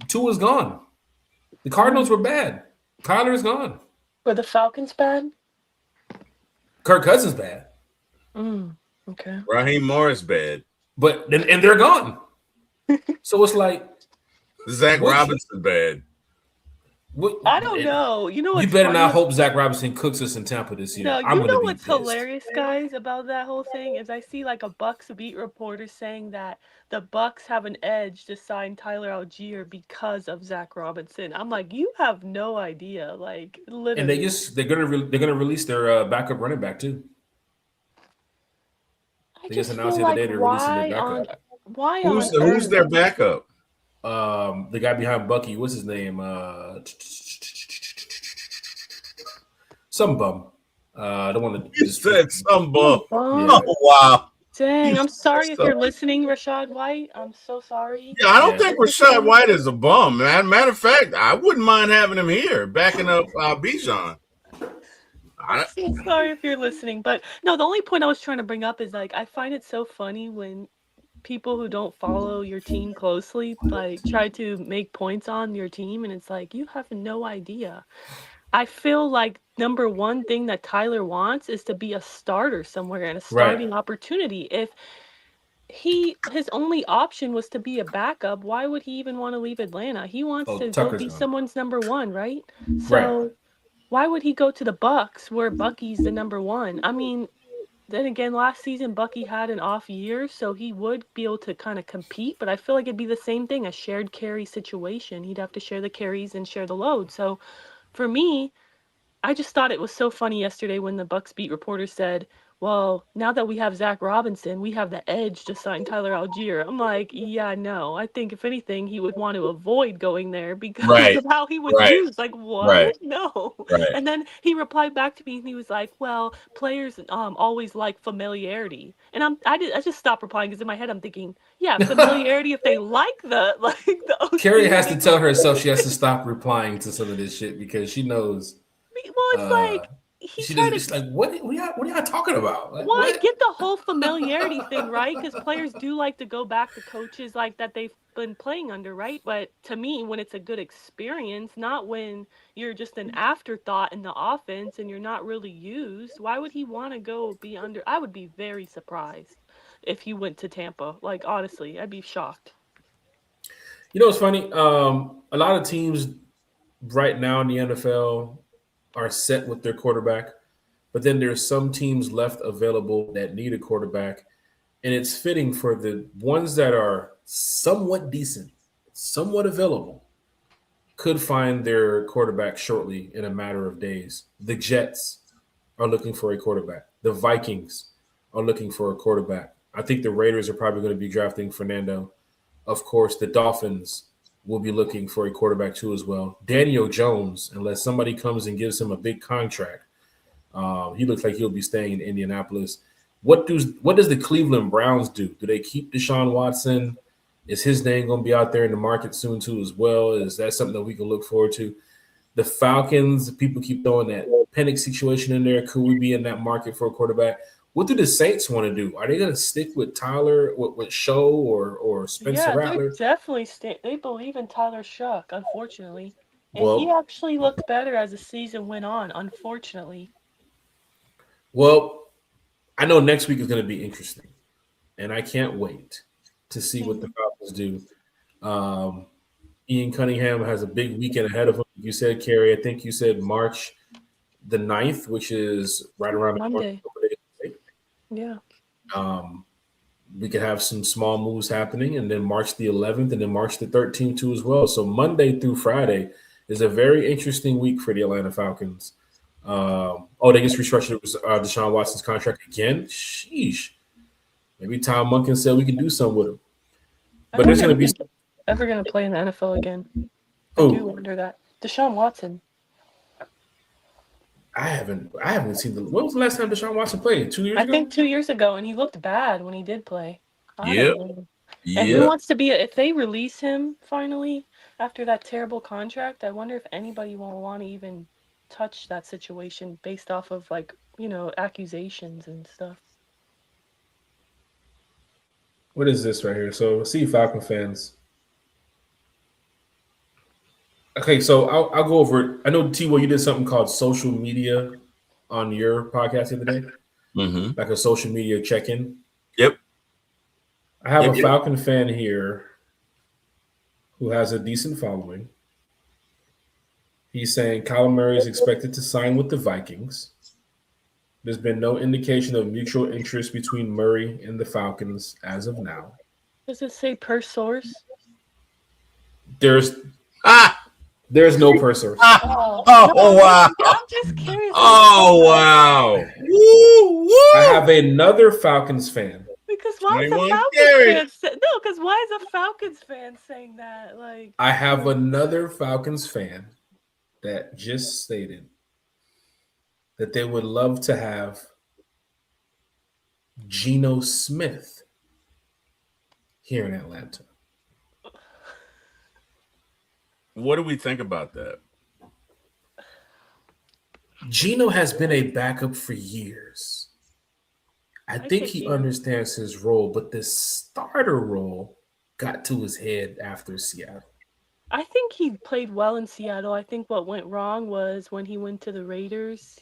Tua's gone. The Cardinals were bad. Kyler is gone. Were the Falcons bad? Kirk Cousins bad. Okay. Raheem Morris bad. But and they're gone. So it's like Zach Robinson bad. I don't know. You know what? You better not hope Zach Robinson cooks us in Tampa this year. No, you know what's hilarious, guys, about that whole thing is I see like a Bucks beat reporter saying that the Bucks have an edge to sign Tyler Algier because of Zach Robinson. I'm like, you have no idea, like literally. And they're gonna release their backup running back too. They just announced the other day they're releasing their backup. Who's their backup? The guy behind Bucky, what's his name? Some bum. I don't want to. You said some bum. Yeah. Oh wow! Dang, I'm sorry if you're listening, Rashad White. I'm so sorry. Yeah, I don't think Rashad White is a bum. Matter of fact, I wouldn't mind having him here, backing up Bijan. I'm so sorry if you're listening, but no, the only point I was trying to bring up is like I find it so funny when people who don't follow your team closely like try to make points on your team, and it's like you have no idea. I feel like number one thing that Tyler wants is to be a starter somewhere and a starting opportunity. If his only option was to be a backup, why would he even want to leave Atlanta? He wants to go be someone's number one, right? So why would he go to the Bucks where Bucky's the number one? I mean, then again, last season Bucky had an off year, so he would be able to kind of compete, but I feel like it'd be the same thing, a shared carry situation. He'd have to share the carries and share the load. So for me, I just thought it was so funny yesterday when the Bucks beat reporter said, "Well, now that we have Zach Robinson, we have the edge to sign Tyler Algier." I'm like, "Yeah, no. I think if anything, he would want to avoid going there because Right, of how he was right, used." Like, right, what? No. right. And then he replied back to me and he was like, "Well, players always like familiarity." And I just stopped replying because in my head I'm thinking, "Yeah, familiarity if they like the like the Carrie OC has when to they tell play." herself she has to stop replying to some of this shit because she knows Well, it's like he she tried does. to. It's like what are y'all talking about? Like Well, I what? get the whole familiarity thing, right? Because players do like to go back to coaches like that they've been playing under, right? But to me, when it's a good experience, not when you're just an afterthought in the offense and you're not really used, why would he want to go be under? I would be very surprised if he went to Tampa. Like, honestly, I'd be shocked. You know what's funny? A lot of teams right now in the NFL are set with their quarterback, but then there's some teams left available that need a quarterback, and it's fitting for the ones that are somewhat decent, somewhat available, could find their quarterback shortly in a matter of days. The Jets are looking for a quarterback. The Vikings are looking for a quarterback. I think the Raiders are probably going to be drafting Fernando. Of course, the Dolphins will be looking for a quarterback too as well. Daniel Jones, unless somebody comes and gives him a big contract, he looks like he'll be staying in Indianapolis. What does the Cleveland Browns do? Do they keep Deshaun Watson? Is his name going to be out there in the market soon too as well? Is that something that we can look forward to? The Falcons, people keep throwing that Penix situation in there. Could we be in that market for a quarterback? What do the Saints want to do? Are they going to stick with Tyler, with Show, or Spencer Yeah, they're Rattler? definitely they believe in Tyler Shuck, unfortunately. And he Well, actually looked better as the season went on, unfortunately. well, I know next week is going to be interesting, and I can't wait to see what the Mhm. Falcons do. Um, Ian Cunningham has a big weekend ahead of him. You said, Carrie, I think you said March the 9th, which is right around the corner. Monday. Yeah. Um, we could have some small moves happening, and then March the 11th, and then March the 13th too as well. So Monday through Friday is a very interesting week for the Atlanta Falcons. They just restructured Deshaun Watson's contract again. Sheesh. Maybe Tom Munkin said we can do something with him. I But there's wonder going to if be he's ever going to play in the NFL again. I do oh, wonder that. Deshaun Watson. I haven't seen the. When was the last time Deshaun Watson played? 2 years I think ago. 2 years ago, and he looked bad when he did play. I don't Yep, know. And who yep. wants to be, if they release him finally after that terrible contract, I wonder if anybody will want to even touch that situation based off of, like, accusations and stuff. What is this right here? So see Falcon fans. Okay, so I'll go over it. I know T. Well, you did something called social media on your podcast the other day, Mm-hmm. like a social media check-in. Yep, I have yep, a yep. Falcon fan here who has a decent following. He's saying Kyler Murray is expected to sign with the Vikings. There's been no indication of mutual interest between Murray and the Falcons as of now. Does it say per source? There's Ah, there's no per source. ah. Oh, Oh, no, wow. I'm just curious. Oh, wow. Woo, I woo. have another Falcons fan. Because why is a 21 Falcons carry. fan no? Because why is a Falcons fan saying that? Like, I have another Falcons fan that just stated that they would love to have Geno Smith here in Atlanta. What do we think about that? Geno has been a backup for years. I think get he Geno. understands his role, but the starter role got to his head after Seattle. I think he played well in Seattle. I think what went wrong was when he went to the Raiders,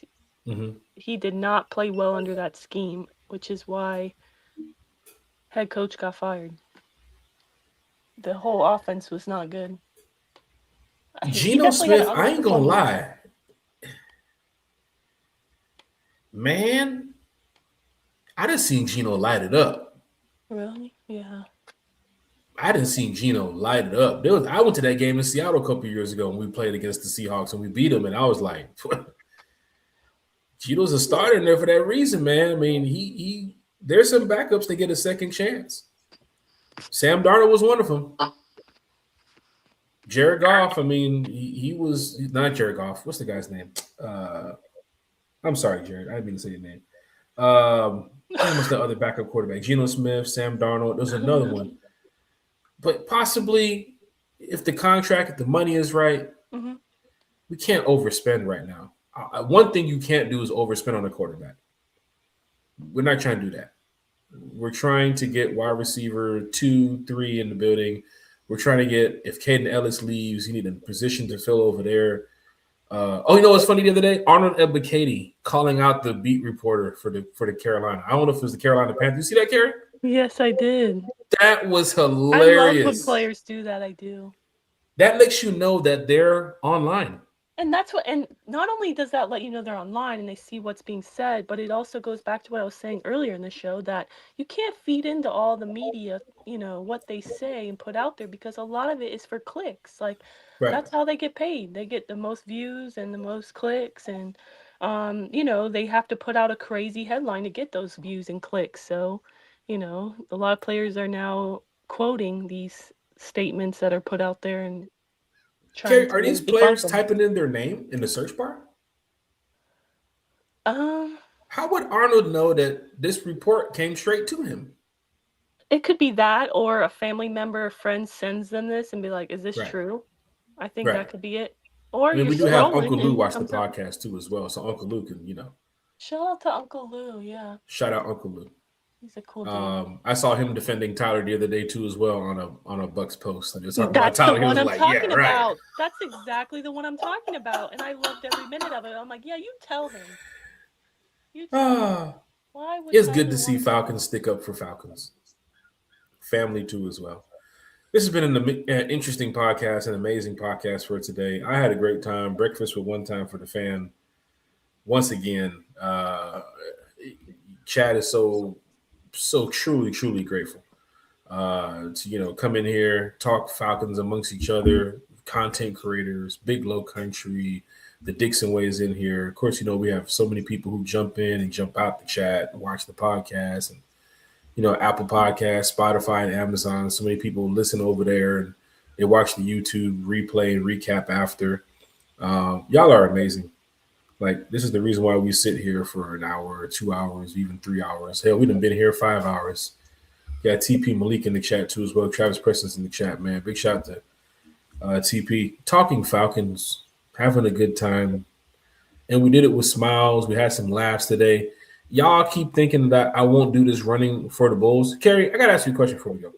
Mm-hmm. he did not play well under that scheme, which is why head coach got fired. The whole offense was not good. He Geno definitely had Smith, an I ain't gonna underperforming. lie. Man, I done seen Geno light it up. Really? Yeah. I didn't see Geno light it up. I went to that game in Seattle a couple years ago when we played against the Seahawks and we beat them, and I was like, Gino's a starter in there for that reason, man. I mean, he there's some backups that get a second chance. Sam Darnold was one of them. Jared Goff, I mean, he was not Jared Goff. What's the guy's name? I'm sorry, Jared. I didn't mean to say your name. What's the other backup quarterback? Geno Smith, Sam Darnold. There's another one. But possibly, if the money is right, we can't overspend right now. One thing you can't do is overspend on a quarterback. We're not trying to do that. We're trying to get wide receiver 2, 3 in the building. We're trying to get, if Caden Ellis leaves, you need a position to fill over there. You know what's funny the other day? Arnold Ebiketie calling out the beat reporter for the Carolina. I don't know if it was the Carolina Panthers. You see that, Carrie? Yes, I did. That was hilarious. I love when players do that. I do. That lets you know that they're online. And not only does that let you know they're online and they see what's being said, but it also goes back to what I was saying earlier in the show, that you can't feed into all the media, what they say and put out there, because a lot of it is for clicks. Like, That's how they get paid. They get the most views and the most clicks, and they have to put out a crazy headline to get those views and clicks. So, a lot of players are now quoting these statements that are put out there and Carrie, are these players typing in their name in the search bar? How would Arnold know that this report came straight to him? It could be that, or a family member or friend sends them this and be like, "Is this true?" I think that could be it. Or we do have Uncle Lou watch the podcast too as well, so Uncle Lou can, Shout out to Uncle Lou, yeah. Shout out Uncle Lou. He's a cool dude. I saw him defending Tyler the other day too as well on a Bucks post. That's the one I'm talking about. That's exactly the one I'm talking about, and I loved every minute of it. I'm like, yeah, you tell him. Why would it's good to see Falcons stick up for Falcons. Family too as well. This has been an interesting podcast, an amazing podcast for today. I had a great time. Breakfast with One Time for the Fan. Once again, Chad is so truly grateful to come in here, talk Falcons amongst each other, content creators, Big Low Country, the Dixon Way is in here. Of course, we have so many people who jump in and jump out the chat, watch the podcast, and Apple Podcasts, Spotify, and Amazon. So many people listen over there and they watch the YouTube replay and recap after. Y'all are amazing. Like, this is the reason why we sit here for an hour or 2 hours, even 3 hours. Hell, we done been here 5 hours. Got TP Malik in the chat too as well. Travis Preston's in the chat, man. Big shout out to TP. Talking Falcons, having a good time. And we did it with smiles. We had some laughs today. Y'all keep thinking that I won't do this running for the Bulls. Carrie, I got to ask you a question before we go.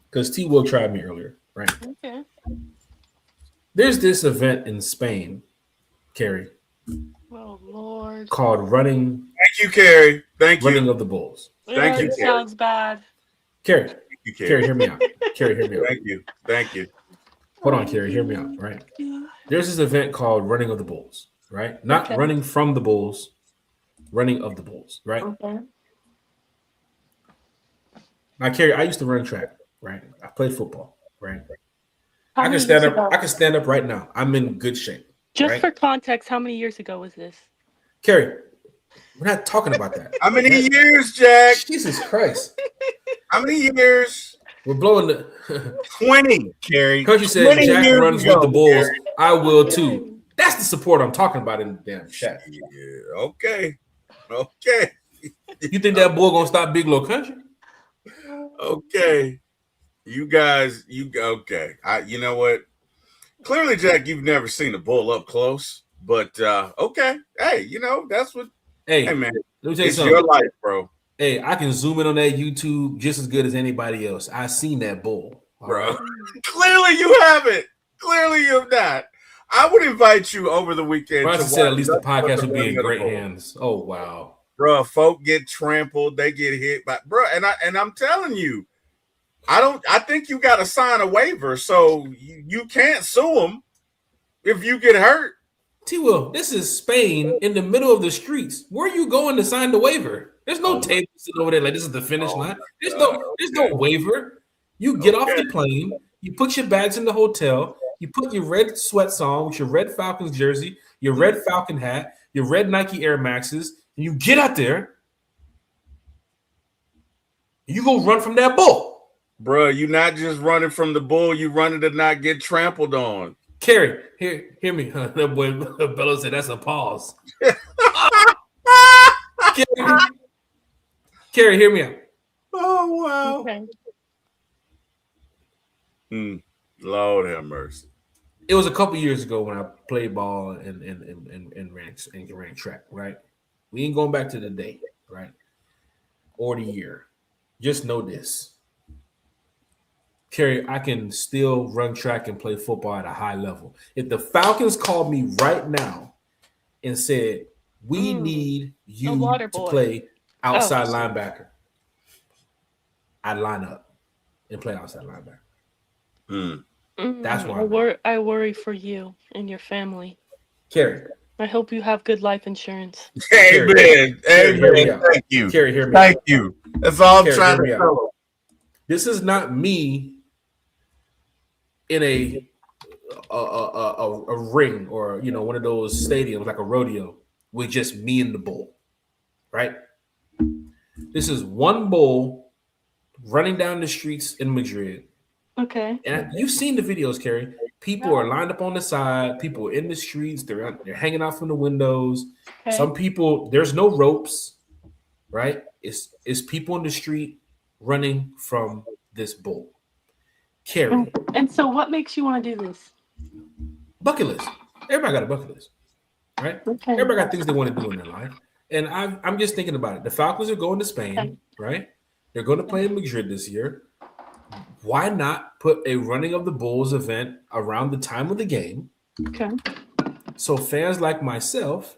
Because T-Will tried me earlier, right? Okay. There's this event in Spain, Carrie. Oh, Lord. Called Running. Thank you, Carrie. Thank you. Running of the Bulls. Thank you, Carrie. Sounds bad. Carrie. Carrie, hear me out. Carrie, hear me out. Thank you. Hold on, Carrie, hear me out, right? There's this event called Running of the Bulls, right? Not running from the Bulls, running of the Bulls, right? Okay. Now, Carrie, I used to run track, right? I played football, right? I can stand up right now. I'm in good shape. Just for context, how many years ago was this? Carrie, we're not talking about that. How many years, Jack? Jesus Christ. How many years? We're blowing the 20, Carrie. Country said Jack runs with the Bulls. Carrie. I will too. That's the support I'm talking about in the damn chat. Yeah, okay. You think that bull gonna stop Big Low Country? Okay. You guys, okay. You know what? Clearly, Jack, you've never seen a bull up close, but okay. Hey, that's what. Hey man, let me tell you something. Your life, bro. Hey, I can zoom in on that YouTube just as good as anybody else. I seen that bull, bro. Right. Clearly, you haven't. Clearly, you have not. I would invite you over the weekend. Bro, said at least the podcast would be in great hands. Oh wow, bro. Folk get trampled, they get hit by bro, and I'm telling you. I think you got to sign a waiver, so you can't sue them if you get hurt. T-Will, this is Spain in the middle of the streets. Where are you going to sign the waiver? There's no table sitting over there like this is the finish line. There's no waiver. You get off the plane, you put your bags in the hotel, you put your red sweats on with your red Falcons jersey, your red Falcon hat, your red Nike Air Maxes, and you get out there, you go run from that bull. Bruh, you're not just running from the bull, you running to not get trampled on. Carrie, hear me. That boy Bello said that's a pause. Carrie, hear me out. Oh, wow. Okay. Lord have mercy. It was a couple years ago when I played ball and ran track, right? We ain't going back to the day, right? Or the year. Just know this. Kerry, I can still run track and play football at a high level. If the Falcons called me right now and said, we need you to play outside linebacker, I'd line up and play outside linebacker. That's why I worry for you and your family. Kerry. I hope you have good life insurance. Amen. Amen. Thank you. Kerry, hear me. Thank you. That's all I'm trying to tell. This is not me in a ring or one of those stadiums like a rodeo with just me and the bull, right? This is one bull running down the streets in Madrid. Okay. And you've seen the videos, Kerry. People are lined up on the side. People are in the streets. They're hanging out from the windows. Okay. Some people, there's no ropes, right? It's people in the street running from this bull. Kerry. And so what makes you want to do this? Bucket list. Everybody got a bucket list, right? Okay. Everybody got things they want to do in their life. And I'm just thinking about it. The Falcons are going to Spain, right? They're going to play in Madrid this year. Why not put a running of the bulls event around the time of the game? Okay. So fans like myself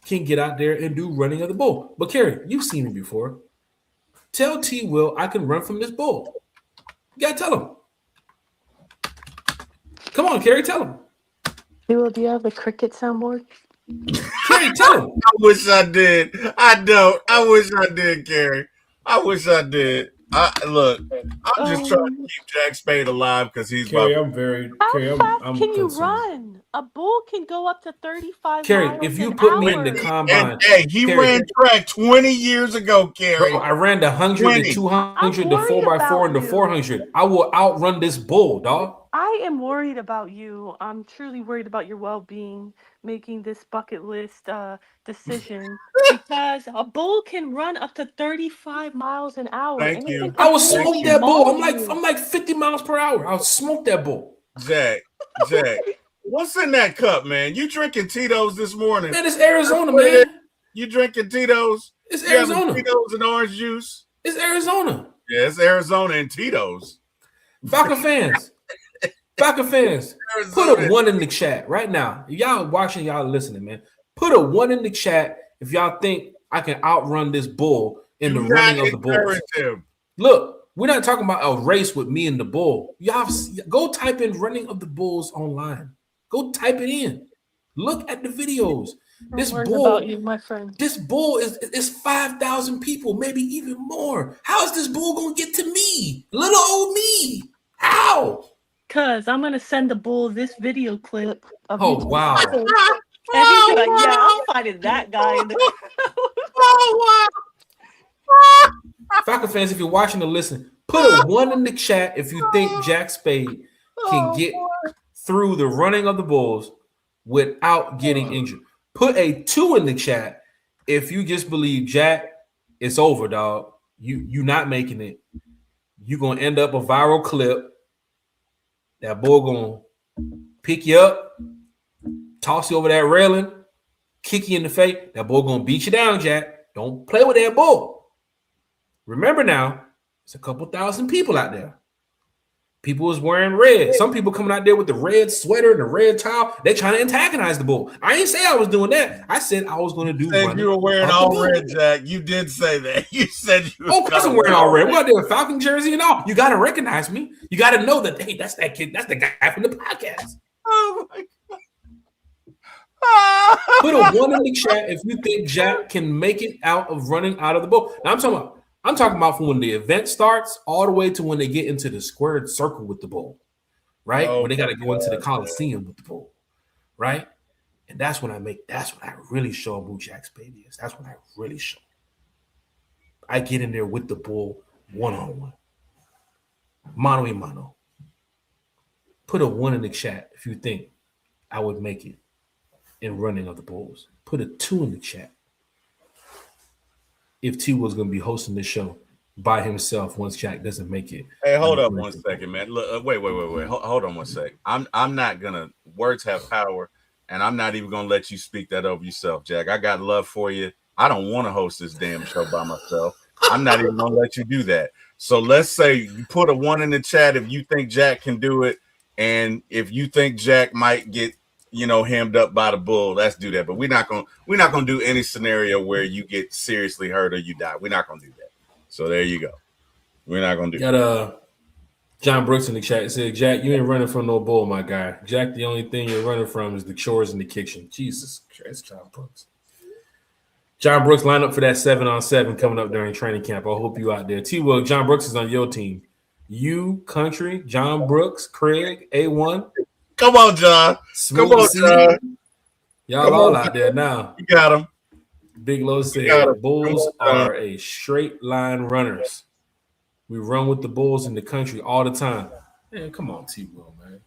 can get out there and do running of the bull. But Kerry, you've seen me before. Tell T. Will I can run from this bull. You gotta tell him. Come on, Kerry, tell him. T. Will, do you have a cricket soundboard? Kerry, tell him. I wish I did. I don't. I wish I did, Kerry. I wish I did. Look, I'm just trying to keep Jack Spade alive because he's Kerry, about. I'm very. How Kerry, fast I'm can you concerned. run? A bull can go up to 35 Kerry, miles if you an put hour. me in the combine. And, hey, he ran track 20 years ago, Kerry. Bro, I ran the 100, the 200, the 4x4, and the 400. I will outrun this bull, dog. I am worried about you. I'm truly worried about your well-being making this bucket list decision because a bull can run up to 35 miles an hour. Thank you. I will smoke that bull. I'm like 50 miles per hour. I'll smoke that bull. Jack, what's in that cup, man? You drinking Tito's this morning? Man, it's Arizona, man. You drinking Tito's? It's Arizona. Tito's and orange juice. It's Arizona. Yeah, it's Arizona and Tito's. Falcon fans. Put a 1 in the chat right now. If y'all watching, y'all listening, man. Put a 1 in the chat if y'all think I can outrun this bull in the running of the bulls. Look, we're not talking about a race with me and the bull. Y'all go type in running of the bulls online. Go type it in. Look at the videos. This bull, about you, my friend. This bull is 5,000 people, maybe even more. How is this bull gonna get to me? Little old me. How? Because I'm going to send the bull this video clip. Oh, wow. And he's like, yeah, I'm fighting that guy in the crowd. Oh, wow. Falcon fans, if you're watching or listening, put a 1 in the chat if you think Jack Spade can get through the running of the bulls without getting injured. Put a 2 in the chat if you just believe Jack, it's over, dog. You not making it. You're going to end up a viral clip. That bull gonna pick you up, toss you over that railing, kick you in the face. That bull gonna beat you down, Jack. Don't play with that bull. Remember now, it's a couple thousand people out there. People was wearing red. Some people coming out there with the red sweater and the red towel. They trying to antagonize the bull. I ain't say I was doing that. I said I was going to do. You were wearing all red, Jack. You did say that. You said you. Oh, because I'm wearing all red. What, there a Falcon jersey and all? You got to recognize me. You got to know that. Hey, that's that kid. That's the guy from the podcast. Oh my God. Put a 1 in the chat if you think Jack can make it out of running out of the bull. Now I'm talking about from when the event starts all the way to when they get into the squared circle with the bull, right? When they got to go into the Coliseum with the bull, right? And that's when I really show him who Jack Spade is. That's when I really show him. I get in there with the bull one-on-one. Mano a mano. Put a 1 in the chat if you think I would make it in running of the bulls. Put a 2 in the chat if T was going to be hosting the show by himself once Jack doesn't make it. Hey, hold up 1 second, man. Look, wait. Hold on 1 sec. I'm not gonna. Words have power, and I'm not even gonna let you speak that over yourself, Jack. I got love for you. I don't want to host this damn show by myself. I'm not even gonna let you do that. So let's say you put a 1 in the chat if you think Jack can do it, and if you think Jack might get hemmed up by the bull, let's do that. But we're not gonna do any scenario where you get seriously hurt or you die. We're not gonna do that. So there you go. We're not gonna do that. Got John Brooks in the chat said, Jack, you ain't running from no bull, my guy. Jack, the only thing you're running from is the chores in the kitchen. Jesus Christ, John Brooks. John Brooks line up for that 7-on-7 coming up during training camp. I hope you out there. T-Will, John Brooks is on your team. You, Country, John Brooks, Craig, A1. Come on, John. Come on, John. Y'all all out there now. You got him. Big Low said, Bulls are a straight line runners. We run with the Bulls in the country all the time. Man, come on, T-Will, man.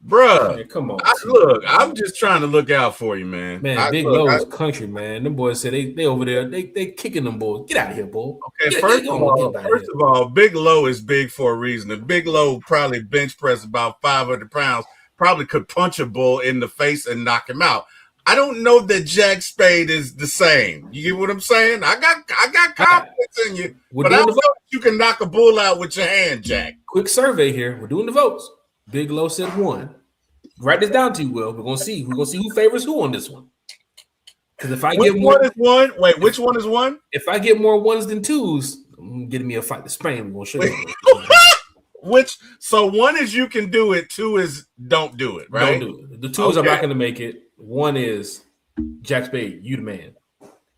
Bruh. Man, come on. Look, I'm just trying to look out for you, man. Man, Big Low is country, man. Them boys said they over there. They kicking them bulls. Get out of here, bull. Okay, first of all, Big Low is big for a reason. The Big Low probably bench press about 500 pounds. Probably could punch a bull in the face and knock him out. I don't know that Jack Spade is the same. You get what I'm saying? I got confidence in you, but I don't know if you can knock a bull out with your hand, Jack. Quick survey here. We're doing the votes. Big Low said 1. Write this down to you, Will. We're gonna see who favors who on this one. Because if I get more, wait, which one is 1? If I get more 1s than 2s, I'm getting me a fight to Spain. We're gonna show you. So 1 is you can do it, 2 is don't do it, right? Don't do it. The 2 is I'm not gonna make it. 1 is Jack Spade, you the man.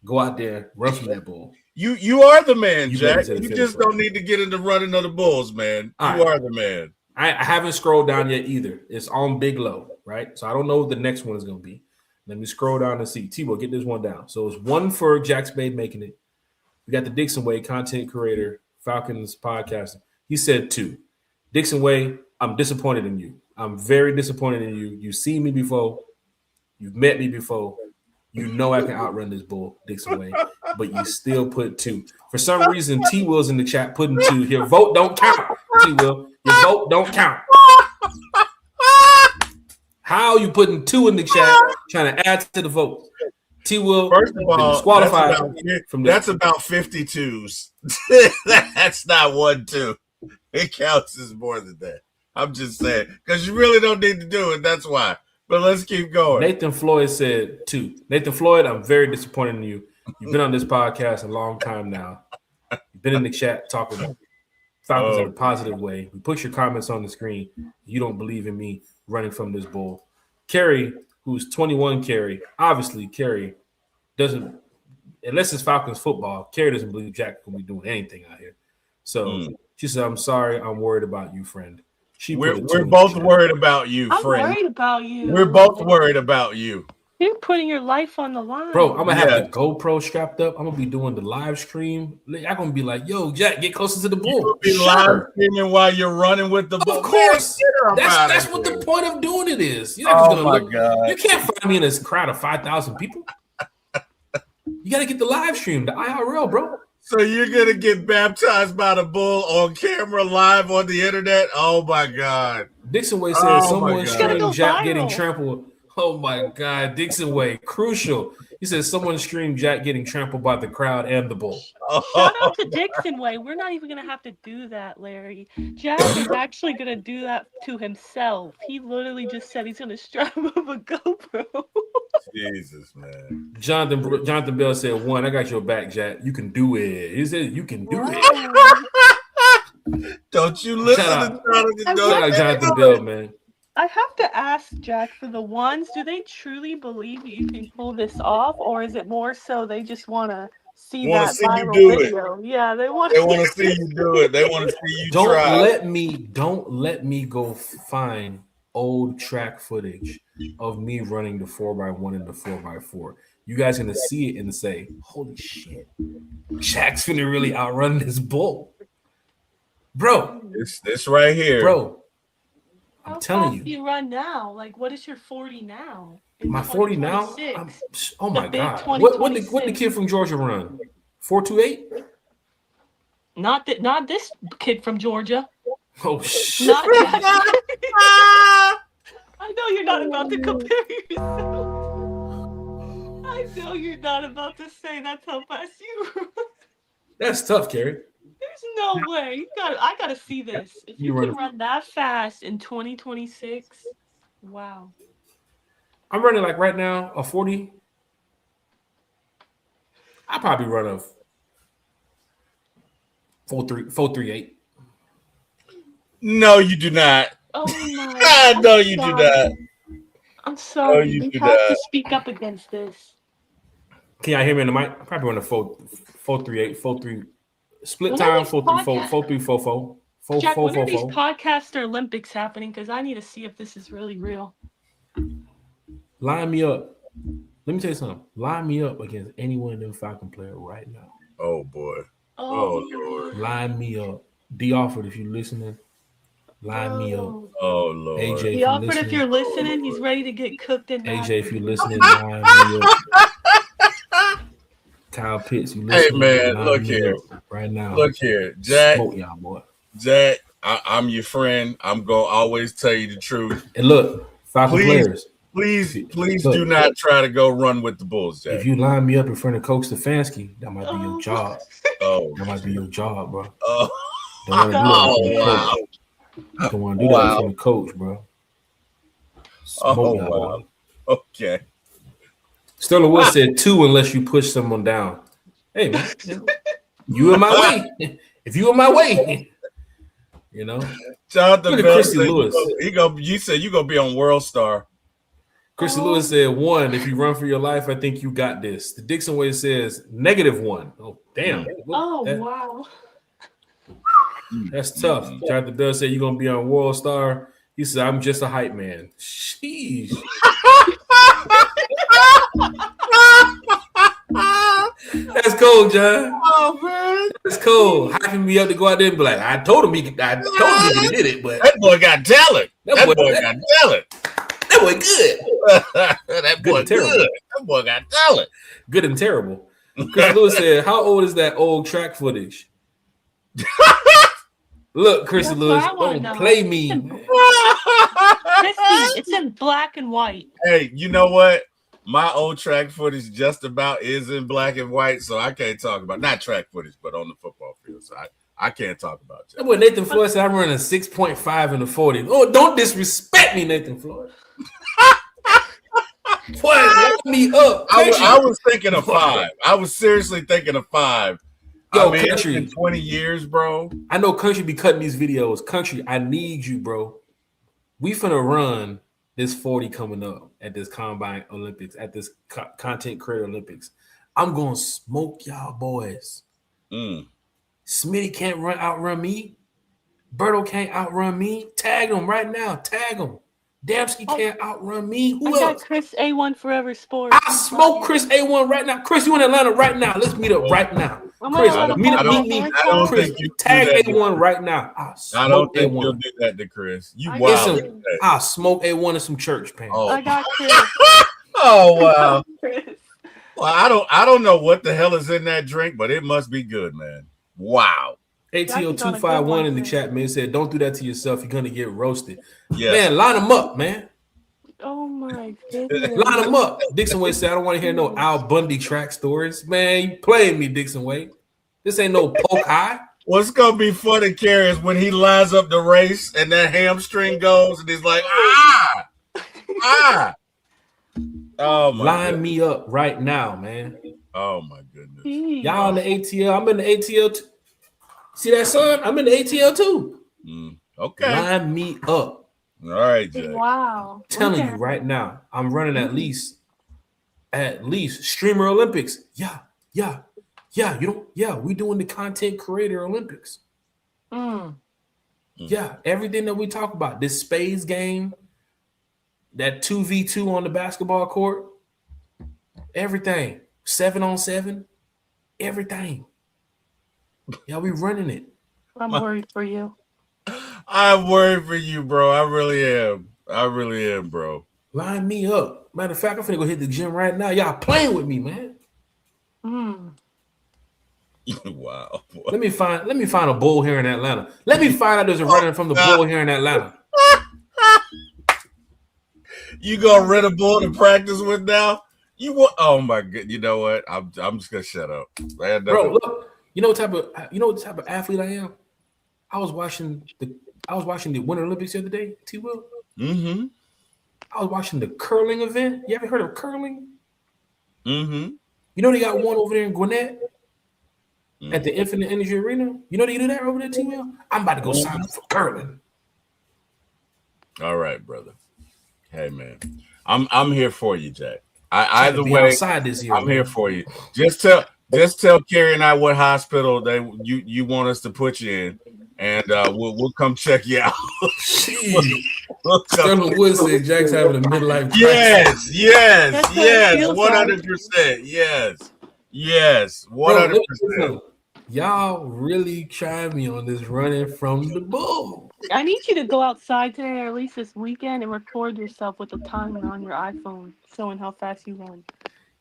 Go out there, run from that bull. You are the man, Jack. You just don't need to get into running of the bulls, man. You are the man. I haven't scrolled down yet either. It's on Big Low, right? So I don't know what the next one is going to be. Let me scroll down and see. T-Bo, get this one down. So it's 1 for Jack Spade making it. We got the Dixon Way, content creator, Falcons podcaster. He said 2. Dixon Way, I'm disappointed in you. I'm very disappointed in you. You've seen me before. You've met me before. You know I can outrun this bull, Dixon Way, but you still put 2. For some reason, T-Will's in the chat putting 2. Your vote don't count, T-Will. Your vote don't count. How you putting 2 in the chat trying to add to the vote? T-Will, first of all, disqualified that's about 52s. That's not 1, 2. It counts as more than that. I'm just saying, because you really don't need to do it. That's why. But let's keep going. Nathan Floyd said 2. Nathan Floyd, I'm very disappointed in you. You've been on this podcast a long time now. You've been in the chat talking about Falcons in a positive way. We put your comments on the screen. You don't believe in me running from this bull. Kerry, who's 21, obviously Kerry doesn't, unless it's Falcons football, Kerry doesn't believe Jack can be doing anything out here. So she said, I'm sorry, I'm worried about you, friend. We're both worried about you, friend. I'm worried about you. We're both worried about you. You're putting your life on the line. Bro, I'm going to have the GoPro strapped up. I'm going to be doing the live stream. I'm going to be like, yo, Jack, get closer to the bull. You'll be live streaming while you're running with the bull. Of course. That's what the point of doing it is. You're not just God. You can't find me in this crowd of 5,000 people. You got to get the live stream, the IRL, bro. So you're going to get baptized by the bull on camera live on the internet? Oh, my God. Dixon Way said someone streamed Jack getting trampled. Oh, my God. Dixon Way, crucial. He says someone streamed Jack getting trampled by the crowd and the bull. Shout out to Dixon Way. We're not even going to have to do that, Larry. Jack is actually going to do that to himself. He literally just said he's going to strap up a GoPro. Jesus, man. Jonathan Bell said 1. I got your back, Jack. You can do it. He said you can do it. Don't you listen to Jonathan Bell, man. I have to ask Jack, for the 1s, do they truly believe you can pull this off, or is it more so they just want to see that viral video? Yeah, they want to see you do it. They want to see you try. Don't let me go find old track footage of me running the 4x1 and the 4x4. You guys gonna see it and say, "Holy shit, Shaq's finna really outrun this bull, bro." This right here, bro. I'm How telling fast you, do you run now? Like, what is your 40 now in my 40 now. 2026? Oh The my big god, what did the 2026. kid from Georgia run? 4.28. Not this kid from Georgia. Oh shit. Not that. I know you're not about to compare yourself. I know you're not about to say that's how fast you run. That's tough, Carrie. There's no way. I gotta see this. If you You can run. run that fast in 2026, wow. I'm running like right now a 40. I probably run a 4.38. no, you do not. Oh my. No, you do not. I'm No, sorry. you You do have to not. speak up against this. Can y'all hear me in the mic? I probably run a 4.38, 4.3. Split When are time these 4.34, podcasts? 4.3, 4.4, Jack, when are these 4.44. podcaster Olympics happening? Because I need to see if this is really real. Line me up. Let me tell you something. Line me up against any one of them Falcon players right now. Oh boy. Oh, Oh Lord. Line me up. D Offord, if you're listening, line me up. oh. Oh Lord. AJ, He if you're offered if listening, you're listening, he's ready to get cooked in AJ, if you're Matthew. listening, line me up. Kyle Pitts, you Hey listening? man, Line look me here. up right now. Look here. Jack. Smoke y'all, boy. Jack, I'm your friend. I'm gonna always tell you the truth. And look, Falcon Please, players. please do Look, not try to go run with the Bulls, Jack. if you line me up in front of Coach Stefanski, that might be your Oh. job. Oh, That might be your job, bro. oh, Don't want to do that in oh front of wow. Coach. Don't want to do that in front of Coach, bro. Smoke Oh y'all, wow. boy. Okay. Sterling Wood said 2 unless you push someone down. Hey, man. You in my way. If you in my way, you know. Jonathan Look at Bell Christy said Lewis. you said you gonna be on World Star. Christy Lewis said 1. If you run for your life, I think you got this. The Dixon way says -1. Oh, damn. Oh, wow. That's tough. Jonathan Bell said you're gonna be on World Star. He said, I'm just a hype man. Sheesh. That's cold, John. Oh man, That's cold. Hyping me up to go out there and be like, I told him he could have did it, but that boy got talent. That That boy- boy got talent. that boy good. That Good boy and terrible. good. That boy got talent. Good and terrible. Chris Lewis said, how old is that old track footage? Look, Chris That's Lewis, what I wanna don't know. play me. man. Christy, it's in black and white. Hey, you know what? My old track footage just about is in black and white, so I can't talk about not track footage, but on the football field. So I can't talk about That that. boy Nathan Floyd said, I'm running 6.5 in the 40. Oh, don't disrespect me, Nathan Floyd. Boy, line me up. I was thinking of 5. I was seriously thinking of 5. Yo, I mean, Country. it's been 20 years, bro. I know Country be cutting these videos. Country, I need you, bro. We finna run this 40 coming up at this Combine Olympics, at this Content Creator Olympics. I'm going to smoke y'all boys. Smitty can't outrun me. Berto can't outrun me. Tag him right now. Tag him. Damsky can't outrun me. Who I got else? Chris A1 Forever Sports. I smoke Chris A1 right now. Chris, you in Atlanta right now. Let's meet up right now. Chris, I don't Chris, think you tag do that. A1 right now. I don't think A1. you'll do that to Chris. You I wild. got I'll smoke A1 and some church pants. Oh. I got Chris. Oh wow. Chris. Well, I don't know what the hell is in that drink, but it must be good, man. Wow. ATO251 in the chat, man, said, don't do that to yourself. You're going to get roasted. Yes. Man, line them up, man. Oh my goodness. Line them up. Dixon Way said, I don't want to hear no Al Bundy track stories. Man, you playing me, Dixon Way. This ain't no poke high. What's going to be funny, Kerry, is when he lines up the race and that hamstring goes and he's like, ah. Oh, my Line goodness. me up right now, man. Oh, my goodness. Y'all in the ATL. I'm in the ATL too. See that, son? I'm in the ATL too. Okay. Line me up. All right, Jay. Wow. Telling you right now, I'm running at least Streamer Olympics. Yeah. We doing the Content Creator Olympics. Yeah, everything that we talk about, this Spades game, that 2v2 on the basketball court, everything, 7-on-7, everything. Yeah, we running it. I'm worried for you. I'm worried for you, bro. I really am, bro. Line me up. Matter of fact, I'm finna go hit the gym right now. Y'all playing with me, man. Wow. Boy. Let me find a bull here in Atlanta. Let me find out there's a running from the bull here in Atlanta. You gonna rent a bull to practice with now? You want? Oh my god! You know what? I'm just gonna shut up, man. Bro. Look, you know what type of athlete I am. I was watching the Winter Olympics the other day. T. Will. Mm-hmm. I was watching the curling event. You ever heard of curling? Mm-hmm. You know they got one over there in Gwinnett at the Infinite Energy Arena. You know they do that over there, T. Will. I'm about to go sign up for curling. All right, brother. Hey, man, I'm here for you, Jack. Either way, outside this year, I'm here for you. Just tell Carrie and I what hospital you want us to put you in, and we'll come check you out. Sterling Wood said Jack's having a midlife crisis. Yes, 100%. Yes, 100%. Y'all really try me on this running from the bull. I need you to go outside today, or at least this weekend, and record yourself with a timer on your iPhone showing how fast you run.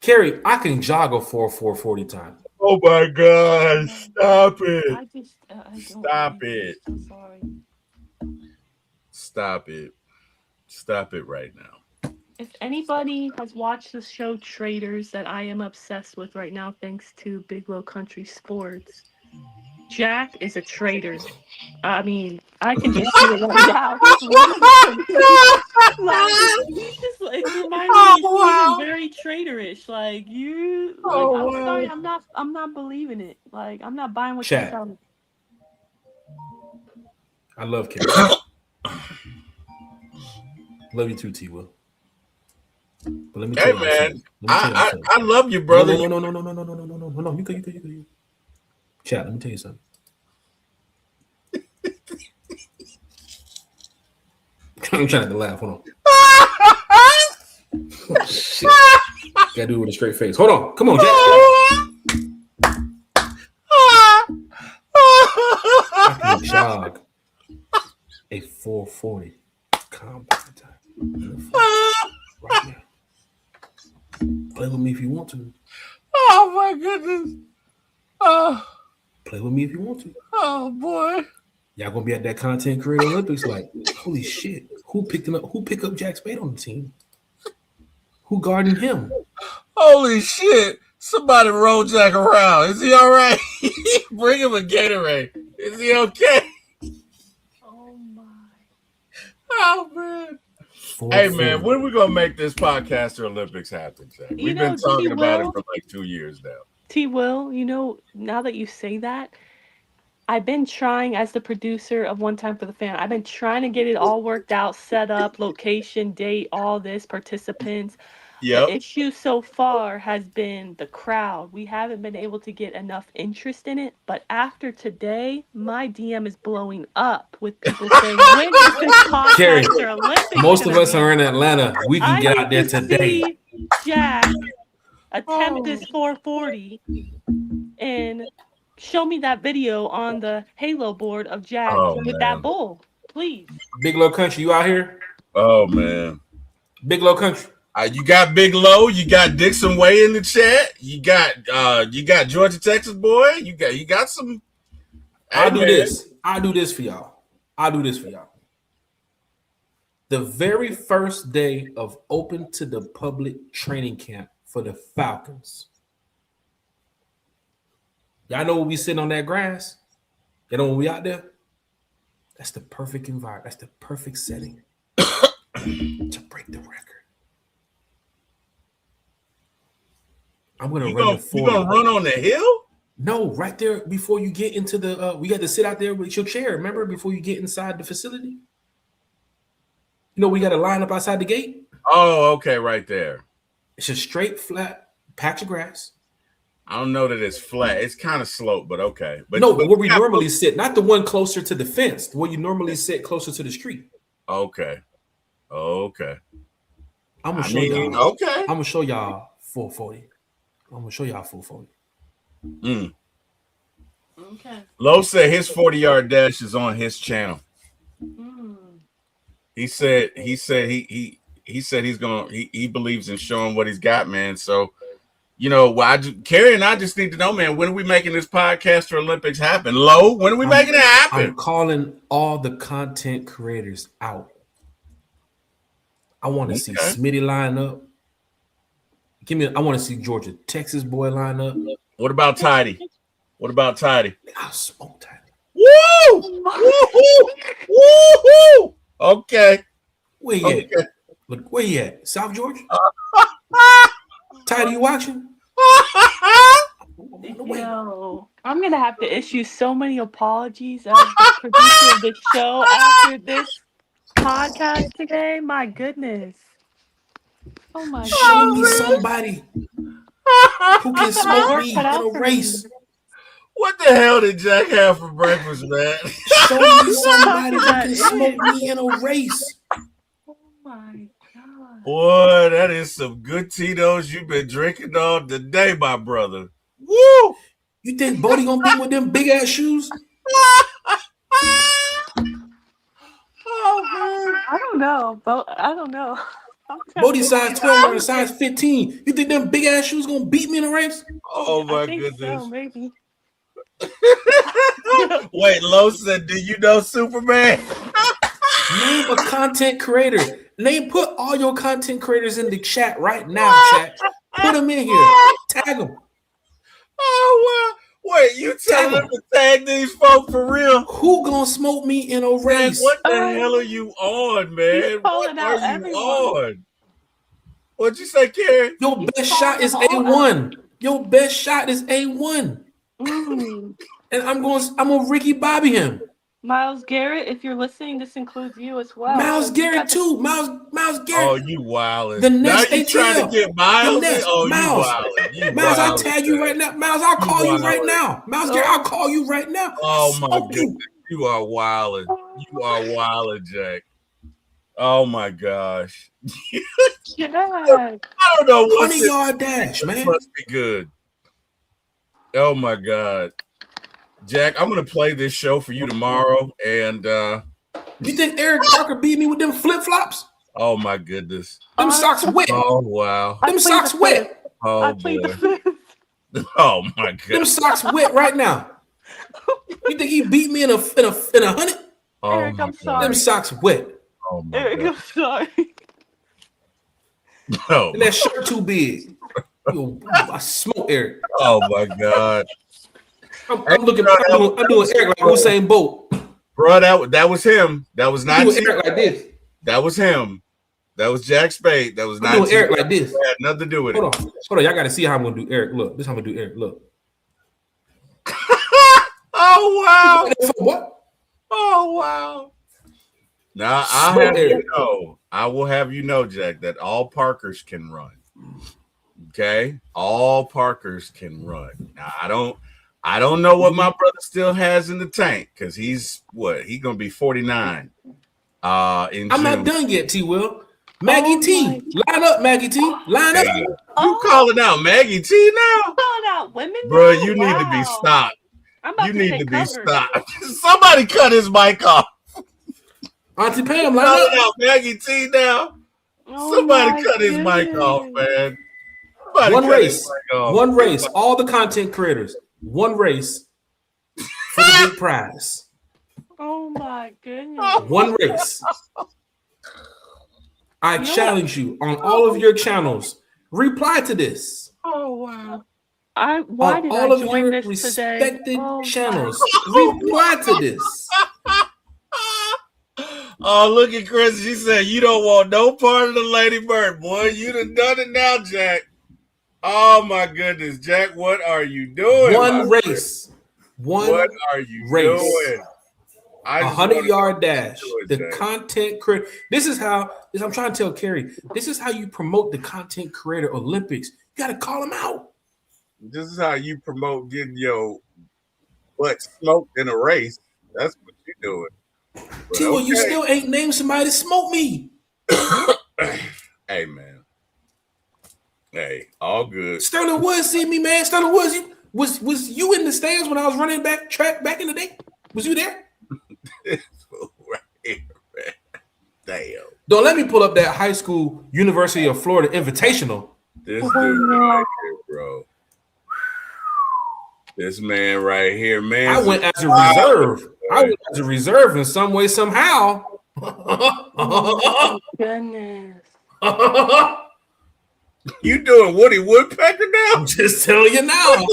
Carrie, I can jog a 4:40 time. Oh my God! Stop it! I don't. Stop it! I'm so sorry. Stop it! Stop it right now. If anybody has watched the show Traders that I am obsessed with right now, thanks to Big Low Country Sports, Jack is a traitor. I mean, I can just see it right now. It reminds me of being very traitorish. Like you, I'm sorry, I'm not believing it. Like I'm not buying what you're telling me. I love Carrie. Love you too, T. Will. But let me tell you, man, I love you, brother. No. You go. Chat, let me tell you something. I'm trying to laugh. Hold on. Oh, shit. Gotta do it with a straight face. Hold on. Come on, Jack. I can jog a 4:40 combine time. Right now. Play with me if you want to. Oh my goodness. Play with me if you want to. Oh boy. Y'all gonna be at that content creator Olympics like, holy shit. Who picked up Jack Spade on the team? Who guarding him? Holy shit. Somebody roll Jack around. Is he all right? Bring him a Gatorade. Is he okay? Oh my. Oh man. Hey man, when are we gonna make this podcaster Olympics happen, Jack? We've been talking about it for like 2 years now. T. Will, now that you say that, I've been trying as the producer of One Time for the Fan. I've been trying to get it all worked out, set up, location, date, all this, participants. Yep. The issue so far has been the crowd. We haven't been able to get enough interest in it. But after today, my DM is blowing up with people saying, when is this podcaster Olympics? Most of us are in Atlanta. We can get out there today. See Jack attempt this 440 and show me that video on the Halo board of Jack with that bull, please. Big Low Country, you out here? Oh man, Big Low Country. You got Big Low. You got Dixon Way in the chat. You got Georgia Texas boy. You got some. I'll do this for y'all. The very first day of open to the public training camp for the Falcons. Y'all know when we sitting on that grass? You know when we out there? That's the perfect environment. That's the perfect setting to break the record. I'm gonna run the 40. You gonna run on the hill? No, right there before you get into the. We got to sit out there with your chair. Remember, before you get inside the facility. We got to line up outside the gate. Oh, okay, right there. It's a straight, flat patch of grass. I don't know that it's flat. It's kind of sloped, but okay. But where we normally sit, not the one closer to the fence. Where you normally sit closer to the street. Okay. I'm gonna show y'all. Okay. I'm gonna show y'all 440. I'm gonna show y'all 440. Okay. Lowe said his 40-yard dash is on his channel. He said he said he's gonna he believes in showing what he's got, man. So Carrie and I just need to know, man, when are we making this podcast or Olympics happen? Lowe, when are we making it happen? I'm calling all the content creators out. I want to see Smitty line up. I want to see Georgia Texas boy line up. What about Tidy? I'll smoke Tidy. Woo! Woo-hoo! Woo-hoo! Okay. Where you at? Look, where you at? South Georgia? Tidy, you watching? No, I'm gonna have to issue so many apologies as the producer of the show after this podcast today. My goodness. Oh my Show me goodness. somebody who can smoke me in a race. What the hell did Jack have for breakfast, man? Show me somebody who can smoke me in a race. Oh my god. Boy, that is some good Tito's you've been drinking all the day, my brother. Woo! You think Bodie gonna beat with them big ass shoes? I don't know, but I don't know. Bodie size 12 or size 15. You think them big ass shoes gonna beat me in a race? Oh my I think goodness. so, maybe. Wait, Lowe said, do you know Superman? Name a content creator. Put all your content creators in the chat right now, chat. Put them in here. Tag them. Oh, wow. Wait, you telling them to tag these folks for real? Who gonna smoke me in a race? Man, what the hell are you on, man? What are you everyone. on? What'd you say, Carrie? Your best shot is A1. Your best shot is A1. And I'm gonna Ricky Bobby him. Miles Garrett, if you're listening, this includes you as well. Miles Garrett too. Miles Garrett. Oh, you wildin'. The next now you trying to get Miles? Miles. You wildin'. Miles, I'll tag you right now. Miles, I'll call you right now. Miles Garrett, I'll call you right now. Oh my goodness. You are wildin'. You are wildin', Jack. Oh my gosh. Jack. I don't know what 20-yard dash, man. Must be good. Oh my God. Jack, I'm gonna play this show for you tomorrow, and you think Eric Parker beat me with them flip flops? Oh my goodness, them socks wet. Oh wow, them socks wet. Oh boy. Oh my God, them socks wet right now. You think he beat me in a 100? Oh Eric, I'm sorry. Them socks wet. Oh my Eric, God. I'm sorry. Oh, and that shirt too big. I smoke Eric. Oh my God. I'm doing Eric like Usain Bolt. Bro, that was him. That was not Eric like this. That was him. That was Jack Spade. That was not doing Eric like this. Had nothing to do with Hold on. Y'all got to see how I'm gonna do Eric. Look, this is how I'm gonna do Eric. Look. Oh wow. What? Oh wow. Now I will have you know, Jack, that all Parkers can run. Okay, all Parkers can run. Now I don't know what my brother still has in the tank because he's gonna be 49. I'm not done yet, T. Will. Maggie T, line up, Maggie T, line up. You calling out Maggie T now? Calling out women, bro. You need to be stopped. You need to be stopped. Somebody cut his mic off. Auntie Pam, line calling out Maggie T now. Somebody cut his mic off, man. One race. All the content creators. One race for the big prize. Oh my goodness. One race. I challenge you on all of your channels. Reply to this. Oh wow. Why did all of your respected channels. Reply to this. Oh, look at Chris. She said, you don't want no part of the Lady Bird, boy. You done it now, Jack. Oh, my goodness. Jack, what are you doing? One race. What are you doing? 100-yard dash. The content creator. This is how, I'm trying to tell Carrie, this is how you promote the content creator Olympics. You got to call them out. This is how you promote getting your butt smoked in a race. That's what you're doing. T, well, you still ain't named somebody to smoke me. Hey, man. Hey, all good. Sterling Woods see me, man. Sterling Woods, was you in the stands when I was running track back in the day? Was you there? Right here, man. Damn. Don't let me pull up that high school University of Florida Invitational. This dude right here, bro. This man right here, man. I went as a reserve. I went as a reserve in some way, somehow. Oh, goodness. You doing Woody Woodpecker now? I'm just telling you now.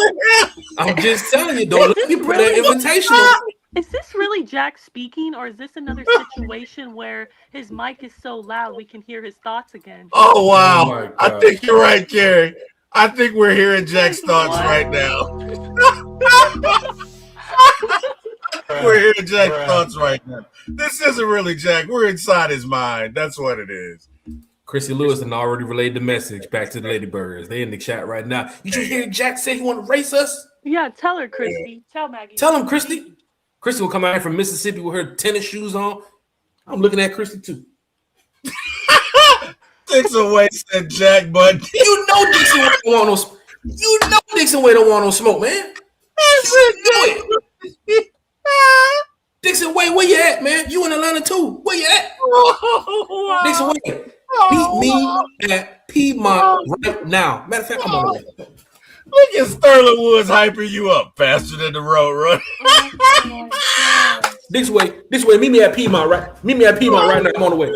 I'm just telling you. Don't let me put that invitational. Is this really Jack speaking, or is this another situation where his mic is so loud we can hear his thoughts again? Oh, wow. I think you're right, Carrie. I think we're hearing Jack's thoughts right now. We're hearing Jack's thoughts right now. This isn't really Jack. We're inside his mind. That's what it is. Chrissy Lewis and already relayed the message back to the Ladybirds. They in the chat right now. You just hear Jack say he want to race us? Yeah, tell her, Christy. Tell Maggie. Tell him, Christy. Christy will come out here from Mississippi with her tennis shoes on. I'm looking at Christy too. Dixon Way said Jack, but you know Dixon Way don't want no smoke. You know Dixon Way don't want no smoke, man. Dixon Way, where you at, man? You in Atlanta too? Where you at? Dixon Way, beat me at Piedmont right now. Matter of fact, I'm on the way. Look at Sterling Woods hyping you up faster than the road run. This way. Meet me at Piedmont right. Meet me at Piedmont right now. I'm on the way.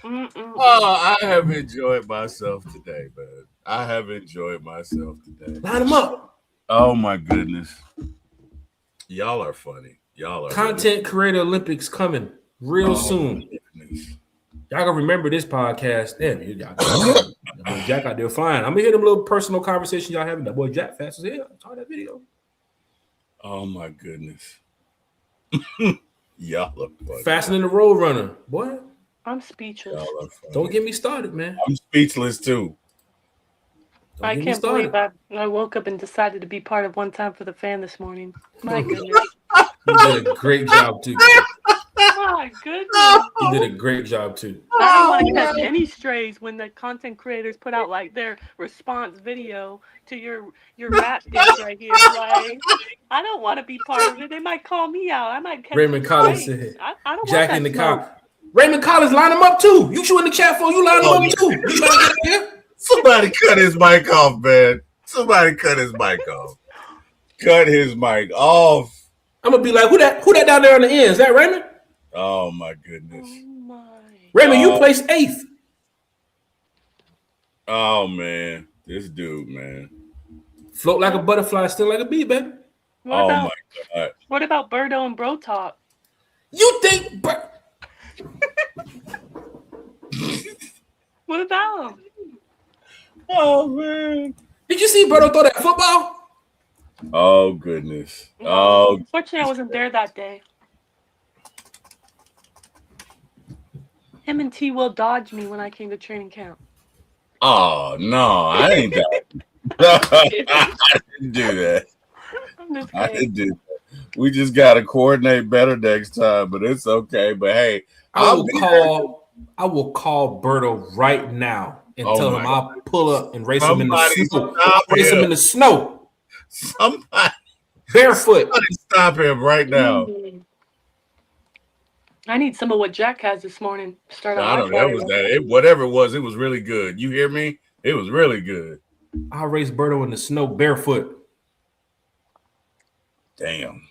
Oh, I have enjoyed myself today, man. I have enjoyed myself today. Line them up. Oh my goodness, y'all are funny. Y'all are Content Creator Olympics coming real soon. Y'all gonna remember this podcast. Damn, Jack out there flying. I'm gonna hear them little personal conversations y'all having. That boy Jack fast as hell. I saw that video. Oh my goodness. Y'all are funny. Faster than the Road Runner, boy. I'm speechless. Don't get me started, man. I'm speechless too. I can't believe I woke up and decided to be part of One Time for the Fan this morning. My goodness. You did a great job too. My goodness. You did a great job too. I don't want to catch any strays when the content creators put out like their response video to your rap dance right here. Like, I don't want to be part of it. They might call me out. I might catch Raymond Collins said, I don't Jack want in the smoke. car. Raymond Collins, line him up too. You in the chat for you line him up too. You trying to get here? Somebody cut his mic off, man. Somebody cut his mic off. Cut his mic off. I'm gonna be like, who that down there on the end? Is that Raymond? Oh my goodness. Oh my. Raymond, you placed 8th. Oh man, this dude, man. Float like a butterfly, sting like a bee, baby. My God. What about Birdo and Bro Talk? You think What about him? Oh man. Did you see Berto throw that football? Oh goodness. Oh, Unfortunately, I wasn't there that day. Him and T Will dodged me when I came to training camp. oh no, I ain't that. I didn't do that. I'm just I kidding. didn't do that. We just gotta coordinate better next time, but it's okay. But hey, I will call Berto right now and tell him I'll pull up and race him in the snow. Race him in the snow. Somebody barefoot. Stop him right now. I need some of what Jack has this morning. Start I don't know. Whatever it was really good. You hear me? It was really good. I'll race Berto in the snow barefoot. Damn.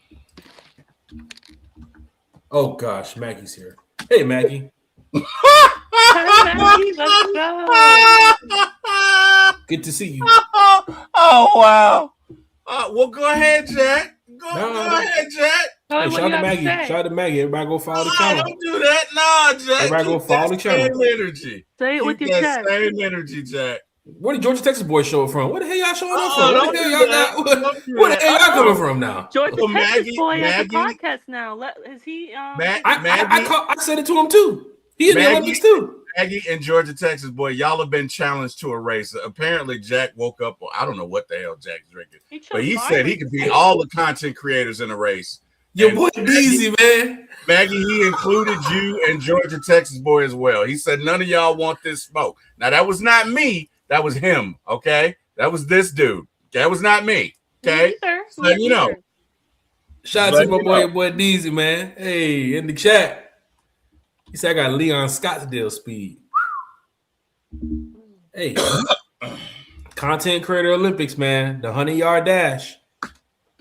Oh gosh, Maggie's here. Hey Maggie. Hi, Maggie, let's go. Good to see you. Oh wow. Well, go ahead, Jack. Go ahead, Jack. Hey, shout out to Maggie. Shout out to Maggie. Everybody go follow the channel. Don't do that. Nah, Jack. Everybody go follow the channel. Same energy. Say it with your chest. Same energy, Jack. Where did Georgia Texas boys show it from? Where the hell y'all showing up from? Where the hell y'all coming from now? Georgia Texas boy has a podcast now. Is he? I said it to him too. He in the Olympics too. Maggie and Georgia Texas boy, y'all have been challenged to a race. Apparently, Jack woke up. I don't know what the hell Jack's drinking, but he said he could beat all the content creators in a race. Your boy Deezy, man. Maggie, he included you and Georgia Texas boy as well. He said none of y'all want this smoke. Now that was not me. That was him. Okay, that was this dude. That was not me. Okay, so you know. Shout out to my boy, your boy Deezy, man. Hey, in the chat. He said I got Leon Scottsdale speed. Hey, content creator Olympics, man. The 100-yard dash.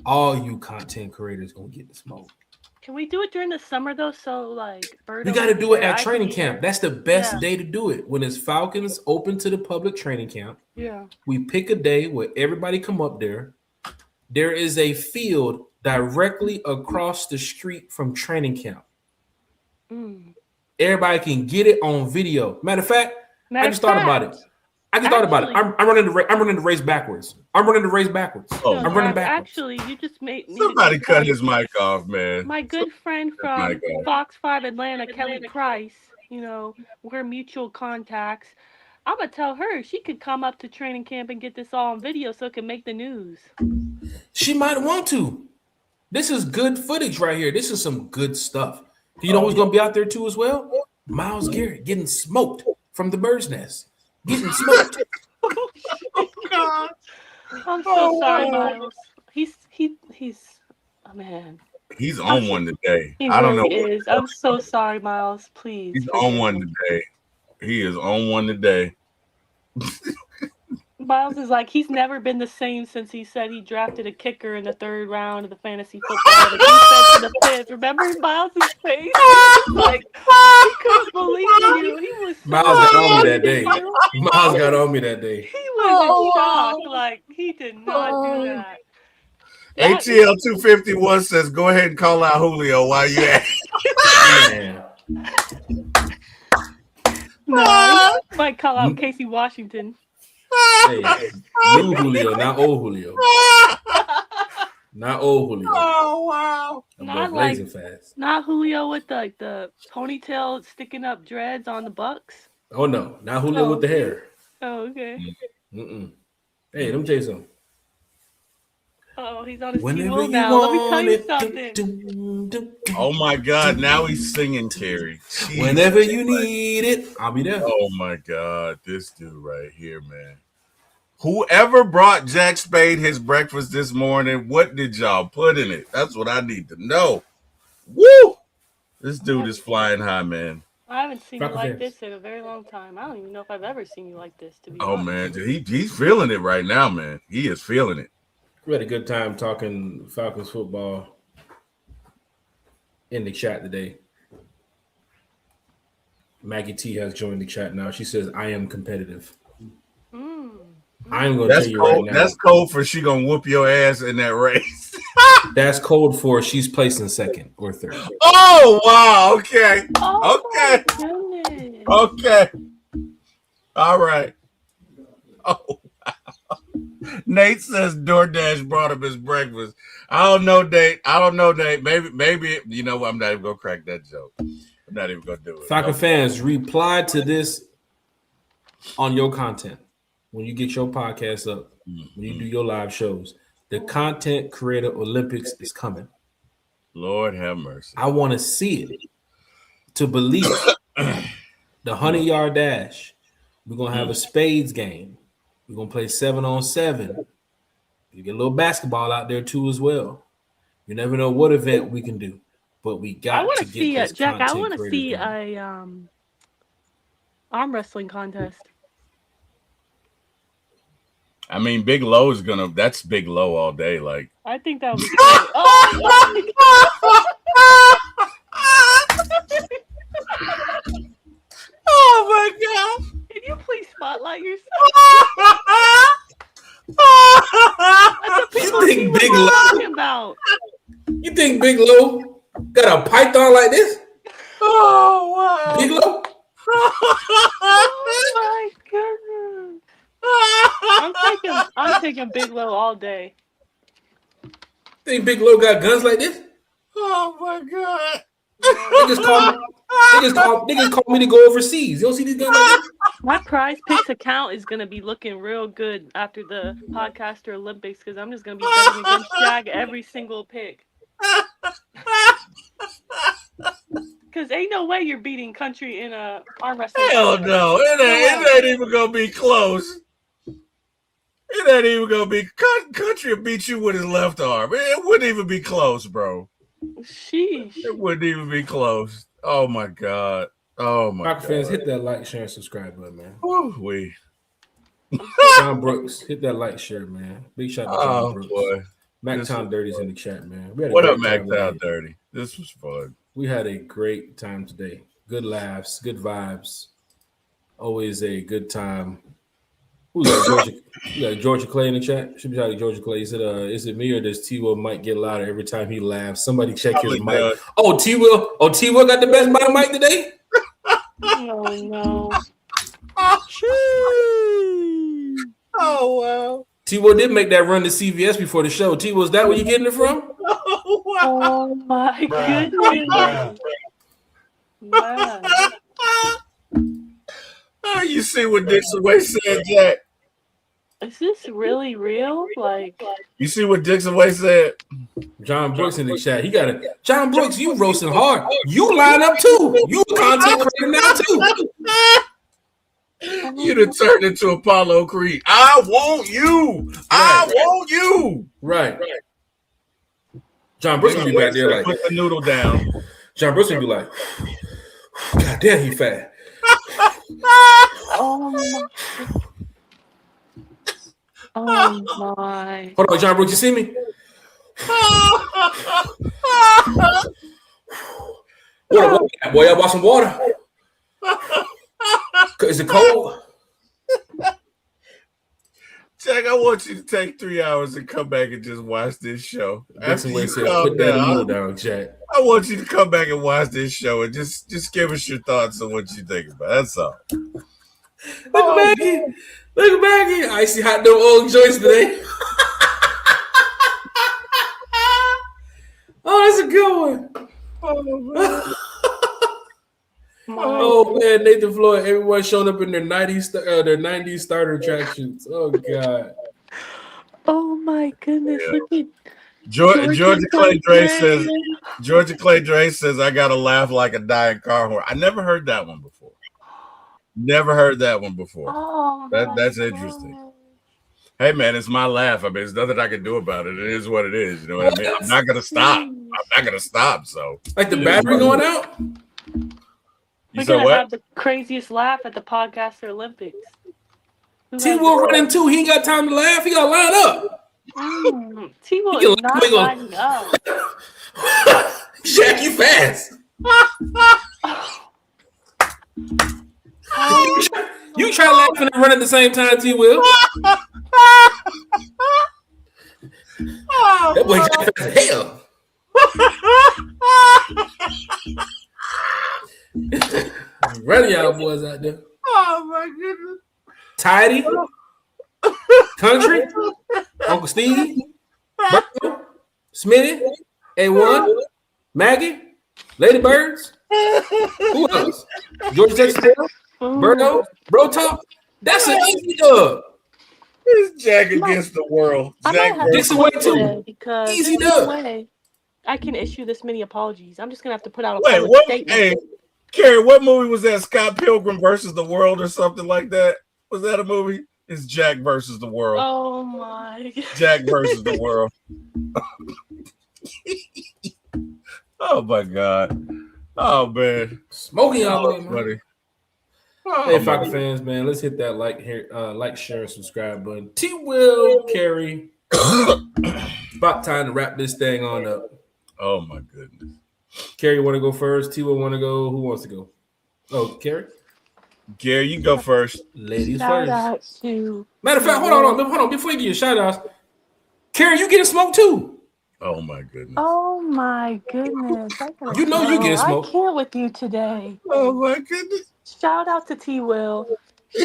All you content creators gonna get the smoke. Can we do it during the summer though? So like, we got to do it at training camp. That's the best day to do it. When it's Falcons open to the public training camp. Yeah. We pick a day where everybody come up there. There is a field directly across the street from training camp. Everybody can get it on video. Matter of fact, I just thought about it. I'm running the race backwards. I'm running backwards. Actually, you just made somebody cut his mic off, man. My good friend from Fox 5 Atlanta, Kelly Price, you know, we're mutual contacts. I'm going to tell her she could come up to training camp and get this all on video so it can make the news. She might want to. This is good footage right here. This is some good stuff. You know who's going to be out there too as well? Myles Garrett getting smoked from the bird's nest. Getting smoked. Oh God! I'm so sorry, Myles. He's oh man. He's on one today. I don't know. Is. I'm so sorry, Myles. Please. He's on one today. He is on one today. Myles is like he's never been the same since he said he drafted a kicker in the 3rd round of the fantasy football. The defense in the 5th. Remember Myles' face? Like he couldn't believe you. He was Myles got on me that day. Myles got on me that day. He was in shock. Like he did not do that. ATL 251 says, "Go ahead and call out Julio while you at." Man. No, might call out Casey Washington. Hey, new Julio, not old Julio. Not old Julio. Oh wow! Not blazing fast. Not Julio with the ponytail sticking up dreads on the Bucks. Oh no, not Julio with the hair. Oh okay. Hey, let me tell you something. Oh, he's on his T-Will now. Let me tell you something. Oh my God! Now he's singing, Terry. Jeez. Whenever you need it, I'll be there. Oh my God, this dude right here, man. Whoever brought Jack Spade his breakfast this morning, what did y'all put in it? That's what I need to know. Woo! This dude is flying high, man. I haven't seen you like this in a very long time. I don't even know if I've ever seen you like this, to be honest. Man, he's feeling it right now, man. He is feeling it. We had a good time talking Falcons football in the chat today. Maggie T has joined the chat now. She says, I am competitive. I'm going to tell you right now. That's code for she going to whoop your ass in that race. That's code for she's placing 2nd or 3rd. Oh, wow. Okay. Oh, okay. All right. Oh, wow. Nate says DoorDash brought him his breakfast. I don't know, Nate. Maybe, you know what? I'm not even going to crack that joke. I'm not even going to do it. Falcon fans, reply to this on your content. When you get your podcast up, when you do your live shows, the Content Creator Olympics is coming. Lord have mercy. I want to see it to believe it. The 100-yard dash. We're going to have a spades game. We're going to play 7-on-7. You get a little basketball out there too as well. You never know what event we can do, but we got to get this Jack, I want to see a arm wrestling contest. I mean, Big Low is that's Big Low all day. Like, I think that would be great. Oh my God. Can you please spotlight yourself? You think Big Low? About. You think Big Low got a python like this? Oh wow. Big Low? Oh my goodness. I'm taking Big Low all day. Think Big Low got guns like this? Oh my God. Niggas call me to go overseas. You don't see these guns like this? My Prize Picks account is gonna be looking real good after the Podcaster Olympics because I'm just gonna be betting against Jag every single pick. Because ain't no way you're beating Country in a arm wrestling. Hell no. It ain't even going to be close. It ain't even going to be. Country will beat you with his left arm. It wouldn't even be close, bro. Sheesh. It wouldn't even be close. Oh, my God. Oh, my Falcons God. fans, hit that like, share, and subscribe button, man. Woo-wee. John Brooks, hit that like, share, man. Big shout out to John Brooks. Boy. Mac Town Dirty's in the chat, man. What up, Mac Town Dirty? This was fun. We had a great time today. Good laughs, good vibes. Always a good time. Who's that? Georgia? You got Georgia Clay in the chat? Should be shouting Georgia Clay. Is it me or does T-Will mic get louder every time he laughs? Somebody check his mic. Oh, T-Will got the best bottom mic today? Oh, no. Oh, wow. T-Will did make that run to CVS before the show. T-Will, is that where you getting it from? Oh, wow. Oh, my goodness. Wow. Oh, you see what Dixon Way said, Jack? Is this really real? Like, You see what Dixon Way said? John Brooks in the chat. He got it. John Brooks, you roasting hard. You line up too. You a content creator now too. You'd have turned into Apollo Creed. I want you. I want you. Right. John Brooks gonna be back there like, put the noodle down. John Brooks gonna be like, God damn, he fat. oh my. Hold on, John Brooks, you see me? Water, boy, y'all bought some water. Is it cold? Jack, I want you to take 3 hours and come back and just watch this show. Dixon Way said, put that noodle down, Jack. I want you to come back and watch this show and just give us your thoughts on what you think about it. That's all. Look at Maggie. Look at Maggie. Icy hot dog old joints today. Oh, that's a good one. Oh man, Nathan Floyd, everyone showing up in their 90s starter tracksuits. Oh god. Oh my goodness. Yeah. Look at Georgia Clay Dre says, I gotta laugh like a dying car horn. I never heard that one before. Oh, That's interesting. Hey man, it's my laugh. I mean, there's nothing I can do about it. It is what it is. You know what I mean? I'm not gonna stop. So like the battery going out? We're gonna have the craziest laugh at the Podcaster Olympics. T-Will running too. He ain't got time to laugh. He got to line up. T-Will is not lining up. Jack, you fast. You try laughing and running at the same time, T-Will. That boy Jack fast as hell. Running y'all boys out there. Oh my goodness. Tidy. Country. Uncle Steve. Berto, Smitty. A1. Maggie. Ladybirds. Who else? Georgia Texas. Berto. Bro Talk. That's an easy dub. It's Jack against the world. Dixon Way too. Because easy no dub. way I can issue this many apologies. I'm just gonna have to put out a Wait, public statement. Hey, Carrie, what movie was that? Scott Pilgrim versus the World or something like that? Was that a movie? It's Jack versus the world. Oh my. Jack versus the world. Oh my God. Oh man. Smoking y'all, buddy. Hey, Falcon fans, man, let's hit that like, share, and subscribe button. T-Will, Carrie. About time to wrap this thing on up. Oh my goodness. Carrie, want to go first? T-Will want to go? Who wants to go? Oh, Carrie? Gary, you go first. Ladies Shout first. out to Matter of fact, hold on. Before you get your shout outs, Carrie, you getting smoked too. Oh my goodness. Oh my goodness. You know you getting smoked. I can't with you today. Oh my goodness. Shout out to T-Will.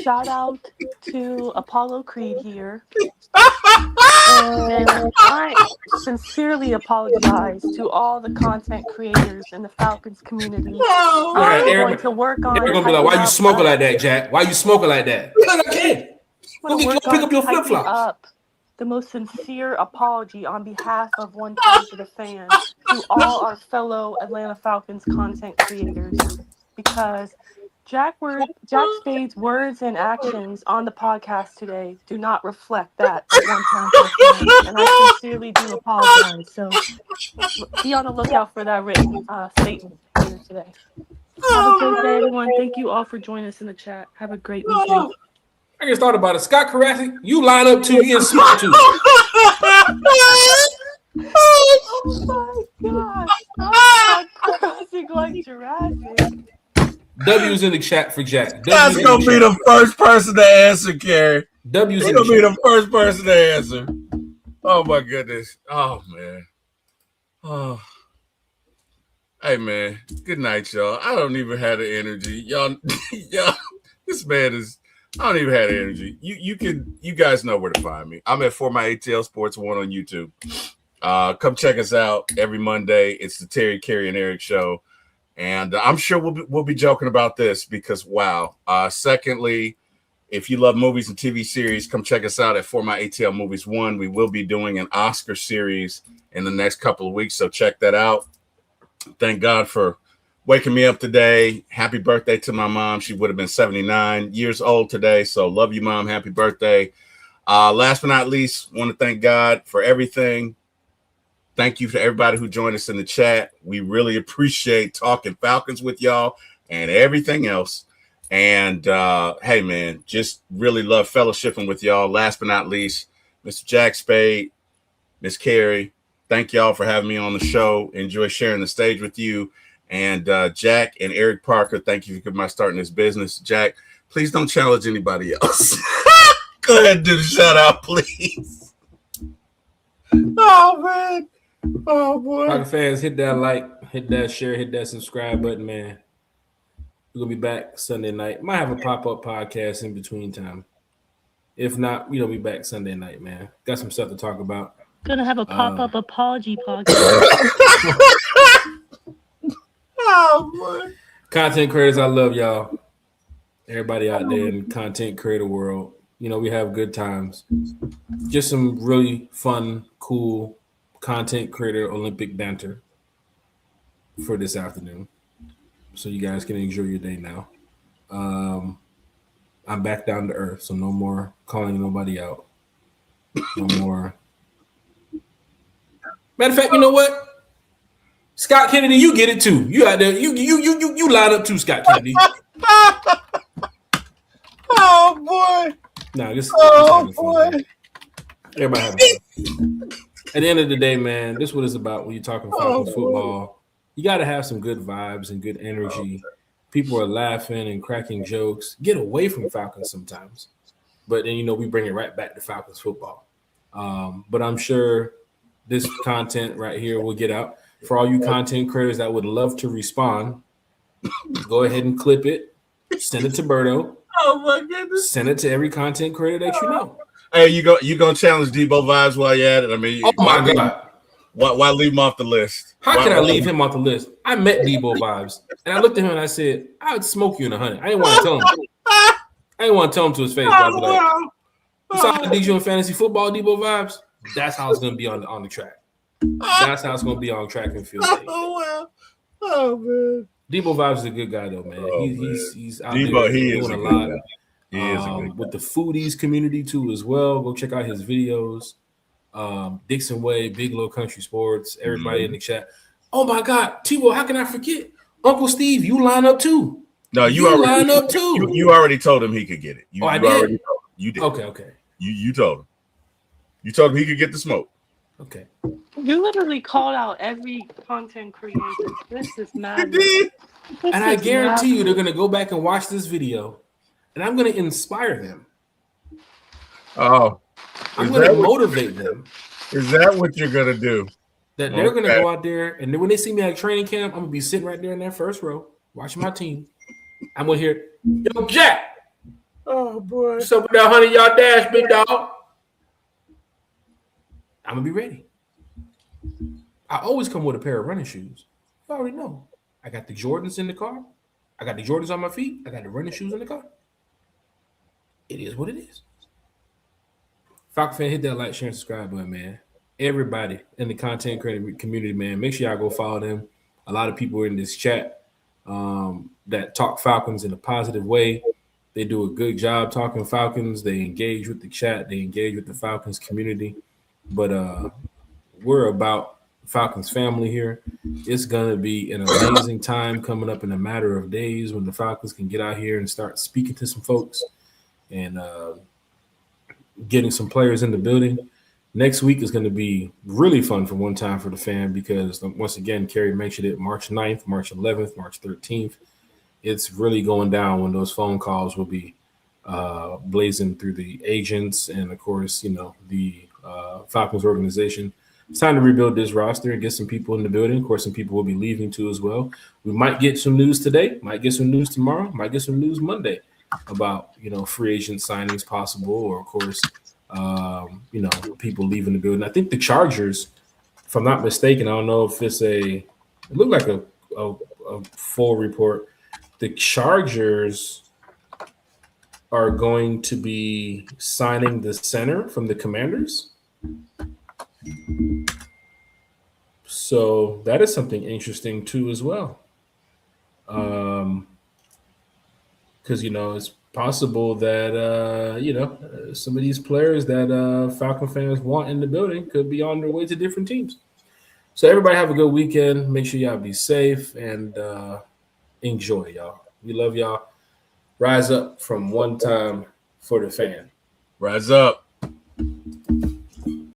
Shout out to Apollo Creed here. And I sincerely apologize to all the content creators in the Falcons community. I'm going to work on. They're gonna be like, "Why you smoking like that, Jack? Why you smoking like that?" I can't. Go pick up your flip flops. the most sincere apology on behalf of One Time for the Fan to all our fellow Atlanta Falcons content creators, because Jack Spade's words and actions on the podcast today do not reflect that of One Time for the Fan, and I sincerely do apologize. So be on the lookout for that written statement later today. Have a great day, everyone. Thank you all for joining us in the chat. Have a great weekend. I just thought about it. Scott Karasik, you line up too. You get smart too. Oh my gosh. I'm crossing like Jurassic. W's in the chat for Jack. That's going to be the first person to answer, Carrie. W's going to be the first person to answer. Oh, my goodness. Oh, man. Oh. Hey, man. Good night, y'all. I don't even have the energy. Y'all, this man is... I don't even have the energy. You guys know where to find me. I'm at For My ATL Sports 1 on YouTube. Come check us out every Monday. It's the Terry, Carrie, and Eric show. And I'm sure we'll be joking about this because, wow. Secondly, if you love movies and TV series, come check us out at For My ATL Movies 1. We will be doing an Oscar series in the next couple of weeks, so check that out. Thank God for waking me up today. Happy birthday to my mom. She would have been 79 years old today. So love you, Mom. Happy birthday. Last but not least, want to thank God for everything. Thank you to everybody who joined us in the chat. We really appreciate talking Falcons with y'all and everything else. And hey, man, just really love fellowshipping with y'all. Last but not least, Mr. Jack Spade, Miss Carrie, thank y'all for having me on the show. Enjoy sharing the stage with you. And Jack and Eric Parker, thank you for my starting this business. Jack, please don't challenge anybody else. Go ahead and do the shout out, please. Oh, man. Oh, boy. Falcon fans, hit that like, hit that share, hit that subscribe button, man. We're going to be back Sunday night. Might have a pop-up podcast in between time. If not, we'll be back Sunday night, man. Got some stuff to talk about. Gonna have a pop-up apology podcast. Oh, boy. Content creators, I love y'all. Everybody out there in the content creator world. We have good times. Just some really fun, cool content creator Olympic banter for this afternoon. So you guys can enjoy your day now. I'm back down to earth, so no more calling nobody out. No more. Matter of fact, you know what? Scott Kennedy, you get it too. You out there, you line up too, Scott Kennedy. Oh boy. No, boy. Everybody have fun. At the end of the day, man, this is what it's about when you're talking Falcons football. You got to have some good vibes and good energy. People are laughing and cracking jokes. Get away from Falcons sometimes. But then, we bring it right back to Falcons football. But I'm sure this content right here will get out. For all you content creators that would love to respond, go ahead and clip it. Send it to Berto. Oh, my goodness. Send it to every content creator that you know. Hey, you gonna challenge Debo Vibes while you're at it? I mean, oh my God. Why leave him off the list? How can I leave him off the list? I met Debo Vibes, and I looked at him and I said, I would smoke you in 100. I didn't want to tell him. I didn't want to tell him to his face. But I'd be like, you saw how you in fantasy football, Debo Vibes? That's how it's going to be on the track. That's how it's going to be on track and field. Oh, wow. Oh, man. Debo Vibes is a good guy, though, man. He's out Debo, there he doing is a lot. Guy. He is a good guy. With the foodies community, too, as well. Go check out his videos. Dixon Way, Big Low Country Sports, everybody in the chat. Oh my God, T-Bo, how can I forget? Uncle Steve, you line up too. No, you already line up too. You already told him he could get it. I did. Already told him. You did. Okay. You told him. You told him he could get the smoke. Okay. You literally called out every content creator. This is madness. And I guarantee you they're gonna go back and watch this video, and I'm gonna inspire them. Oh. I'm going to motivate them. Is that what you're going to do? That they're going to go out there, and then when they see me at training camp, I'm going to be sitting right there in that first row, watching my team. I'm going to hear, yo, Jack. Oh, boy. What's up with that 100-yard dash, big dog? I'm going to be ready. I always come with a pair of running shoes. You already know. I got the Jordans in the car. I got the Jordans on my feet. I got the running shoes in the car. It is what it is. Falcon fan, hit that like, share, and subscribe button, man. Everybody in the content creator community, man, make sure y'all go follow them. A lot of people in this chat that talk Falcons in a positive way. They do a good job talking Falcons. They engage with the chat. They engage with the Falcons community. But we're about Falcons family here. It's gonna be an amazing time coming up in a matter of days when the Falcons can get out here and start speaking to some folks and getting some players in the building. Next week is going to be really fun for one time for the fan because, once again, Kerry mentioned it, March 9th, March 11th, March 13th. It's really going down when those phone calls will be blazing through the agents and, of course, the Falcons organization. It's time to rebuild this roster and get some people in the building. Of course, some people will be leaving too as well. We might get some news today, might get some news tomorrow, might get some news Monday about free agent signings possible, or of course people leaving the building. I think the Chargers, if I'm not mistaken, I don't know if it looked like a full report. The Chargers are going to be signing the center from the Commanders. So that is something interesting too as well. Because it's possible that some of these players that Falcon fans want in the building could be on their way to different teams. So everybody have a good weekend. Make sure y'all be safe and enjoy, y'all. We love y'all. Rise up from one time for the fan. Rise up.